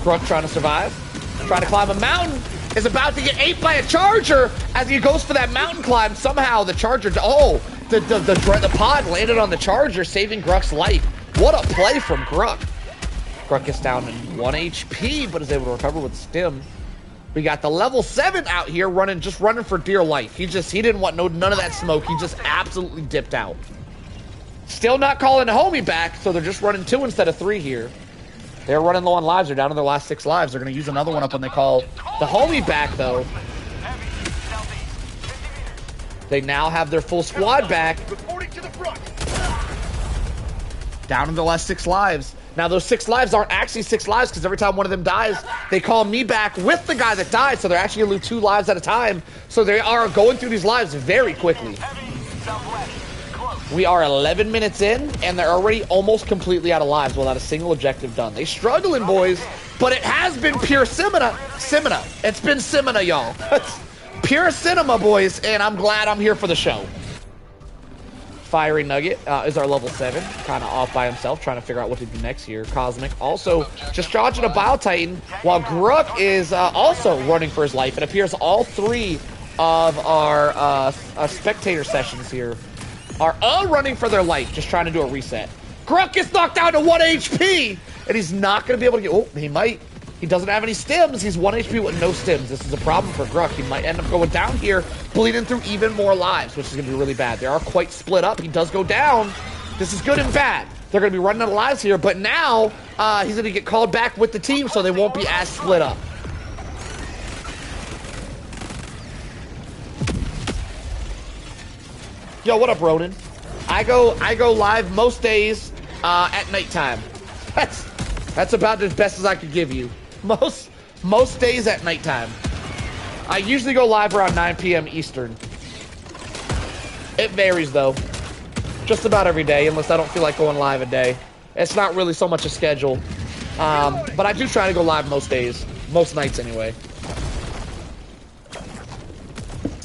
Gruck trying to survive. Trying to climb a mountain. Is about to get ate by a Charger as he goes for that mountain climb. Somehow the Charger... The pod landed on the Charger, saving Gruck's life. What a play from Gruck. Gruck gets down in 1 HP, but is able to recover with Stim. We got the level 7 out here running for dear life. He didn't want none of that smoke. He just absolutely dipped out. Still not calling the homie back, so they're just running 2 instead of 3 here. They're running low on lives. They're down to their last 6 lives. They're going to use another one up when they call the homie back, though. They now have their full squad back. Down to the last 6 lives. Now, those 6 lives aren't actually 6 lives because every time one of them dies, they call me back with the guy that died. So they're actually going to lose 2 lives at a time. So they are going through these lives very quickly. We are 11 minutes in, and they're already almost completely out of lives without a single objective done. They struggling, boys, but it has been pure Simina. It's been Simina, y'all. Pure cinema, boys, and I'm glad I'm here for the show. Fiery Nugget is our level 7, kind of off by himself, trying to figure out what to do next here. Cosmic also just dodging a Bile Titan, while Gruck is also running for his life. It appears all 3 of our spectator sessions here are running for their life, just trying to do a reset. Gruck gets knocked down to 1 HP, and he's not going to be able to get... Oh, he might. He doesn't have any stims. He's 1 HP with no stims. This is a problem for Gruck. He might end up going down here, bleeding through even more lives, which is going to be really bad. They are quite split up. He does go down. This is good and bad. They're going to be running out of lives here, but now he's going to get called back with the team, so they won't be as split up. Yo, what up, Ronan? I go live most days at nighttime. That's about as best as I could give you. Most days at nighttime. I usually go live around 9 p.m. Eastern. It varies though. Just about every day, unless I don't feel like going live a day. It's not really so much a schedule. But I do try to go live most days. Most nights anyway.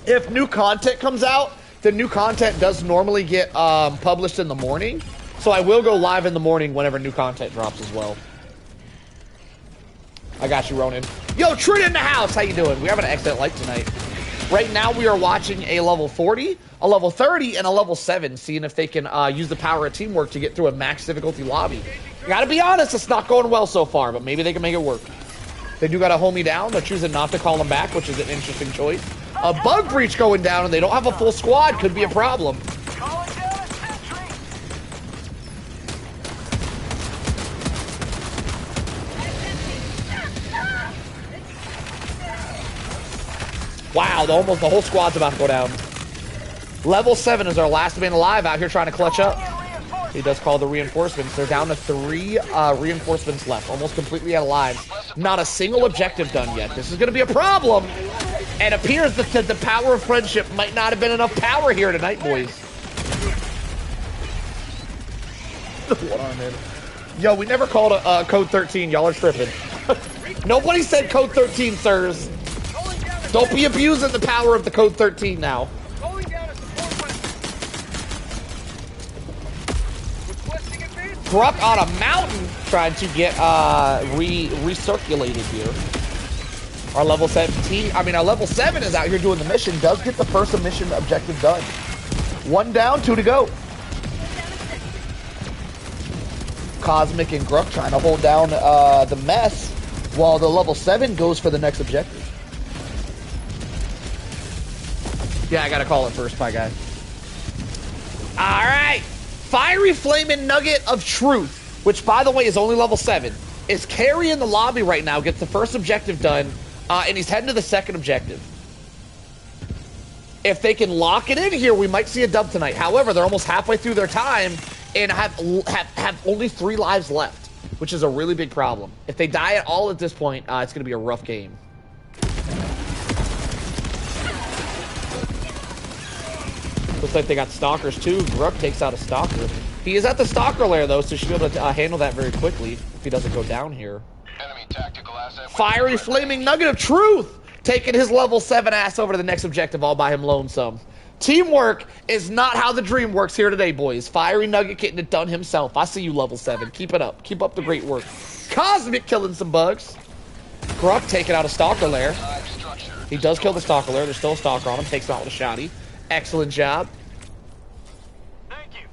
If new content comes out, the new content does normally get published in the morning. So I will go live in the morning whenever new content drops as well. I got you, Ronan. Yo, Trin in the house. How you doing? We're having an excellent life tonight. Right now we are watching a level 40, a level 30, and a level 7, seeing if they can use the power of teamwork to get through a max difficulty lobby. Gotta be honest, it's not going well so far, but maybe they can make it work. They do got a homie down. They're choosing not to call him back, which is an interesting choice. A bug breach going down, and they don't have a full squad. Could be a problem. Wow, almost the whole squad's about to go down. Level 7 is our last man alive out here trying to clutch up. He does call the reinforcements. They're down to 3 reinforcements left, almost completely out of lives. Not a single objective done yet. This is going to be a problem. And it appears that the power of friendship might not have been enough power here tonight, boys. Yo, we never called a code 13. Y'all are tripping. Nobody said code 13, sirs. Don't be abusing the power of the code 13 now. Gruck on a mountain trying to get recirculated here. Our level 17, our level 7 is out here doing the mission, does get the first mission objective done. 1 down, 2 to go. Cosmic and Gruck trying to hold down the mess while the level 7 goes for the next objective. Yeah, I gotta call it first, bye guy. Alright! Fiery Flaming Nugget of Truth, which by the way is only level 7, is carrying the lobby right now, gets the first objective done, and he's heading to the second objective. If they can lock it in here, we might see a dub tonight. However, they're almost halfway through their time and have only 3 lives left, which is a really big problem. If they die at all at this point, it's going to be a rough game. Looks like they got stalkers too. Gruck takes out a stalker. He is at the stalker lair though, so he should be able to handle that very quickly if he doesn't go down here. Enemy tactical asset. Fiery Flaming Nugget of Truth taking his level 7 ass over to the next objective all by him lonesome. Teamwork is not how the dream works here today, boys. Fiery Nugget getting it done himself. I see you, level 7. Keep it up. Keep up the great work. Cosmic killing some bugs. Gruck taking out a stalker lair. He does kill the stalker lair. There's still a stalker on him. Takes him out with a shotty. Excellent job. Thank you.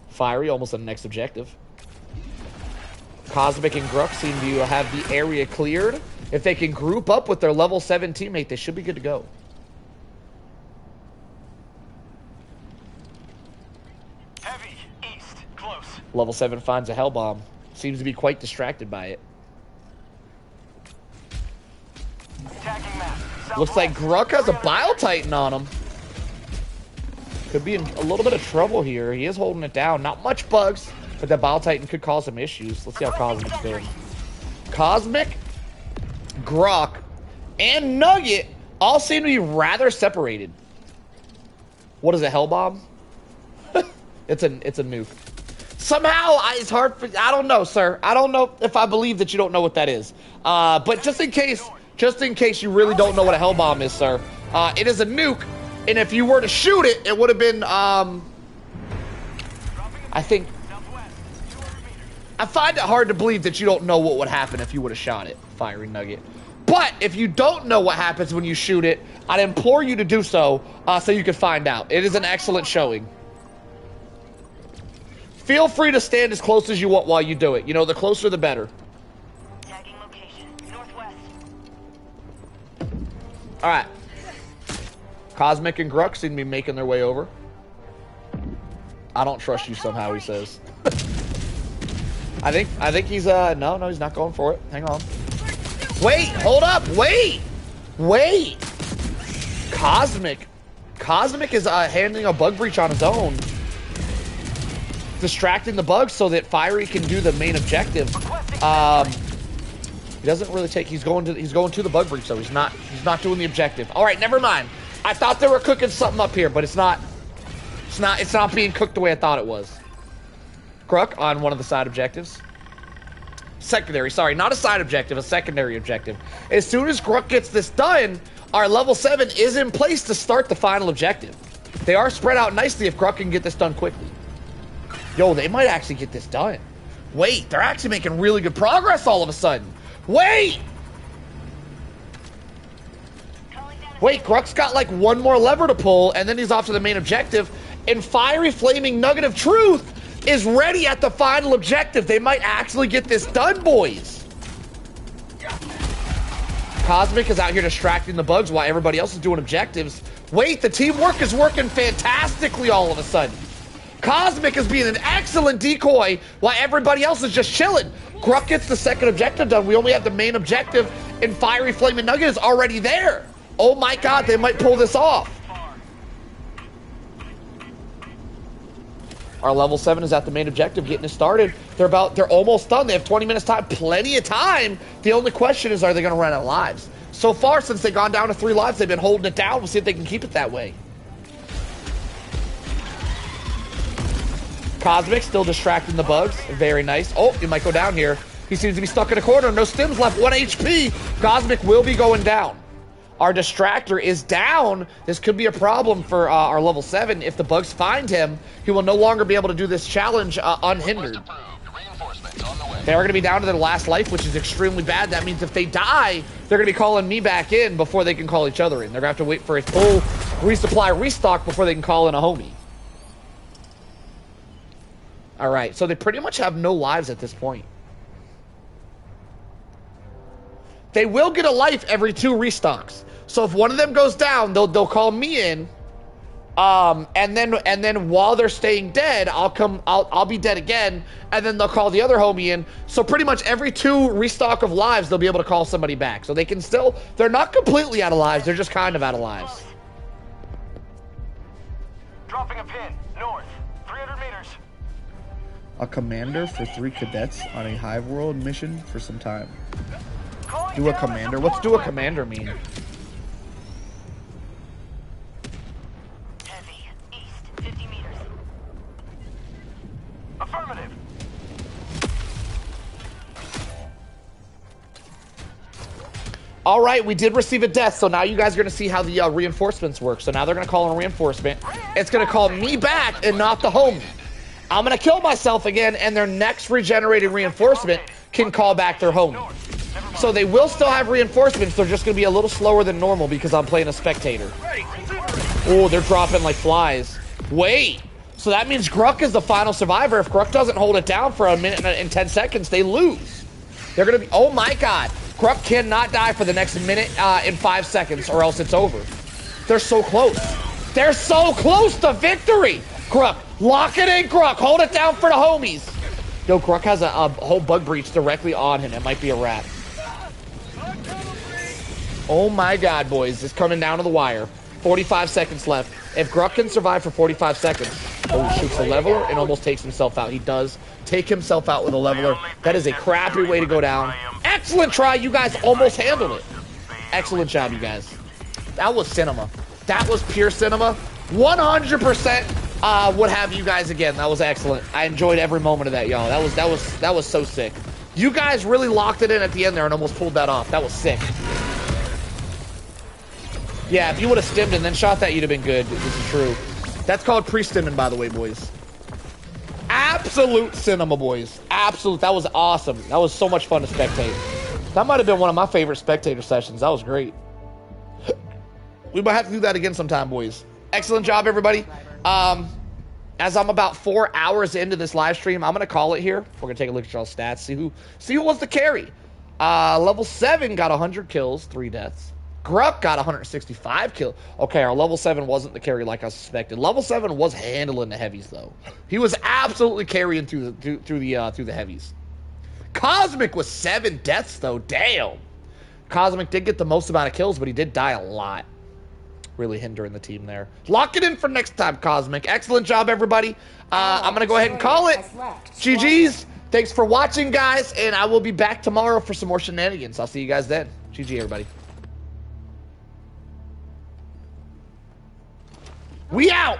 Fiery almost on the next objective. Cosmic and Gruck seem to have the area cleared. If they can group up with their level 7 teammate, they should be good to go. Heavy, east, close. Level 7 finds a hell bomb. Seems to be quite distracted by it. Looks like Gruck has a Bile Titan on him. Could be in a little bit of trouble here. He is holding it down. Not much bugs, but that Bile Titan could cause some issues. Let's see how Cosmic's doing. Cosmic, Gruck, and Nugget all seem to be rather separated. What is a hell bomb? It's a nuke. Somehow, it's hard for... I don't know, sir. I don't know if I believe that you don't know what that is. But just in case you really don't know what a hell bomb is, sir, it is a nuke, and if you were to shoot it, it would have been, I think... I find it hard to believe that you don't know what would happen if you would have shot it, Fiery Nugget. But if you don't know what happens when you shoot it, I'd implore you to do so, so you can find out. It is an excellent showing. Feel free to stand as close as you want while you do it. You know, the closer the better. Tagging location, northwest. Alright. Cosmic and Gruck seem to be making their way over. I don't trust you somehow, he says. I think he's, no, he's not going for it. Hang on. Wait, hold up, wait! Cosmic is, handling a bug breach on his own. Distracting the bugs so that Fiery can do the main objective. He doesn't really take, he's going to the bug breach, so he's not doing the objective. Alright, never mind. I thought they were cooking something up here, but it's not being cooked the way I thought it was. Gruck on one of the side objectives. Secondary, sorry, not a side objective, a secondary objective. As soon as Gruck gets this done, our level 7 is in place to start the final objective. They are spread out nicely if Gruck can get this done quickly. Yo, they might actually get this done. Wait, they're actually making really good progress all of a sudden. Wait! Wait, Gruck's got like one more lever to pull, and then he's off to the main objective. And Fiery Flaming Nugget of Truth is ready at the final objective. They might actually get this done, boys. Cosmic is out here distracting the bugs while everybody else is doing objectives. Wait, the teamwork is working fantastically all of a sudden. Cosmic is being an excellent decoy while everybody else is just chilling. Gruck gets the second objective done. We only have the main objective, and Fiery Flaming Nugget is already there. Oh my god, they might pull this off. Our level 7 is at the main objective, getting it started. They're almost done. They have 20 minutes time, plenty of time. The only question is, are they going to run out of lives? So far, since they've gone down to 3 lives, they've been holding it down. We'll see if they can keep it that way. Cosmic still distracting the bugs. Very nice. Oh, he might go down here. He seems to be stuck in a corner. No stims left. 1 HP. Cosmic will be going down. Our distractor is down. This could be a problem for our level 7. If the bugs find him, he will no longer be able to do this challenge unhindered. They are going to be down to their last life, which is extremely bad. That means if they die, they're going to be calling me back in before they can call each other in. They're going to have to wait for a full resupply restock before they can call in a homie. All right, so they pretty much have no lives at this point. They will get a life every 2 restocks. So if one of them goes down, they'll call me in. And then while they're staying dead, I'll be dead again, and then they'll call the other homie in. So pretty much every 2 restock of lives, they'll be able to call somebody back. So they can still, they're not completely out of lives, they're just kind of out of lives. Dropping a pin, north, 300 meters. A commander for 3 cadets on a Hive World mission for some time. Do a commander? What's do a commander mean? Heavy, east, 50 meters. Affirmative. All right, we did receive a death, so now you guys are going to see how the reinforcements work. So now they're going to call in a reinforcement. It's going to call me back and not the homie. I'm going to kill myself again, and their next regenerated reinforcement can call back their homie. So they will still have reinforcements. They're just going to be a little slower than normal because I'm playing a spectator. Oh, they're dropping like flies. Wait. So that means Gruck is the final survivor. If Gruck doesn't hold it down for a minute and 10 seconds, they lose. They're going to be... Oh, my God. Gruck cannot die for the next minute and 5 seconds, or else it's over. They're so close. They're so close to victory. Gruck, lock it in, Gruck. Hold it down for the homies. Yo, Gruck has a whole bug breach directly on him. It might be a wrap. Oh my god, boys. It's coming down to the wire. 45 seconds left. If Gruck can survive for 45 seconds, oh, shoots the leveler and almost takes himself out. He does take himself out with a leveler. That is a crappy way to go down. Excellent try. You guys almost handled it. Excellent job, you guys. That was cinema. That was pure cinema. 100% would have you guys again. That was excellent. I enjoyed every moment of that, y'all. That was so sick. You guys really locked it in at the end there and almost pulled that off. That was sick. Yeah, if you would have stimmed and then shot that, you'd have been good. This is true. That's called pre-stimming, by the way, boys. Absolute cinema, boys. Absolute. That was awesome. That was so much fun to spectate. That might have been one of my favorite spectator sessions. That was great. We might have to do that again sometime, boys. Excellent job, everybody. As I'm about 4 hours into this live stream, I'm going to call it here. We're going to take a look at y'all's stats. See who was the carry. Level 7 got 100 kills, 3 deaths. Gruck got 165 kills. Okay, our level 7 wasn't the carry like I suspected. Level 7 was handling the heavies, though. He was absolutely carrying through the heavies. Cosmic was 7 deaths, though. Damn. Cosmic did get the most amount of kills, but he did die a lot. Really hindering the team there. Lock it in for next time, Cosmic. Excellent job, everybody. I'm going to go ahead and call it. GG's. Thanks for watching, guys, and I will be back tomorrow for some more shenanigans. I'll see you guys then. GG, everybody. We out!